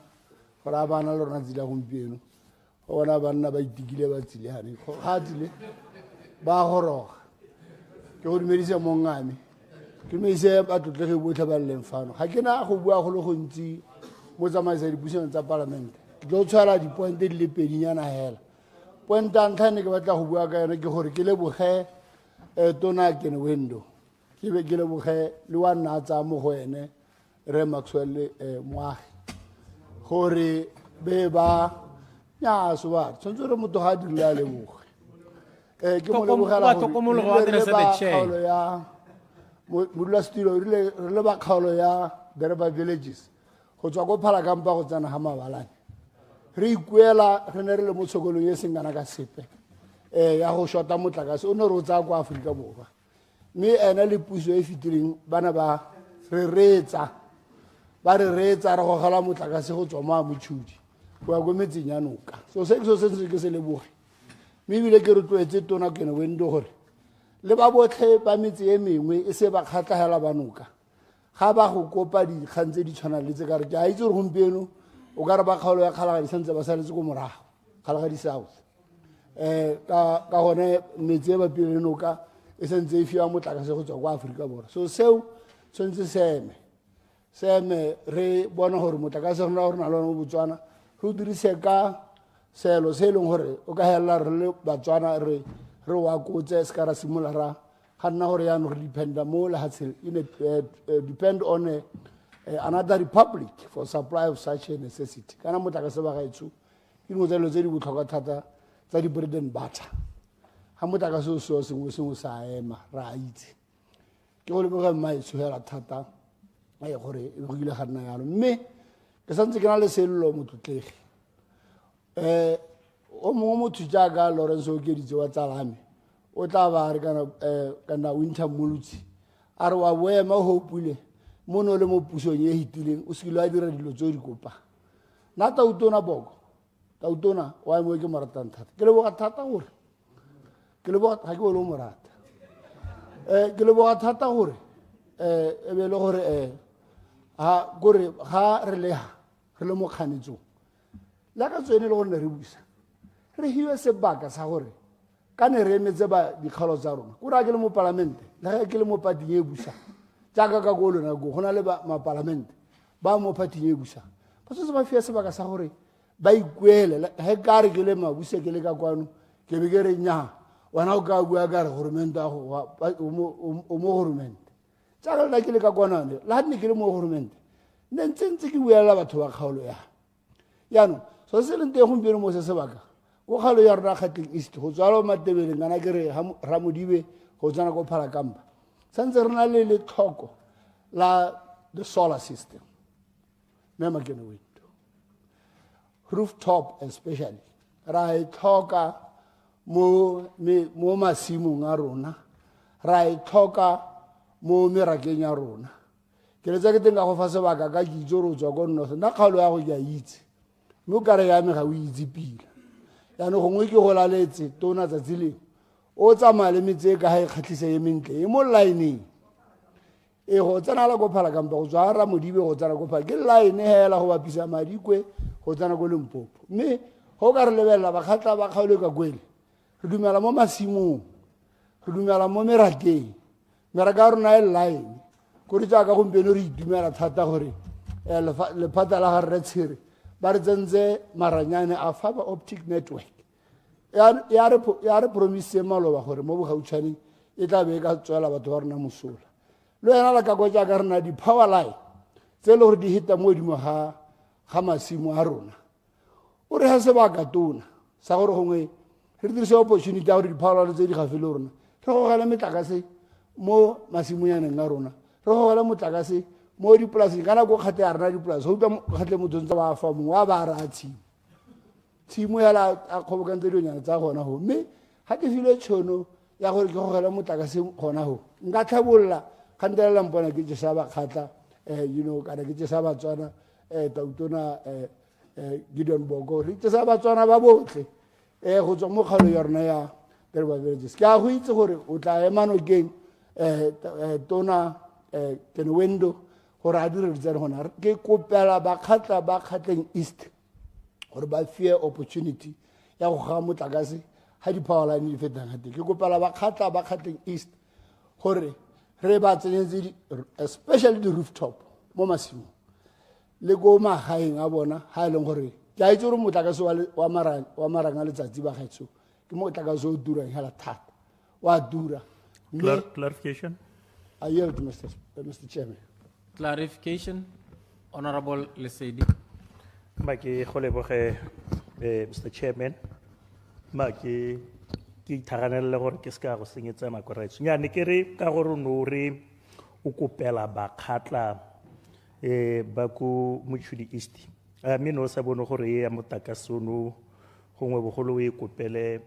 gore a bana le rona tsela gompieno go bona banna ba itikile ba tsilehane ga tsile ba goroga ke go dumedisa mongame ke dumedise batlotlege botlhe ba leng fano ga ke na go bua go le gontsi motsamaisa dipuisano tsa parlamente ke tlo tshwara dipointe di le pedinyana hela pointa ntlha ne ke batla go bua ka yone ke gore ke leboge tona kene window ke be ke leboge le wa nna tsa mo go ene re Maxwell moagi gore be ba nya so ba tshwanetse re motho ga dirile a leboge Ke mo lebogela gore tlhokomologo wa address the chair. kgaolo ya modulasetulo re le ba kgaolo ya Derba Villages go tswa ko Phalakhampa go tsena ga Mabalane re ikuela re ne re le mo tshokolong e seng kana ka sepe ya go shota motlakase o ne re o tsaya kwa Aforika Borwa mme ene le puso e fetileng bana ba re reetsa re gogela motlakase go tswa mo a motšhudi go ya ko metseng ya noka so se ke se leboge mme ebile ke rotloetse tona kene wendo gore le ba botlhe ba metse e mengwe e se ba kgatlhagela ba noka ga ba go kopa dikgang tse di tshwanang le tse ka re ke a itse gore gompieno o ka re ba kgaolo ya Kgalagadi santse ba saletse ko morago Kgalagadi South ka gone metse e ba pele le noka e santse e fiwa motlakase go tswa kwa Aforika Borwa so seo tshwanetse seme re bona gore motlakase rona re na le mo Botswana re o dirise ka seelo se e leng gore o ka helela re le Batswana re wa kotse se ka ra simola ra ga nna gore yaanong re dependa mo lehatsheng depend on another republic for supply of such a necessity kana motlakase ba gaetsho ke dingwe tsa dilo tse di botlhokwa thata tsa di-bread and butter ga motlakase o seo sengwe sa ema ra itse ke go leboga mmaetsho hela thata gore e go ile ga nna yalo mme ke santse ke na le sello motlotlegi o mongwe motho jaaka Lawrence Okeditse wa tsalame o tla ba re kana Winter Molutsi a re wa boema ho pule mo no le mo pusong e hitileng o sekile a dira dilo tso di kopa na tautona boko tautona wa mo ke moratang thata ke leboga thata gore ke leboga ga ke o le morata ke leboga thata gore e be le gore ha gore ga re le mo kganetsong la ka tswene le gore ne re busa re hiwe sebaka sa gore ka ne re emetse ba dikgalo tsa rona ko ra ke le mo parlamente le ga ke le mo pating e busa jaaka ka go lona go na le ma parlamente ba mo pating e busa ba se ba fiwa sebaka sa gore ba ikuele he ka re ke le mabuse ke le ka kwano ke be ke re nya wana o ka bua ka re goromenta o mo goromenta jaaka la ke le ka kwanane la nne ke le mo goromenta ne ntse ke buela batho ba kgaolo yaanong so se leng teng gompieno mo se sebaka go kgalo ya rona Gauteng East go tswala Matebeleng kana ke re Ramodibe go tsana ko Phalakhampa santse re na le tlhoko la the solar system mema ke no window rooftop especially ra e tlhoka mo masimong a rona ra e tlhoka mo merakeng ya rona ke le tsa ke tenga go fa sebaka ka kitso ro tswa go nno nna kgalo ya go ya itse mo kare ya me ga o itse pila yaanong gongwe ke go laletse tona tsatsi leo o tsamaya le metse ka ga e kgatlhisa e mentle e mo lineng e go tsena la ko Phalakhampa go tswa Ramodibe go tsena ko ke line hela go bapisa Madikwe go tsena ko Limpopo mme go ka re lebelela ba kgatla ba kgaole ka kwele re dumela mo masimong re dumela mo merakeng meraka ya rona e line ko re jaaka gompieno re itumela thata gore lephata la ga Rre Tshire ba re tsentse maranyane a fiber optic network ya re promise maloba gore mo bogautshwaneng e tla be ka tswela batho ba rona mosola le yena la ka kwa jaaka rena di-power line tse le gore di hita mo godimo ga masimo a rona o re ga sebaka tona sa gore gongwe re dirise opportunity ya gore di-power line tse di gafe le rona re gogele metlakase mo masimongyaneng a rona re gogele motlakase mo dipolaseng kana go kgate ya rena dipolase go utlwa kgatle motho ntse ba fa mongwe wa ba ra tshimo hela a kgobokantse dionyana tsa gona go mme ga ke file tšhono ya gore ke gogela motlakase gona go nka tlhabolola kgantelela mpona ke tsesa ba kgatla kana ke tsesa Batswana tautona Gideon Boko re tsesa Batswana ba botlhe go tswa mo kgalo ya rona ya Derba Villages ke a go itse gore o tla emanokeng tona kene wendo gore a dire ditsane gona ke kopela ba Gauteng East gore ba fie opportunity ya go ga motlakase ga di-power line di fetang ga teng ke kopela ba Gauteng East gore re ba tsenyetse especially the rooftop mo masimong le ko magaeng a bona ga e leng gore ke a itse gore motlakase wa marang a letsatsi ba gaetso ke motlakase o durang hela thata wa dura Clarification. I yield, Mr. Chairman. Clarification, Honorable Lesedi. Mr. Chairman, ke ithaganelele gore ke se ka go senyetsa nako raitso nya ne ke re ka gore no re o kopela bakgatla ba ko Motšhudi East mme no sa bone gore e ya motakase ono gongwe bogolo o e kopele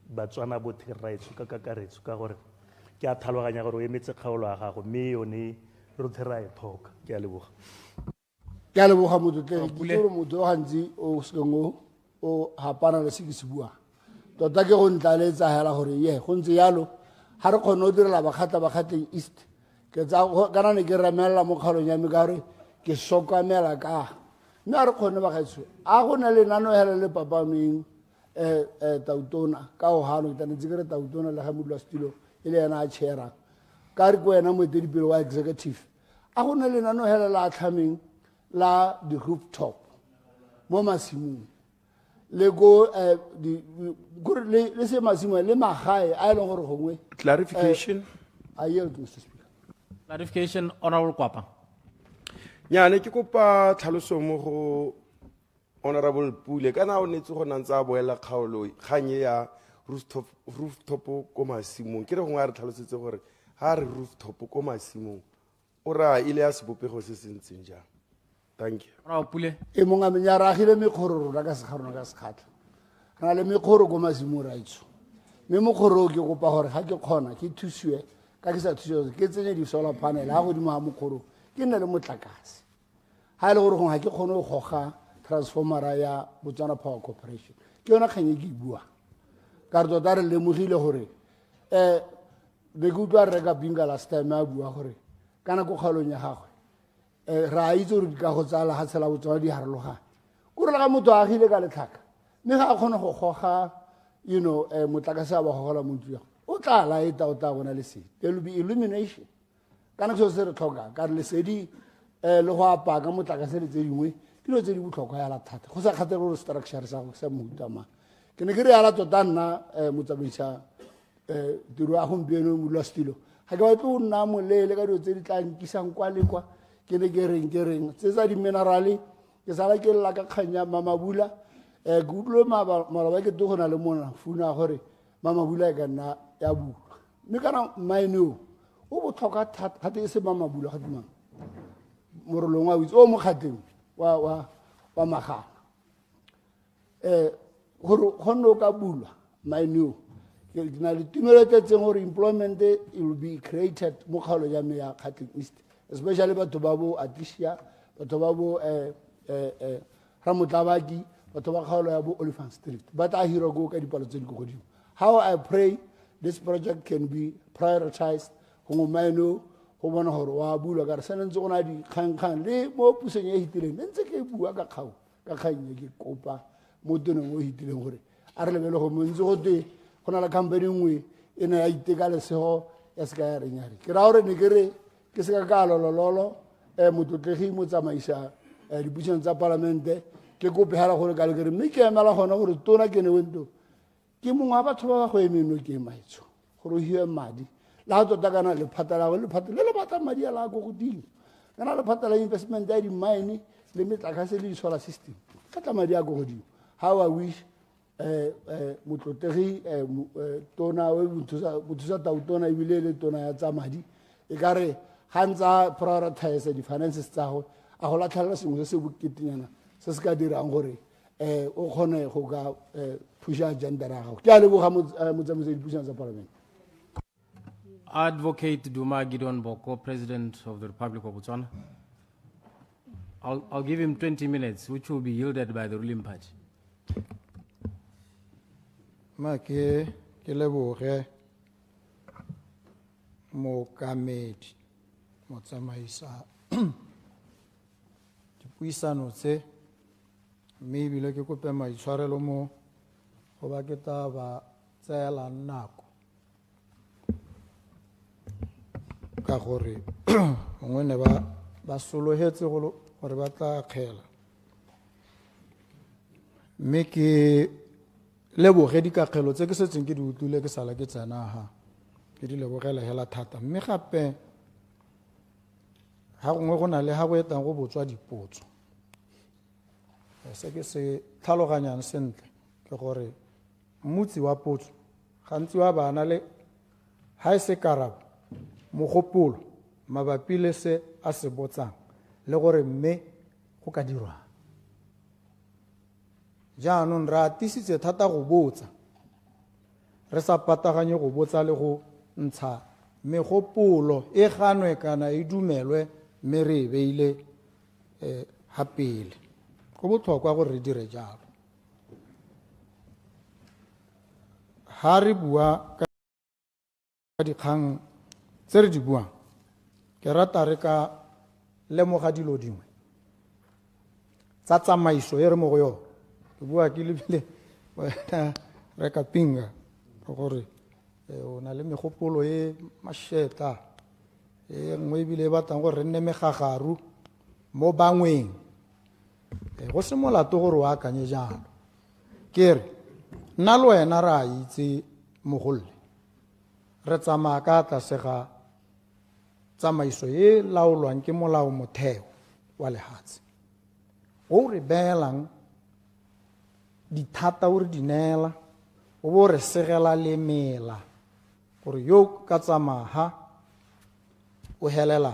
Batswana botlhe raitso ka kakaretso ka gore ke a tlhaloganya gore o emetse kgaolo ya gago mme yone rotlhe ra e tlhoka ke a leboga ke a leboga motlotlegi ke tsore motho o gantsi o sekeng o hapana le se ke se buang tota ke go ntlaletsa hela gore ye go ntse yalo ha re kgone o direla bakgatleng East ke tsa kana ne ke remela mo kgaolong ya me ka gore ke sokamela ka mme a re kgone bagaetsho a go na le nano hela le papameng Tautona ka o hano ke tantse ke re Tautona le ga modula stilo ile yana a chaira ka re ko yena moetedipele wa executive a go na le nano hela la tlhameng la the rooftop mo masimong le go le se masimo le magae a ile gore gongwe clarification I yield Mr. Speaker. Clarification, Honorable Kwapa. nya ne ke kopa tlhaloso mo go Honorable Pule kana o netse go nantsa boela kgaolo ganye ya rooftop ko masimong ke re gongwe a re tlhalosetse gore ha re rooftop ko masimong o ra ile ya sebopego se se ntseng jang. Thank you. Honorable Pule. E monga menya ra gile mekgoro rona ka se garona ka se khatla kana le mekgoro go masimong raitso me mokgoro ke kopa gore ga ke kgona ke thusiwe ka ke sa thusiwe ke tsenye di solar panel ha go di mo mokgoro ke nne le motlakase ha ile gore go ga ke kgone go goga transformera ya Botswana Power Corporation ke yona kganye ke bua ka re tota re lemogile gore be ke utlwa re ka binga last time a bua gore kana go kgaolong ya gagwe ra itse gore di ka go tsala ga tshela Botswana di harologane go re le ga motho a agile ka letlhaka mme ga a kgone go goga motlakase a ba gogola montlo ya o tla laeta o tla bona lesedi there will be illumination kana se se re tlhoka ka re lesedi le go apaka motlakase le tse dingwe dilo tse di botlhokwa ya la thata go sa kgatele gore structure sa go sa mohuta mang ke ne ke re ya la tota nna motsamaisa tiro a gompieno modula stilo ga ke batle go nna molele ka dilo tse di tla nkisang kwa le kwa ke ne ke reng tse tsa di-minerale ke sala ke lela ka kganya Mamabula ke utlwe malaba ke to go na le mona funa gore Mamabula e ka nna ya bulwa mme kana maeneo o botlhokwa thata gate e se Mamabula ga dimang morolong wa itse o mo kgateng wa magana gore gone ka bulwa maeneo ke na le tumeletseng gore employment it will be created mo kgaolo ya me ya Gauteng East especially batho ba bo Atisia batho ba bo Ramotlabaki batho ba kgaolo ya bo Oliphant Street ba tla hira go ka dipalo tse di go godimo how I pray this project can be prioritized go maeneo go bona gore wa bulwa ka re senentse go na di kgangkgang le mo puseng e hitileng ntse ke bua ka kgao ka kganye ke kopa mo toneng o hitileng gore a re lebele go montse go te go na le company nngwe e ne ya itekalesego ya se ka ya renyari ke ra gore ne ke re ke se ka ka lololo motlotlegi mo tsamaisa dipuisano tsa palamente ke kope hela gore ka le ke re mme ke emela gona gore tona ke ne wento ke mongwe wa batho ba go emeno ke maitsho gore o hiwe madi la ga tota kana lephata la go lephata le le batla madi a la go godimo kana lephata la investment ya di-mine le metlakase le di-solar system ka tla madi a go godimo how I wish motlotlegi tona o mothusa Tautona ebile le tona ya tsa madi e ka re ga ntsa prioritize di-finances tsa go a go latlhelela sengwe se se boketenyana se se ka dirang gore o kgone go ka pusha agenda ya gago ke a leboga motsamaiso dipuisano tsa palamente. Advocate Duma Gideon Boko, President of the Republic of Botswana. I'll give him 20 minutes, which will be yielded by the ruling party. ke leboge mookamedi motsamaisa dipuisano tse mme ebile ke kope maitshwarelo mo go ba ke ta ba tseela nako ka gore gongwe ne ba sologetse gore ba tla kgela mme ke leboge dikakgelo tse ke setseng ke di utlwile ke sala ke tsena ha ke di lebogela hela thata mme gape ga gongwe go na le ga go etang go botswa dipotso se ke se tlhaloganyang sentle ke gore mmutsi wa potso gantsi wa bana le ha e se karabo mogopolo mabapi le se a se botsang le gore mme go ka dirwa jaanong re atisitse thata go botsa re sa pataganye go botsa le go ntsha megopolo e ganwe kana e dumelwe mme re e beile ha pele go botlhokwa gore re dire jalo ha re bua ka dikgang tse re di buang ke rata re ka lemoga dilo dingwe tsa tsamaiso e re mo go yone ke bua ke lebile re ka pinga gore o na le megopolo e mašeta e nngwe ebile e batlang gore re nne megagaru mo bangweng go se molato gore o akanye jalo ke re nna le wena re a itse mogolle re tsamaya ka tlase ga tsamaiso e laolwang ke molao motheo wa lehatshe o re beelang dithata o re di neela o bo re segela le mela gore yo ka tsamaya o helela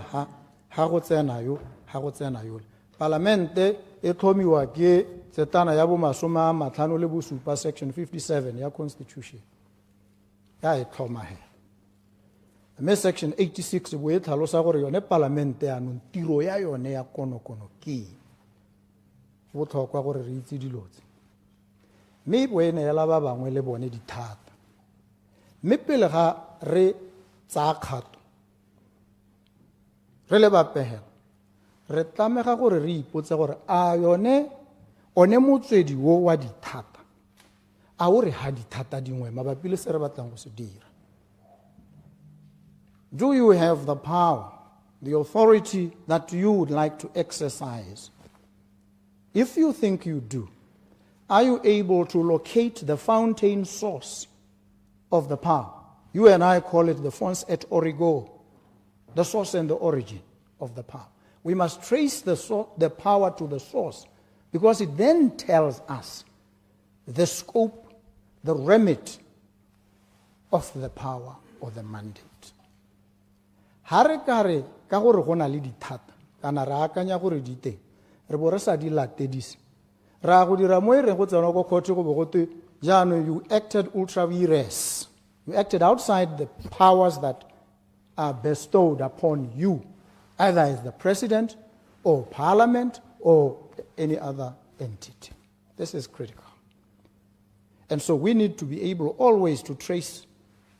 ha go tsena yo ha go tsena yo palamente e tlhomiwa ke tsetana ya bo 57 section 57 ya constitution ya e tlhoma he mme section 86 bo e tlhalosa gore yone palamente anong tiro ya yone ya konokono ke botlhokwa gore re itse dilo tse mme bo e neela ba bangwe le bone dithata mme pele ga re tsaya kgato re le bapegela re tlamega gore re ipotse gore a one motswedi wo wa dithata a o re ha dithata dingwe mabapi le se re batlang go se dira. Do you have the power, the authority that you would like to exercise? If you think you do, are you able to locate the fountain source of the power? You and I call it the fons et origo, the source and the origin of the power. We must trace the power to the source because it then tells us the scope, the remit of the power or the mandate. Hare kare ka gore go na le dithata kana ra akanya gore di teng re bo re sa di latedise ra go dira mo e reng go tsena go khothe go bogote jaanong you acted ultra vires, you acted outside the powers that are bestowed upon you either as the president or parliament or any other entity. This is critical. And so we need to be able always to trace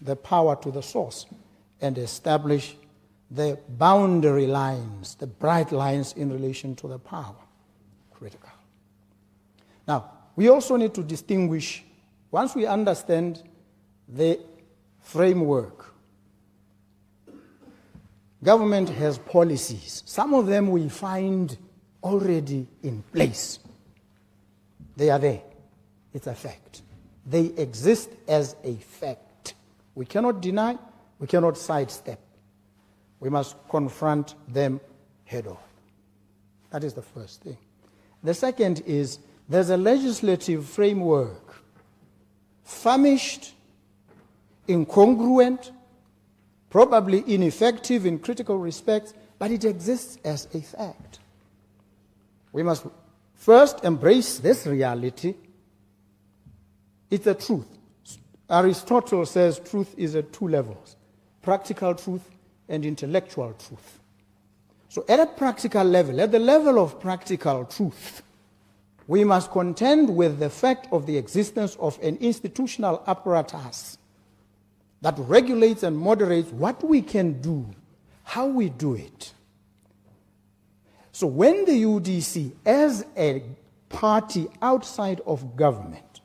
the power to the source and establish the boundary lines, the bright lines in relation to the power. Critical. Now, we also need to distinguish, once we understand the framework, government has policies. Some of them we find already in place. They are there. It's a fact. They exist as a fact. We cannot deny, we cannot sidestep. We must confront them head on. That is the first thing. The second is there's a legislative framework, famished, incongruent, probably ineffective in critical respects, but it exists as a fact. We must first embrace this reality. It's a truth. Aristotle says truth is at two levels, practical truth and intellectual truth. So at a practical level, at the level of practical truth, we must contend with the fact of the existence of an institutional apparatus that regulates and moderates what we can do, how we do it. So when the UDC, as a party outside of government,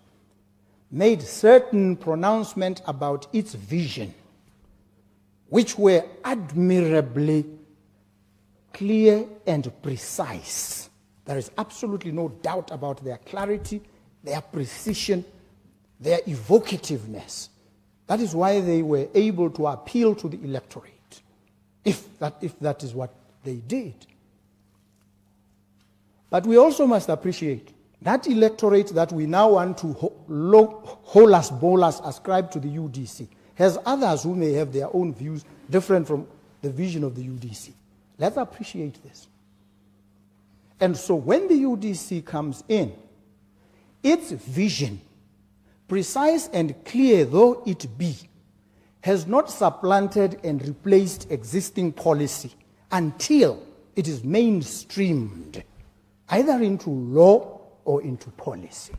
made certain pronouncements about its vision, which were admirably clear and precise. There is absolutely no doubt about their clarity, their precision, their evocativeness. That is why they were able to appeal to the electorate, if that is what they did. But we also must appreciate That electorate that we now want to holus bolus ascribe to the UDC has others who may have their own views different from the vision of the UDC. Let's appreciate this. And so when the UDC comes in, its vision, precise and clear though it be, has not supplanted and replaced existing policy until it is mainstreamed, either into law or into policy.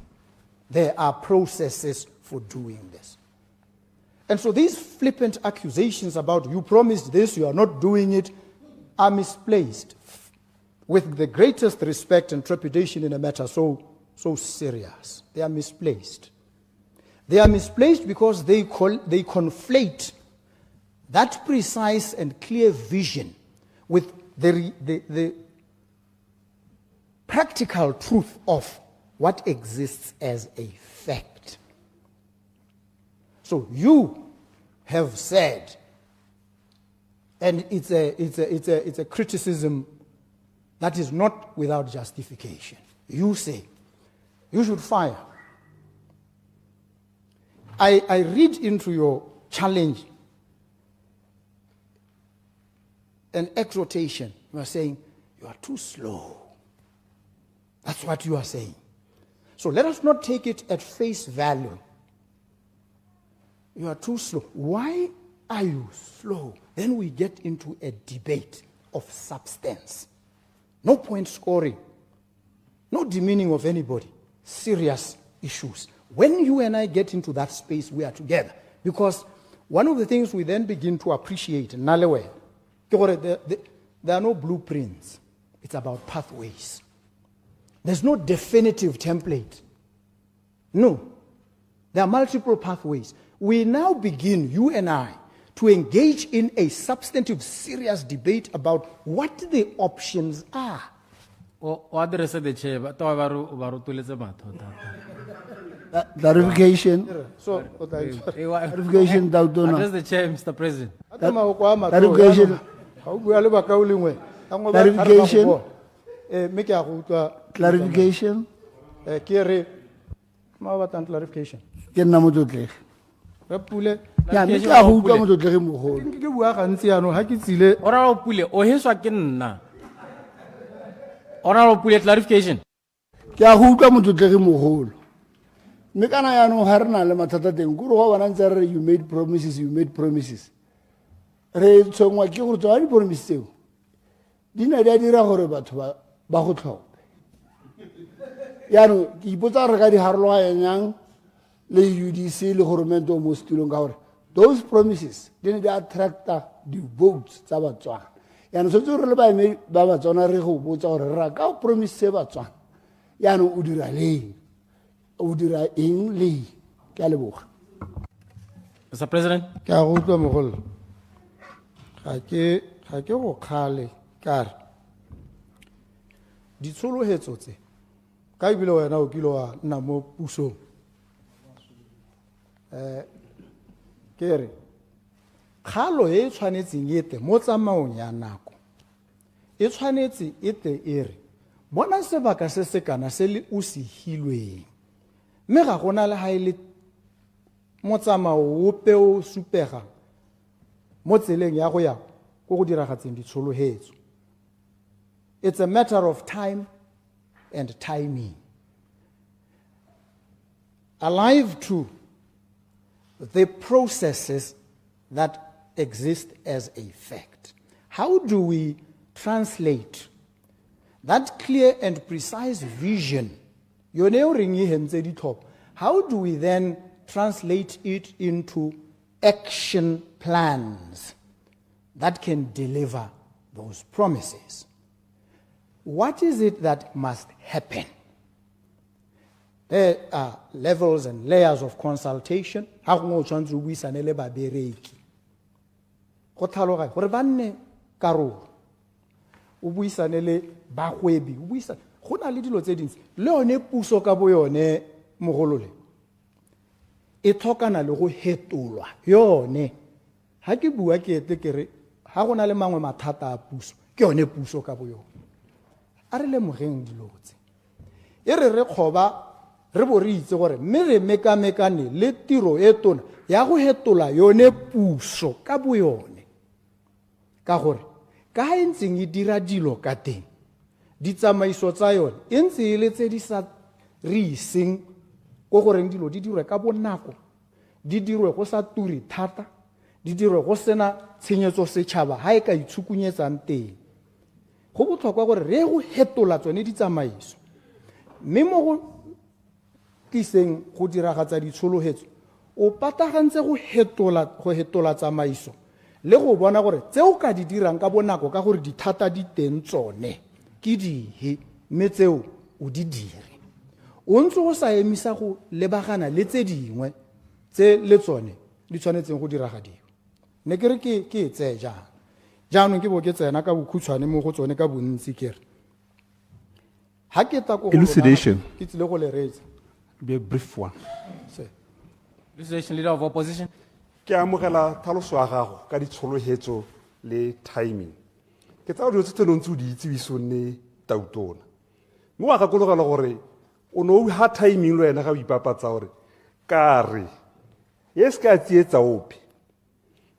There are processes for doing this. And so these flippant accusations about you promised this, you are not doing it, are misplaced. With the greatest respect and trepidation in a matter so serious, they are misplaced. They are misplaced because they conflate that precise and clear vision with the practical truth of what exists as a fact. So you have said, and it's a criticism that is not without justification. You say, you should fire. I read into your challenge an exhortation. You are saying, you are too slow. That's what you are saying. So let us not take it at face value. You are too slow. Why are you slow? Then we get into a debate of substance. No point scoring. No demeaning of anybody. Serious issues. When you and I get into that space, we are together. Because one of the things we then begin to appreciate, there are no blueprints. It's about pathways. There's no definitive template. No. There are multiple pathways. We now begin, you and I, to engage in a substantive, serious debate about what the options are. Clarification. Clarification, address the chair, Mr. President. Clarification. Clarification. Clarification. Honorable Pule, clarification. You made promises, you made promises. Those promises didn't attract the votes. And so to rely me, Baba Zonariho, votes or Raka promise Sevatson. Yano Udira Lee, Udira in Lee, Calibu. Mr. President. Karuta Mohol. Hake Kale, Kar. Di solo headsote. Kaibilo and Aukiloa Namo Puso. Kere. Kalo e tshwanetse yete mo tsamaong ya nako. E tshwanetse ete ere. Bona sebaka se se kana se le o se hilweng. Mme ga gona le ha ile mo tsamao ope o supega mo tseleng ya go ya go go diragatseng ditsholohetso. It's a matter of time and timing. Alive to the processes that exist as a fact. How do we translate that clear and precise vision? How do we then translate it into action plans that can deliver those promises? What is it that must happen? There are levels and layers of consultation. Go tlhaloga gore ba nne karolo o buisane le bagwebi o buisane go na le dilo tse dintsi le one puso ka bo yone mogolole e tlhokana le go hetolwa yone ha ke bua ke ete ke re ha go na le mangwe mathata a puso ke yone puso ka bo yone a re le mogeng dilo tse e re kgoba re bo re itse gore mme re mekamekane le tiro e tona ya go hetola yone puso ka boyone ka gore ka ha ntseng e dira dilo ka teng ditsamaiso tsa yone e ntse e le tse di sa re iseng go goreng dilo di dirwe ka bonako di dirwe go sa turi thata di dirwe go sena tshenyetso setšhaba ha e ka itshukunyetsang teng go botlhokwa gore re go hetola tsone ditsamaiso mme mo go tliseng go diragatsa ditshologetso o patagantse go hetola tsamaiso le go bona gore tseo ka di dirang ka bonako ka gore dithata di teng tsone ke dihe mme tseo o di dire o ntse go sa emisa go lebagana le tse dingwe tse le tsone di tshwanetseng go diragadiwa ne ke re ke tseye jaanong ke bo ke tsena ka bokhutshwane mo go tsone ka bontsi ke re ha ke ta go Elucidation. ke tsile go le reetsa Be a brief one. Elucidation, Leader of Opposition. Ke amogela tlhaloso ya gago ka ditshologetso le timing. Ke tsa dilo tse tse ntse o di itse biso ne tautona. Mo wa gakologela gore o no ha timing le wena ga o ipapatsa gore ka re yes ka tsietsa ope.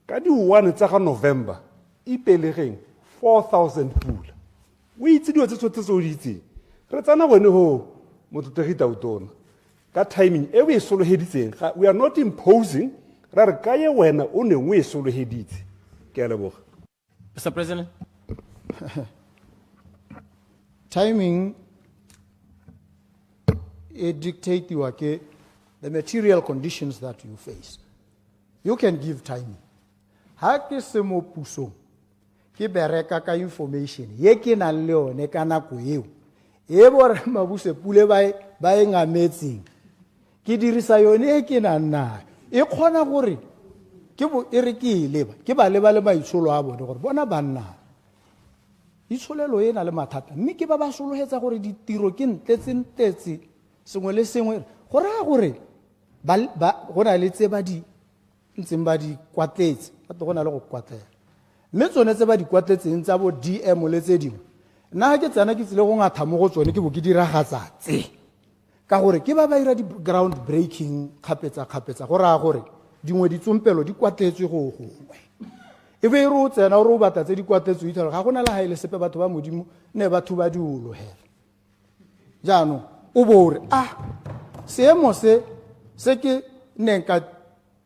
Ka di 1 tsa ga November e pelegeng 4000 pula. O itse dilo tse tse o di itse. Re tsana bone ho motlotlegi tautona. Ka timing e we soloheditseng we are not imposing ra re ka ye wena o ne we soloheditse ke a leboga. Mr. President. Timing it dictate you ke the material conditions that you face. You can give timing. Ha ke se mo pusong ke bereka ka information ye ke na le yone ka nako eo e bore mabuse pule ba e ngametseng ke dirisa yone e ke nna e khona gore ke bo e re ke leba ke ba le maitsholo a bone gore bona banna itsholelo e na le mathata mme ke ba solohetsa gore ditiro ke ntletse sengwe le sengwe gore a gore ba gona le tse ba di ntseng ba di kwatletse ba gona le go kwatlela mme tsone tse ba di kwatletseng tsa bo DM le tse dingwe nna ke tsena ke tsile go ngatha mo go tsone ke bo ke diragatsa tse ka gore ke ba ira di ground breaking kgapetsa gore a gore dingwe ditsompelo di kwatletswe go gongwe e be re o tsena o batla tse di kwatletswe ithala ga gona le ha ile sepe batho ba modimo ne batho ba di ulohela jaanong o bore seemo se ke ne ka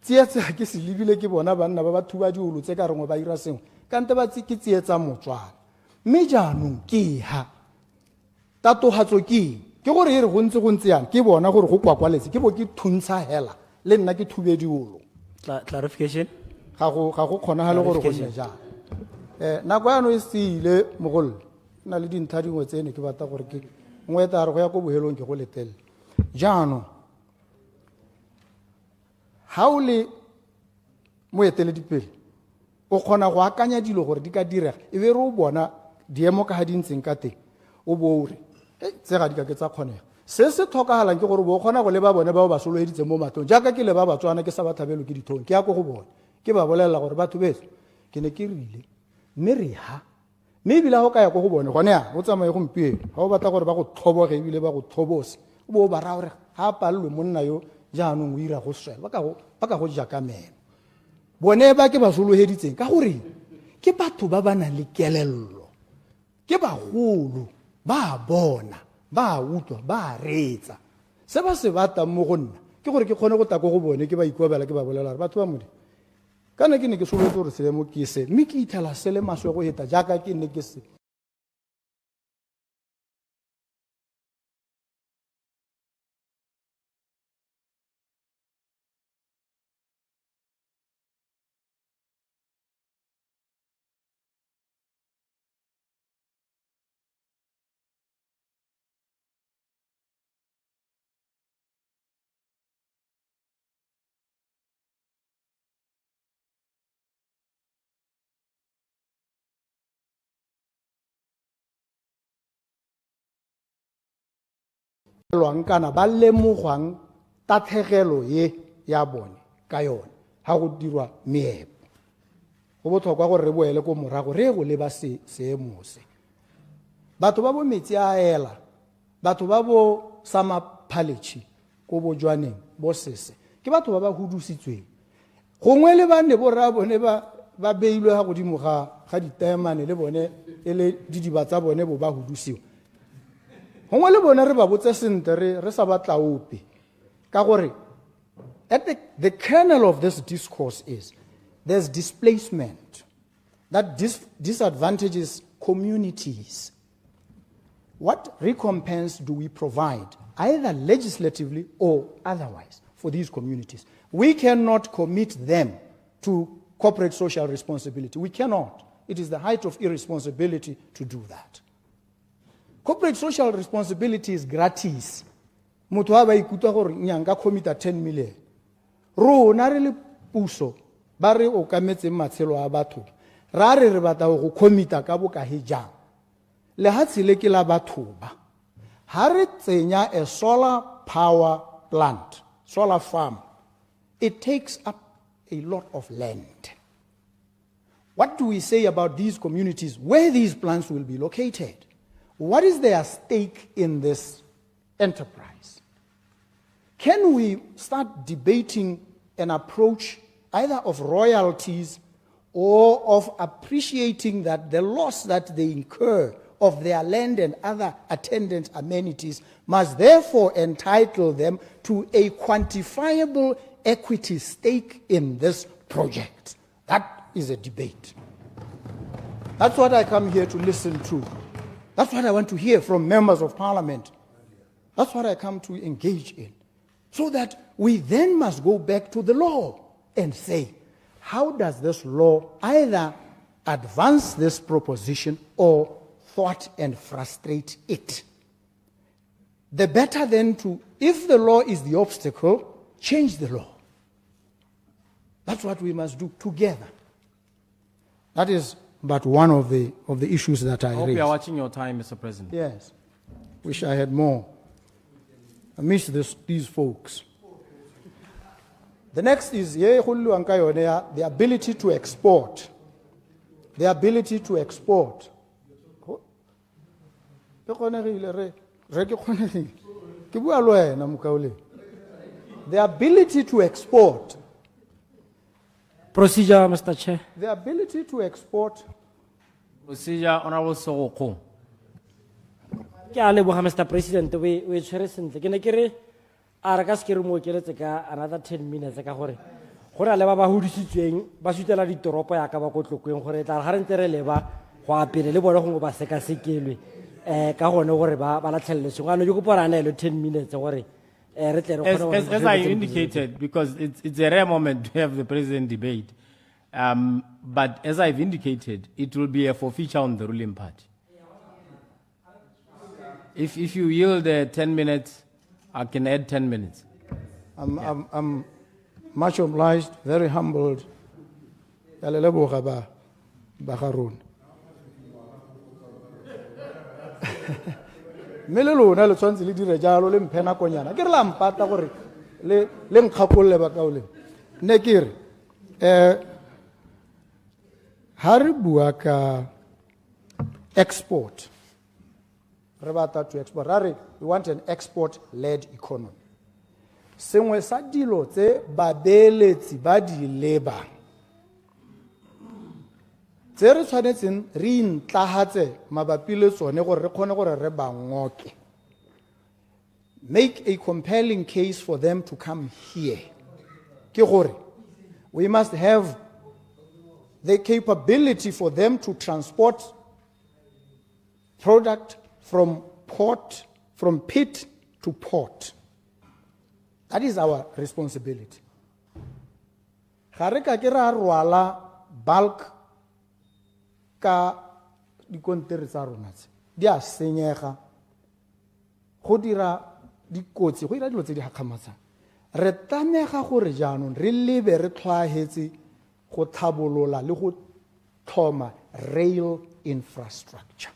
tsietsa ke se lebile ke bona banna ba batho ba di ulotse ka rengwe ba ira sengwe kante ba ke tsietsa motswana mme jaanong ke ha tatohatso ke gore e re go ntse yana ke bona gore go kwakwaletse ke bo ke thuntsha hela le nna ke thube diolo Clarification. ga go kgonagale gore go nne jang nako yano e seile mogolo na le dintlha dingwe tsene ke batla gore ke ngwe ta re go ya ko bohelong ke go letelle jaanong ha o le moeteledipele o kgona go akanya dilo gore di ka direga e be re o bona diemo ka ga di ntseng ka teng o bo re tse ga di ka ke tsa kgonega se se tlhokagalang ke gore bo kgona go le ba bone bao ba soloheditseng mo matlong jaaka ke le ba Batswana ke sa ba thabelo ke dithong ke ya ko go bone ke ba bolelela gore batho beso ke ne ke rile mme re ha mme ebile ga o ka ya ko go bone gone ya go tsamaye gompieno ga o batla gore ba go tlhoboge ebile ba go tlhobose o bo o ba raya gore ga a palelwe monna yo jaanong o ira go swela ba ka go ja ka meno bone ba ke ba soloheditseng ka gore ke batho ba ba nang le kelello ke bagolo ba bona ba utlwa ba reetsa se ba se batang mo go nna ke gore ke kgone go tako go bone ke ba ikobela ke ba bolela batho ba modimo kana ke ne ke soletse gore seemo ke se mme ke ithala se le maswe go heta jaaka ke ne ke se kana ba lemogwang tatlhegelo ye ya bone ka yone ha go dirwa meepo go botlhokwa gore re boele ko morago re go leba seemo se batho ba bo metsi a ela batho ba bo sama palechi ko bojwaneng bo sese ke batho ba ba hudusitsweng gongwe le bane bo ra bone ba beilwe ga godimo ga ditemane le bone ele didiba tsa bone bo ba hudusiwa gongwe le bone re ba botse sente re sa batla ope ka gore at the kernel of this discourse is there's displacement that disadvantages communities. What recompense do we provide, either legislatively or otherwise, for these communities? We cannot commit them to corporate social responsibility. We cannot. It is the height of irresponsibility to do that. Corporate social responsibility is gratis. Motho ha ba ikutlwa gore nyanga commita 10 million. Rona re le puso ba re o kametse matshelo a batho. Ra re batla go commita ka bokae jang. Le ha tsile ke la batho ba. Ha re tsenya a solar power plant, solar farm. It takes up a lot of land. What do we say about these communities where these plants will be located? What is their stake in this enterprise? Can we start debating an approach either of royalties or of appreciating that the loss that they incur of their land and other attendant amenities must therefore entitle them to a quantifiable equity stake in this project? That is a debate. That's what I come here to listen to. That's what I want to hear from members of parliament. That's what I come to engage in. So that we then must go back to the law and say, how does this law either advance this proposition or thwart and frustrate it? The better then to, if the law is the obstacle, change the law. That's what we must do together. That is but one of the issues that I hope raised. you are watching your time, Mr. President. Yes. Wish I had more. I miss these folks. The next is the ability to export. The ability to export. The ability to export. Procedure, Mr. Chair. The ability to export. Procedure, Honorable Sogoko. Ke a leboga, Mr. President, we tshwere sentle. Ke ne ke re a re ka se ke re mo okeletse ka another 10 minutes ka gore go na le ba ba hudisitsweng ba sutela ditoropo ya ka ba ko tlokweng gore tla ga re ntse re leba go apele le bone gongwe ba sekasekelwe ka gone gore ba latlheletswe gano ke kopa re anaele 10 minutes gore re tle re kgone As I indicated, because it's a rare moment to have the president debate, but as I've indicated, it will be a forfeiture on the ruling party. If you yield 10 minutes, I can add 10 minutes. I'm much obliged, very humbled. Melelo na le tshwantse le dire jalo le mphena konyana ke re la mpata gore le nkgakolle ba kaole ne ke re ha re bua ka export re batla to export we want an export led economy. Sengwe sa dilo tse babeletsi ba di leba tse re tshwanetseng re intlahatse mabapi le tsone gore re kgone gore re ba ngoke. Make a compelling case for them to come here. Ke gore we must have the capability for them to transport product from pit to port. That is our responsibility. Ga re ka ke ra rwala bulk ka dikontere tsa rona tse di a senyega go dira dikotsi go dira dilo tse di gakgamatsang. Re tlamega gore jaanong re lebe re tlhaetse go tlhabolola le go tlhoma rail infrastructure.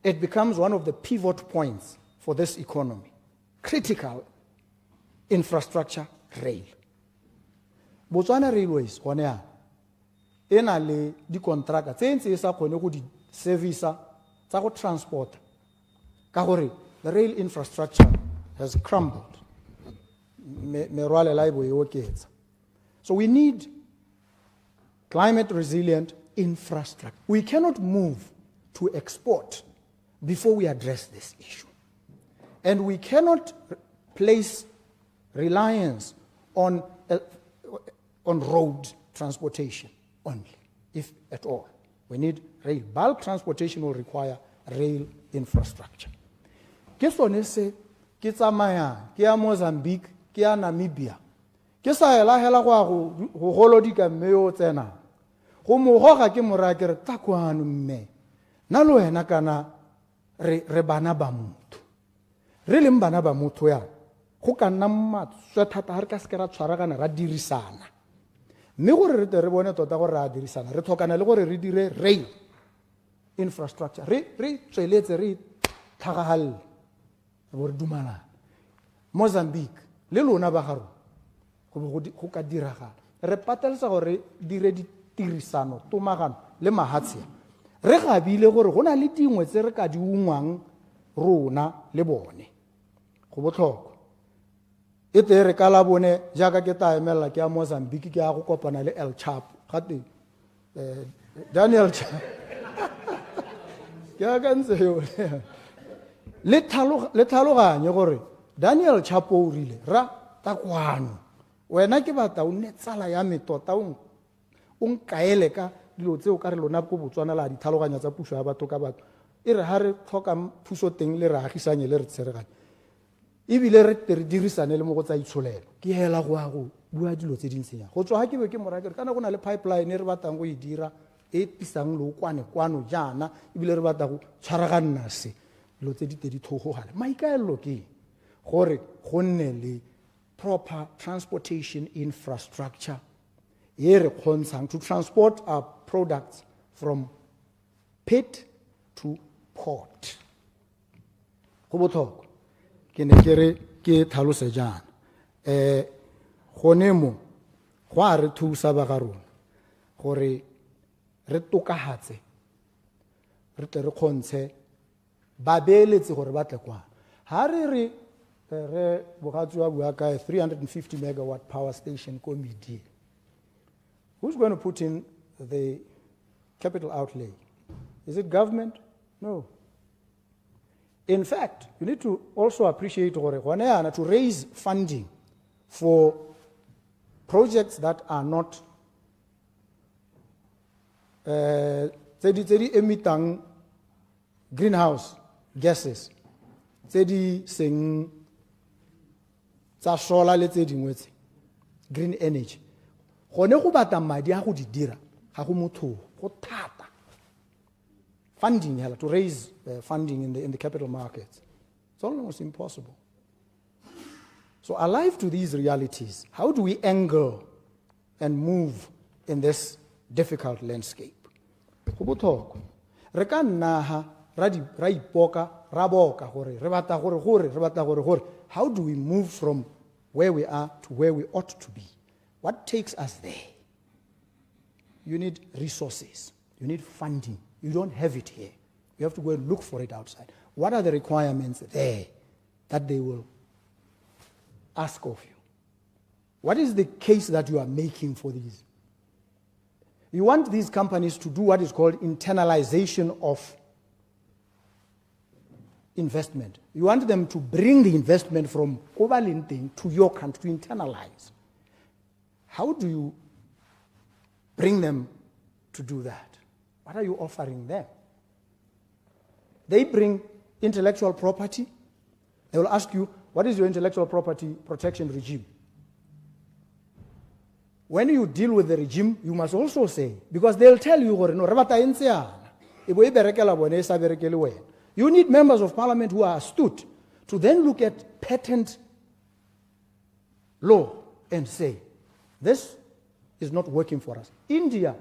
It becomes one of the pivot points for this economy. Critical infrastructure, rail. Botswana Railways gone ya ena le di contractor tse ntse sa kgone go di service tsa go transport ka gore the rail infrastructure has crumbled. So we need climate resilient infrastructure. We cannot move to export before we address this issue. And we cannot place reliance on road transportation only, if at all. We need rail. Bulk transportation will require rail infrastructure. Ke sone se ke tsamaya ke ya Mozambique ke ya Namibia ke sa hela go golodika mmeo tsena go mo goga ke mora ke re takwano mme na lo wena kana re bana ba motho re leng bana ba motho ya go ka nna matswe thata ha re ka se ra tshwaragana ra dirisana mme gore re tle re bone tota gore ra dirisana re tlhokana le gore re dire rail infrastructure re tsweletse re tlhagahal gore dumana Mozambique le lona ba garo go ka diragala re patelsa gore dire ditirisano tomagano le mahatsia re gabile gore gona le dingwe tse re ka di ungwang rona le bone go botlhokwa e te re kala bone jaaka ke ta emela ke ya Mozambique ke ya go kopana le El Chapo gate Daniel Chapo ke ga ntse yo le tlhaloganye gore Daniel Chapo o rile ra takwano wena ke batla o ne tsala ya metota o nkaele ka dilo tseo ka re lona go Botswana la di tlhaloganya tsa puso ya batho ka batho e re ha re tlhoka puso teng le re agisanye le re tseregane ebile re dirisane le mo go tsa itsholelo ke hela go bua dilo tse dintsenya go tswa ha ke be ke morakere kana go na le pipeline re batlang go e dira e pisang lo kwano jana ebile re batla go tshwaraganna se dilo tse di thogogale maikaelelo ke gore go nne le proper transportation infrastructure e re kgontshang to transport our products from pit to port go botlhokwa ke ne ke re ke tlhalose jana gone mo go a re thusa ba ga rona gore re tokahatse re tle re kgontshe ba beeletse gore ba tle kwana ha re bogatsi wa bua ka 350 megawatt power station committee. Who's going to put in the capital outlay? Is it government? No. In fact, you need to also appreciate to raise funding for projects that are not emitting greenhouse gases. Solar, green energy. Funding to raise funding in the capital markets. It's almost impossible. So alive to these realities, how do we angle and move in this difficult landscape? How do we move from where we are to where we ought to be? What takes us there? You need resources. You need funding. You don't have it here. You have to go and look for it outside. What are the requirements there that they will ask of you? What is the case that you are making for these? You want these companies to do what is called internalization of investment. You want them to bring the investment from Ovalinting to your country, to internalize. How do you bring them to do that? What are you offering them? They bring intellectual property. They will ask you, what is your intellectual property protection regime? When you deal with the regime, you must also say, because they'll tell you, you need members of parliament who are astute to then look at patent law and say, this is not working for us. India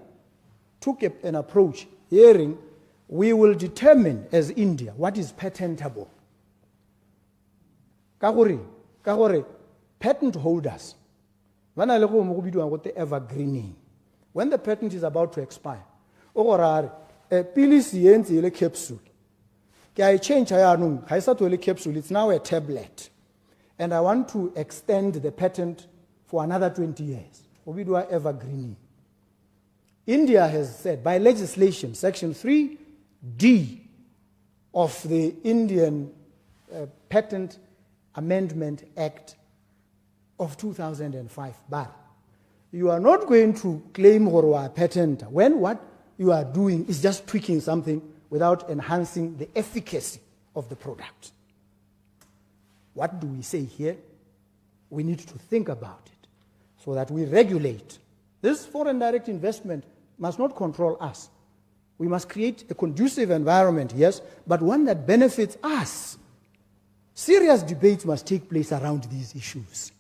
took an approach, hearing, we will determine as India what is patentable. Patent holders, evergreening. When the patent is about to expire, capsule. I change capsule, it's now a tablet. and I want to extend the patent for another 20 years. We do evergreening. India has said by legislation, Section 3D of the Indian Patent Amendment Act of 2005, bar. You are not going to claim a patent when what you are doing is just tweaking something without enhancing the efficacy of the product. What do we say here? We need to think about it so that we regulate. This foreign direct investment must not control us. We must create a conducive environment, yes, but one that benefits us. Serious debates must take place around these issues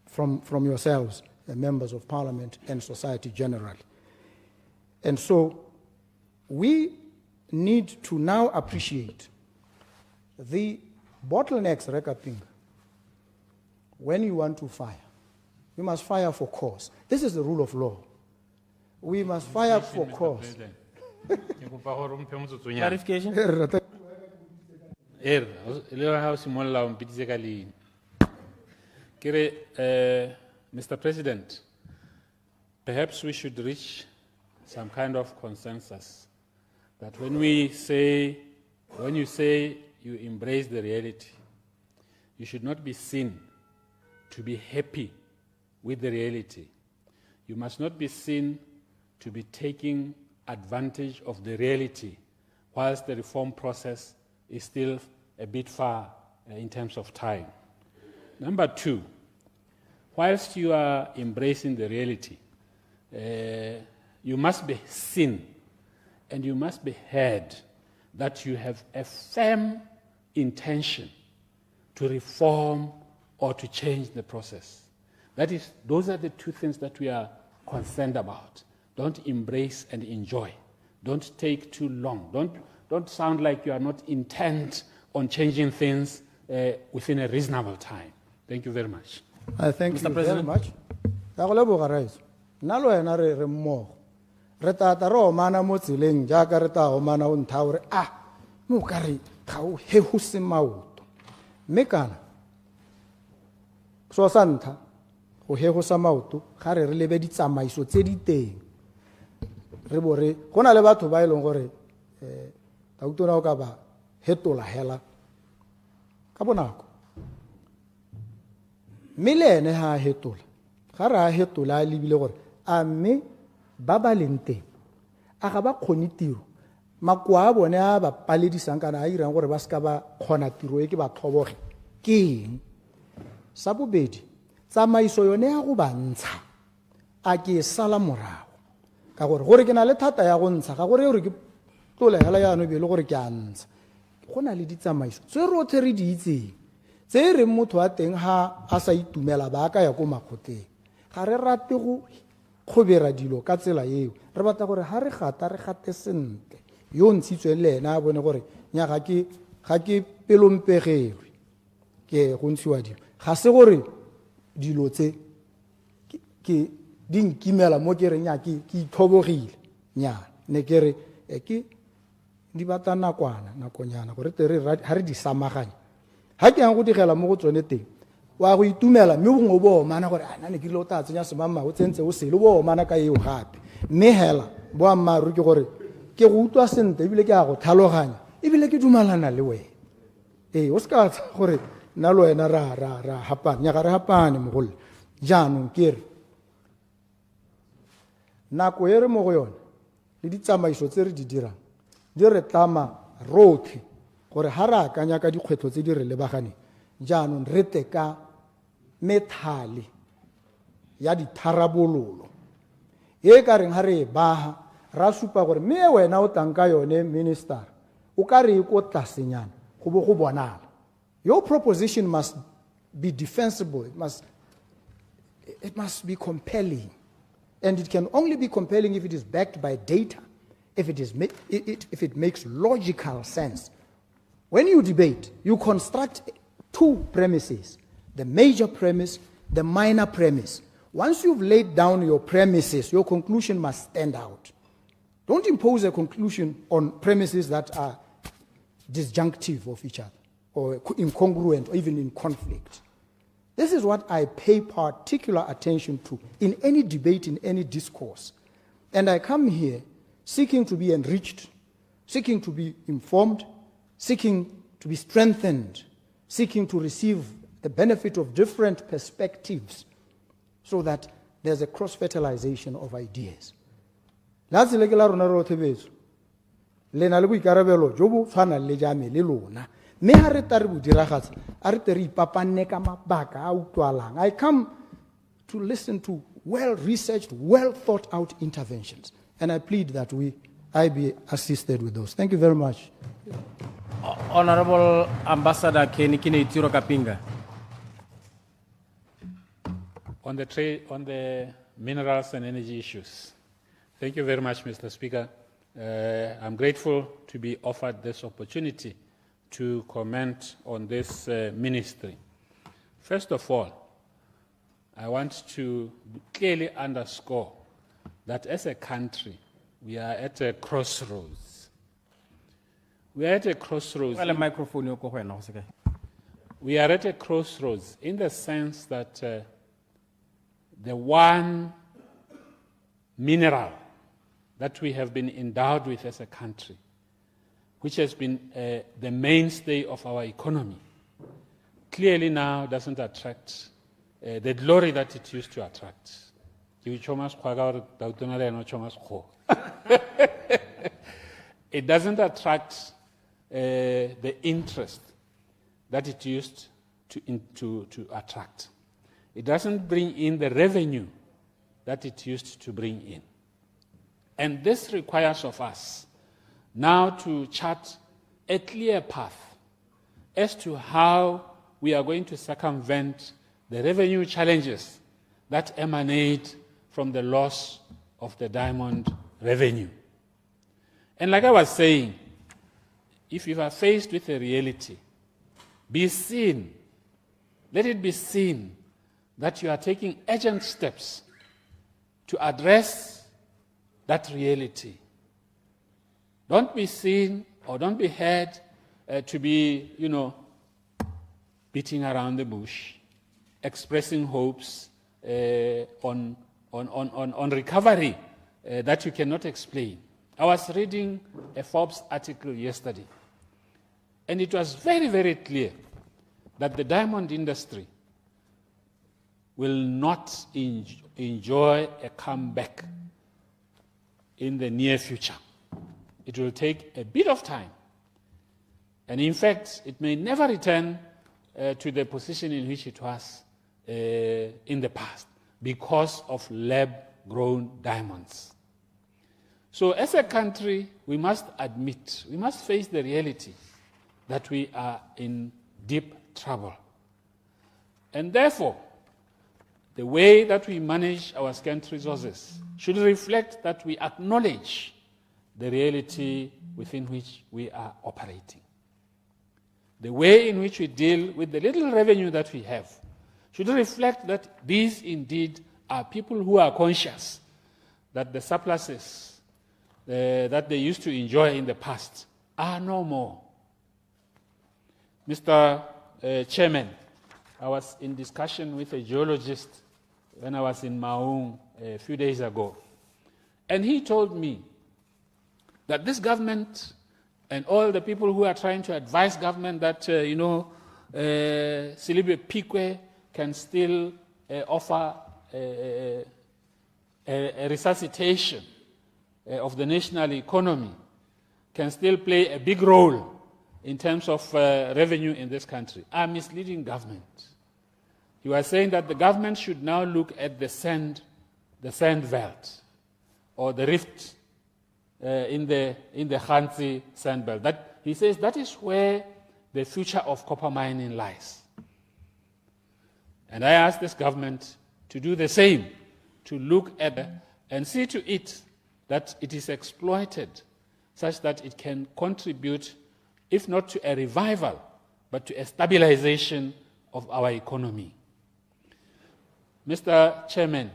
from yourselves, the members of parliament and society generally. And so we need to now appreciate the bottlenecks, Rekaping. When you want to fire, you must fire for cause. This is the rule of law. We must fire for cause. Clarification? Mr. President, perhaps we should reach some kind of consensus that when you say you embrace the reality, you should not be seen to be happy with the reality. You must not be seen to be taking advantage of the reality whilst the reform process is still a bit far in terms of time. Number two, whilst you are embracing the reality, you must be seen and you must be heard that you have a firm intention to reform or to change the process. Those are the two things that we are concerned about. Don't embrace and enjoy. Don't take too long. Don't sound like you are not intent on changing things within a reasonable time. Thank you very much. I thank you very much. Nalo ena re mmogo. Re tata ro mana mo tseleng jaaka re ta o mana o ntha ore mo ka re ga o he go se maoto. Mme kana so sa ntha go he go sa maoto ga re lebe ditsamaiso tse di teng. Re bore go na le batho ba ileng gore tautona o ka ba hetola hela ka bonako. Mme le ene ha hetola ga re a hetola a lebile gore a mme ba ba leng teng a ga ba kgone tiro makoa a bone a ba paledisang kana a irang gore ba ska ba kgona tiro e ke ba tlhoboge ke eng. Sa bobedi tsamaiso yone ya go bantsha a ke sala morago ka gore ke na le thata ya go ntsha ga gore ke tlola hela ya no be le gore ke a ntsha go na le ditsamaiso tse rotlhe re di itseng tse re motho a teng ha a sa itumela ba ka ya go makgoteng ga re rate go khobera dilo ka tsela eo re batla gore ha re gate sentle yo ntshitsweng le ena a bone gore nya ga ke pelompegelwe ke go ntshiwa dilo ga se gore dilo tse ke di nkimela mo ke re nya ke ithobogile nya ne ke re ke di batla nakonyana gore ha re di samaganya ha ke yang go digela mo go tsone teng wa go itumela mme go ngobo mana gore ana ne ke lo ta tsenya semama o tsentse o sele bo mana ka eo gape mme hela bo amaru ke gore ke go utlwa sente ebile ke a go tlhaloganya ebile ke dumalana le wena o ska gore nna lo wena ra hapane nya ga re hapane mogolo jaanong ke re nako e re mo go yone le ditsamaiso tse re di dirang di re tlama rotlhe gore ha ra akanya ka dikgwetlho tse di re lebaganeng jaanong re teka methale ya ditharabololo e ka reng ha re baha ra supa gore me wena o tanka yone minister o ka re go tlasenyana go bo go bonala. Your proposition must be defensible. It must be compelling. And it can only be compelling if it is backed by data, if it makes logical sense. When you debate, you construct two premises, the major premise, the minor premise. Once you've laid down your premises, your conclusion must stand out. Don't impose a conclusion on premises that are disjunctive of each other. or incongruent or even in conflict. This is what I pay particular attention to in any debate, in any discourse. And I come here seeking to be enriched, seeking to be informed, seeking to be strengthened, seeking to receive the benefit of different perspectives so that there's a cross-fertilization of ideas. That's the le na le boikarabelo jo bo tshwanang le jame le lona. Mme ha re tare bo diragatsa a re tle re ipapanne ka mabaka a utlwalang. I come to listen to well-researched, well-thought-out interventions, and I plead that I be assisted with those. Thank you very much. Honorable Ambassador Kenny Tiro Kapinga. On the minerals and energy issues. Thank you very much, Mr. Speaker. I'm grateful to be offered this opportunity to comment on this ministry. First of all, I want to clearly underscore that as a country, we are at a crossroads. We are at a crossroads. We are at a crossroads in the sense that the one mineral that we have been endowed with as a country, which has been the mainstay of our economy, clearly now doesn't attract the glory that it used to attract. It doesn't attract the interest that it used to attract. It doesn't bring in the revenue that it used to bring in. And this requires of us now to chart a clear path as to how we are going to circumvent the revenue challenges that emanate from the loss of the diamond revenue. And like I was saying, if you are faced with a reality, be seen, let it be seen that you are taking urgent steps to address that reality. Don't be seen or don't be heard to be, beating around the bush, expressing hopes on recovery that you cannot explain. I was reading a Forbes article yesterday, and it was very, very clear that the diamond industry will not enjoy a comeback in the near future. It will take a bit of time. And in fact, it may never return to the position in which it was in the past because of lab-grown diamonds. So as a country, we must admit, we must face the reality that we are in deep trouble. And therefore, the way that we manage our scarce resources should reflect that we acknowledge the reality within which we are operating. The way in which we deal with the little revenue that we have should reflect that these indeed are people who are conscious that the surpluses that they used to enjoy in the past are no more. Mr. Chairman, I was in discussion with a geologist when I was in Maung a few days ago, and he told me that this government and all the people who are trying to advise government that, Silibe Pikwe can still offer a resuscitation of the national economy, can still play a big role in terms of revenue in this country, are misleading government. You are saying that the government should now look at the sand belt or the rift in the Khansi sand belt. That, he says that is where the future of copper mining lies. And I ask this government to do the same, to look at and see to it that it is exploited such that it can contribute, if not to a revival, but to a stabilization of our economy. Mr. Chairman,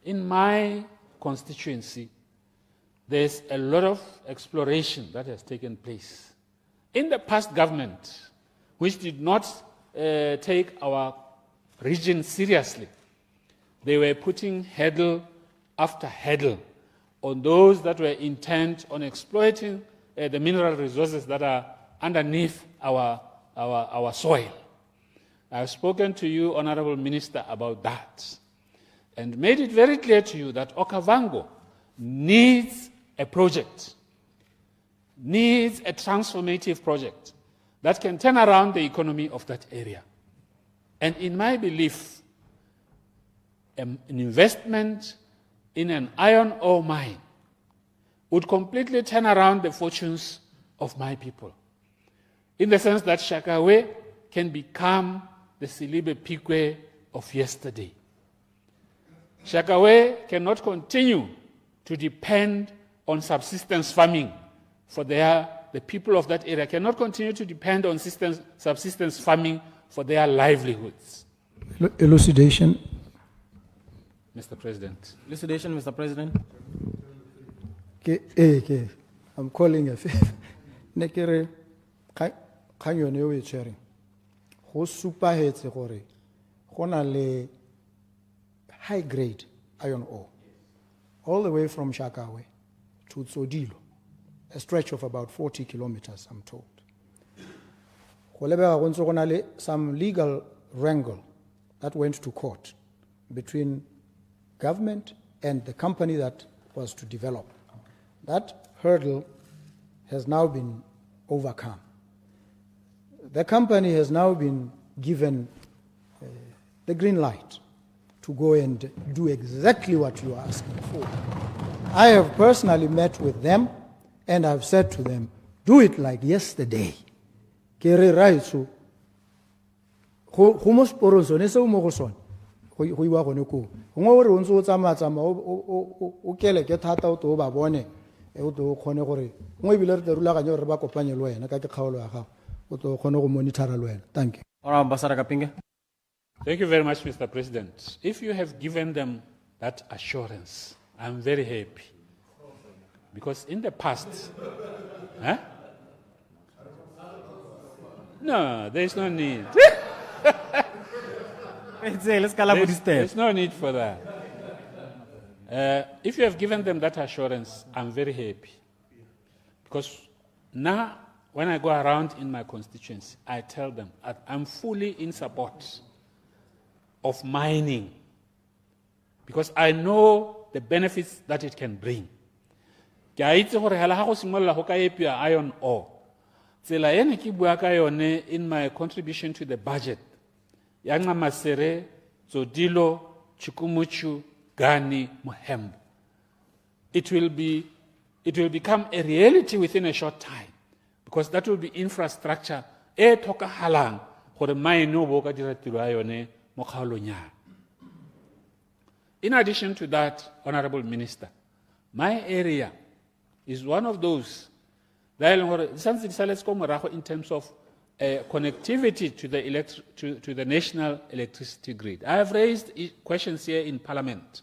in my constituency, there's a lot of exploration that has taken place. In the past government, which did not take our region seriously. They were putting hurdle after hurdle on those that were intent on exploiting the mineral resources that are underneath our soil. I've spoken to you, Honorable Minister, about that and made it very clear to you that Okavango needs a project, needs a transformative project that can turn around the economy of that area. And in my belief, an investment in an iron ore mine would completely turn around the fortunes of my people, in the sense that Shakawe can become the Silibe Pikwe of yesterday. Shakawe cannot continue to depend on subsistence farming for the people of that area cannot continue to depend on subsistence farming for their livelihoods. Elucidation. Mr. President. Elucidation, Mr. President. Okay. I'm calling a favor. Nekere kanyo ne o sharing. Go supa hetse gore go na le high grade iron ore all the way from Shakawe to Tsodilo, a stretch of about 40 kilometers, I'm told. Some legal wrangle that went to court between government and the company that was to develop. That hurdle has now been overcome. The company has now been given the green light to go and do exactly what you are asking for. I have personally met with them and I've said to them, do it like yesterday. Kere raitso go mo sporoso ne se mo go sone go iwa gone ko ngwe o re o ntse o tsama o kele ke thata o to ba bone o to khone gore ngwe bile re rulaganyo re ba kopanye le wena ka ke kgaolo ya gago o to khone go monitora le wena. Thank you. Ambassador Kapinge. Thank you very much, Mr. President. If you have given them that assurance, I'm very happy. Because in the past, no, there's no need. There's no need for that. If you have given them that assurance, I'm very happy. Because now, when I go around in my constituency, I tell them I'm fully in support of mining. Because I know the benefits that it can bring. Iron ore. In my contribution to the budget, Yanga Masere, Zodilo, Chikumuchu, Gani, Mohembo. It will become a reality within a short time, because that will be infrastructure. Toka halang, for mine no boka directivayone, Mokhalonya. In addition to that, Honorable Minister, my area is one of those in terms of connectivity to the national electricity grid. I have raised questions here in Parliament.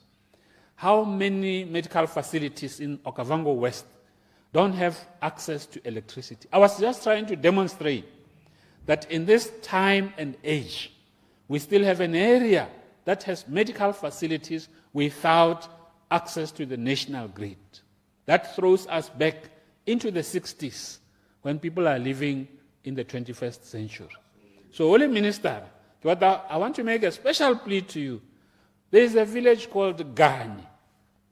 How many medical facilities in Okavango West don't have access to electricity? I was just trying to demonstrate that in this time and age, we still have an area that has medical facilities without access to the national grid. That throws us back into the 60s, when people are living in the 21st century. So, Holy Minister, I want to make a special plea to you. There is a village called Gani,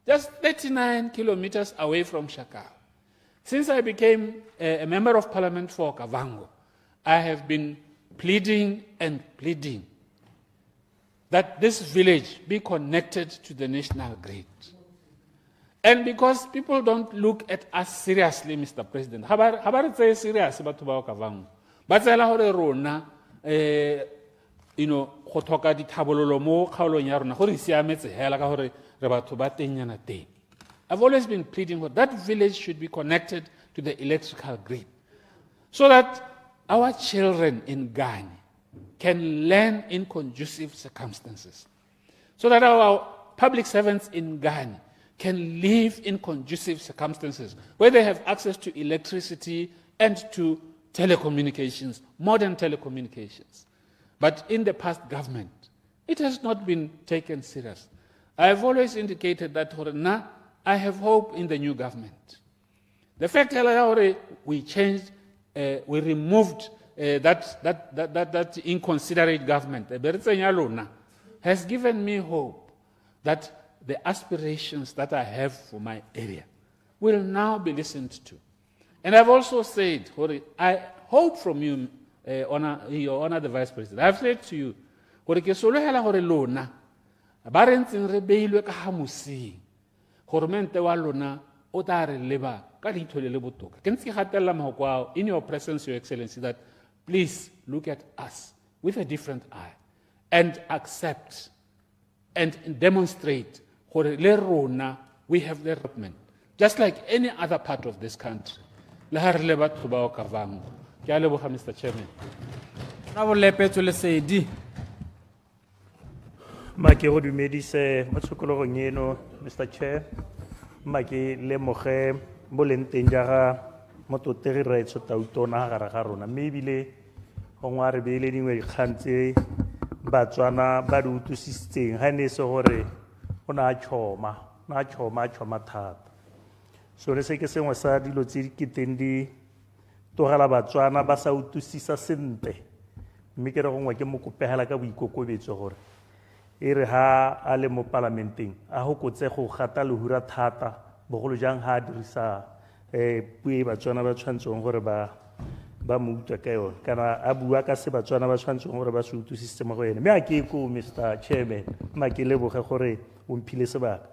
just 39 kilometers away from Shaka. Since I became a member of parliament for Okavango, I have been pleading and pleading that this village be connected to the national grid. And because people don't look at us seriously, Mr. President, how about it serious about Okavango? But rona, go toka dithabololo mo kgaolong ya rona gore siametse hela ka gore re batho ba tenyana teng. I've always been pleading for that village should be connected to the electrical grid, so that our children in Ghana can learn in conducive circumstances, so that our public servants in Ghana can live in conducive circumstances where they have access to electricity and to telecommunications, modern telecommunications. But in the past government, it has not been taken serious. I have always indicated that I have hope in the new government. The fact that we changed, we removed that inconsiderate government, has given me hope that the aspirations that I have for my area will now be listened to. And I've also said, I hope from you, Your Honor the Vice President, I've said to you, ba re ntseng re beilwe ka ga mosing goromente wa lona o tla re leba ka leitho le le botoka ke ntse ke gatelela mahoko ao in your presence, Your Excellency, that please look at us with a different eye and accept and demonstrate gore le rona we have the development just like any other part of this country. Le ha re le batho ba o ka bang ke a leboga, Mr. Chairman. Maki go dumedise mo tshokologong eno, Mr. Chair. Maki lemoge boleng teng jaga mototegi raitso tautona gare ga rona mme ebile go ngwa re beile dingwe dikgang tse Batswana ba di utlwisitseng ga ne se gore o na a tšhoma thata. So le se ke sengwe sa dilo tse ke teng di togela Batswana ba sa utlwisisa sentle mme ke re gongwe ke mo kopegela ka boikokobetso gore e re ha a le mo parlamenteng a hokotse go gata lehura thata bogolo jang ha a dirisa puo e Batswana ba tshwantseng gore ba mo utlwa ka yone kana a bua ka se Batswana ba tshwantseng gore ba se utlwisitse mo go ene mme a ke ko Mr. Chairman ma ke leboge gore o mphile sebaka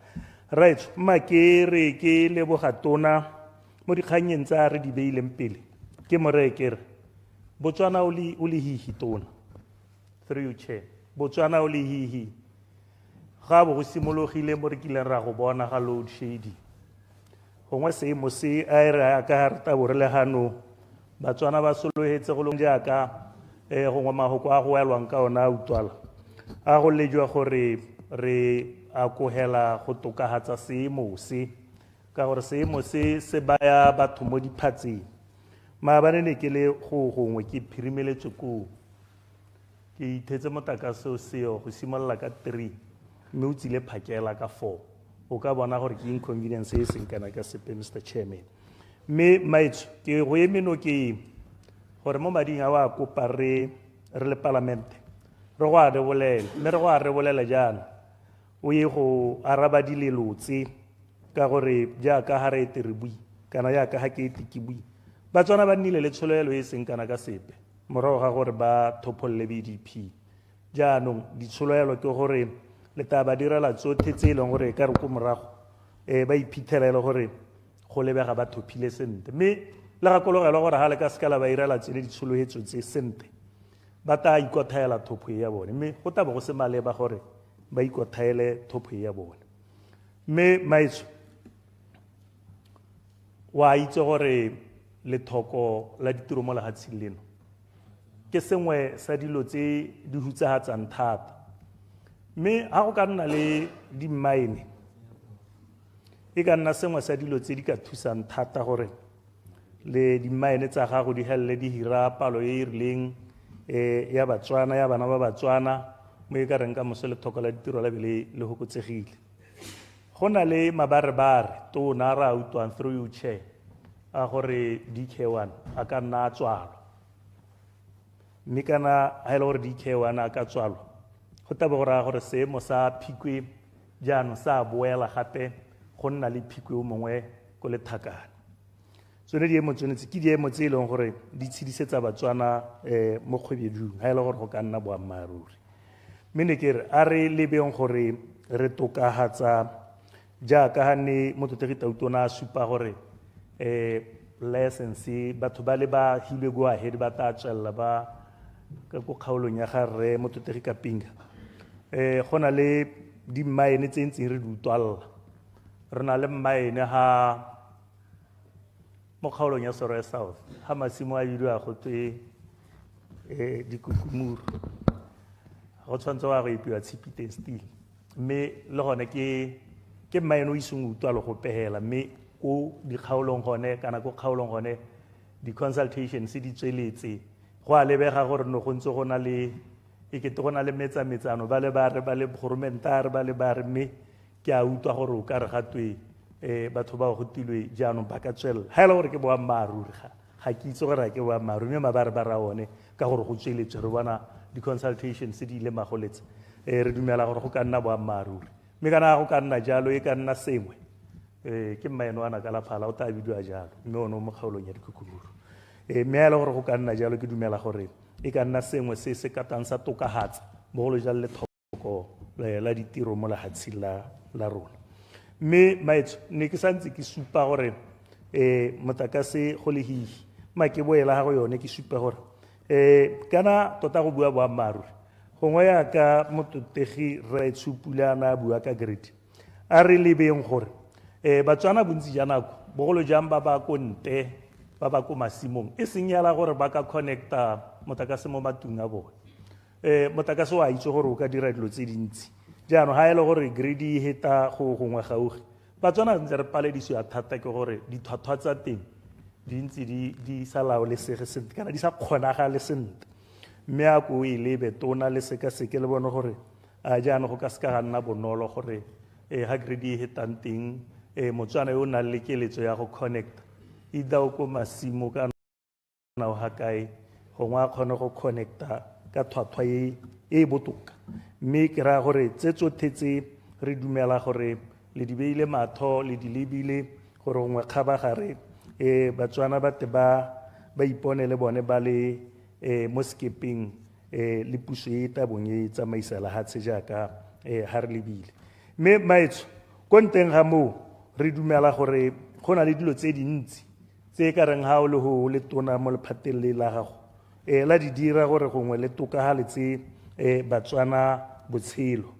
right ma ke re ke leboga tona mo dikganyeng tsa re di beileng pele ke moreke re Botswana o le hihi tona through you, Chair. Botswana o le hihi ga bo go simologile mo re kileng ra go bona ga load shedding gongwe seemo se a re ka re tabore le gano Batswana ba solohetse go le jaaka gongwe mahoko a go elwang ka ona a utlwala a go lejwa gore re a kogela go tokahatsa seemo se ka gore seemo se baya batho mo diphatseng maabane ne ke le gongwe ke phirimeletse ko ke ithetse motakase o seo go simolola ka 3 mme o tsile phakela ka 4 o ka bona gore ke inconvenience e seng kana ka sepe, Mr. Chairman. Mme maitso ke go emeno ke gore mo mading a wa kopa re le parlamente re go a re bolela mme re go a re bolela jana o ye go araba dilelotse ka gore jaaka ha re ete re bui kana jaaka ha ke ete ke bui Batswana ba nnile le tsholelo e seng kana ka sepe morago ga gore ba thopholle BDP jaanong ditsholelo ke gore le taba direla tsotlhe tse e leng gore ka re ko morago ba iphitlhela gore go lebega ba thophile sente mme le gakologela gore ga le ka sekala ba irela tsele ditshologhetso tse sente ba ta ikothaela thopho ya bone mme go taba go se maleba gore ba ikothaele thopho ya bone mme maitso wa itse gore lethoko la ditiro mo lehatsheng leno ke sengwe sa dilo tse di hutsahatsang thata mme ha go ka nna le di-mine e ka nna sengwe sa dilo tse di ka thusang thata gore le di-mine tsa gago di helele di hira palo e e rileng ya Batswana ya bana ba Batswana mo e ka reng ka moso lethoko la ditiro la bele le hokotsegile go na le mabarebare tona ra utlwang through you, Chair, a gore DK1 a ka nna a tswalwa mme kana ha e le gore DK1 a ka tswalwa go taba go raya gore seemo sa Phikwe jaanong sa boela gape go nna le Phikwe o mongwe ko lethakane tsone diemo tshwanetse ke diemo tse e leng gore di tshidisetsa Batswana mo kgwebedung ha e le gore go ka nna boammaaruri mme ne ke re a re lebeng gore re tokahatsa jaaka ha ne mototegi tautona a supa gore license batho ba le ba hilwe go ahead ba ta tswella ba ka go kgaolong ya ga re mototegi ka pinga go na le di-mine tse ntseng re di utlwalla re na le mine ha mo kgaolong ya Soroya South ha masimo a bidwa go twe dikukumuru go tshwantse wa go ipiwa tshipite steel mme le gone ke mine o iseng utlwalo go pehela mme ko dikgaolong gone kana ko kgaolong gone di-consultations di tsweletse go a lebega gore no go ntse go na le ekete go na le metsametsano ba le bogoromentare ba le ba re mme ke a utlwa gore o ka re gatwe batho ba go tilwe jaanong ba ka tswelela ga e le gore ke boammaaruri ga ke itse gore ga ke boammaaruri mme mabare ba ra one ka gore go tsweletse re bona di-consultations di ile magoletse re dumela gore go ka nna boammaaruri mme kana go ka nna jalo e ka nna sengwe ke mmaeno ana ka laphala o ta bidiwa jalo mme one o mo kgaolong ya dikhukururu mme a le gore go ka nna jalo ke dumela gore e ka nna sengwe se se katang sa tokahatsa bogolo jalo le thoko la ditiro mo lehatsheng la rona mme maetso ne ke santse ke supa gore motakase go le hihi ma ke boela ga go yone ke supa gore kana tota go bua boammaaruri gongwe ya ka mototegi re tshupulana bua ka grade a re lebeng gore Batswana bontsi ja nako bogolo jang ba ba ko nte ba ba ko masimong e seng yala gore ba ka connecta motakase mo matung a bone motakase wa itse gore o ka dira dilo tse dintsi jaanong ga e le gore grade e heta go gongwe gauge Batswana ntse re paledisiwa thata ke gore ditlhwatlhwa tsa teng di ntse di sa laolesege sentle kana di sa kgonagale sentle mme a ko e lebe tona le sekaseke le bone gore a jaanong go ka se ka ga nna bonolo gore ga grade e hetang teng Motswana yo o nang le keletso ya go connecta either ko masimo ka nao ga kae gongwe a kgone go connecta ka tlhwatlhwa e botoka mme ke raya gore tse tsotlhe tse re dumela gore le di beile matho le di lebile gore gongwe kgabagare Batswana ba te ba ipone le bone ba le mo sekepeng le puso e tabong e tsamaisa lehatshe jaaka ga re lebile mme maetso ko nteng ga moo re dumela gore go na le dilo tse dintsi tse ka reng ga o le go le tona mo lephateng le la gago la di dira gore gongwe le tokagaletse Batswana botshelo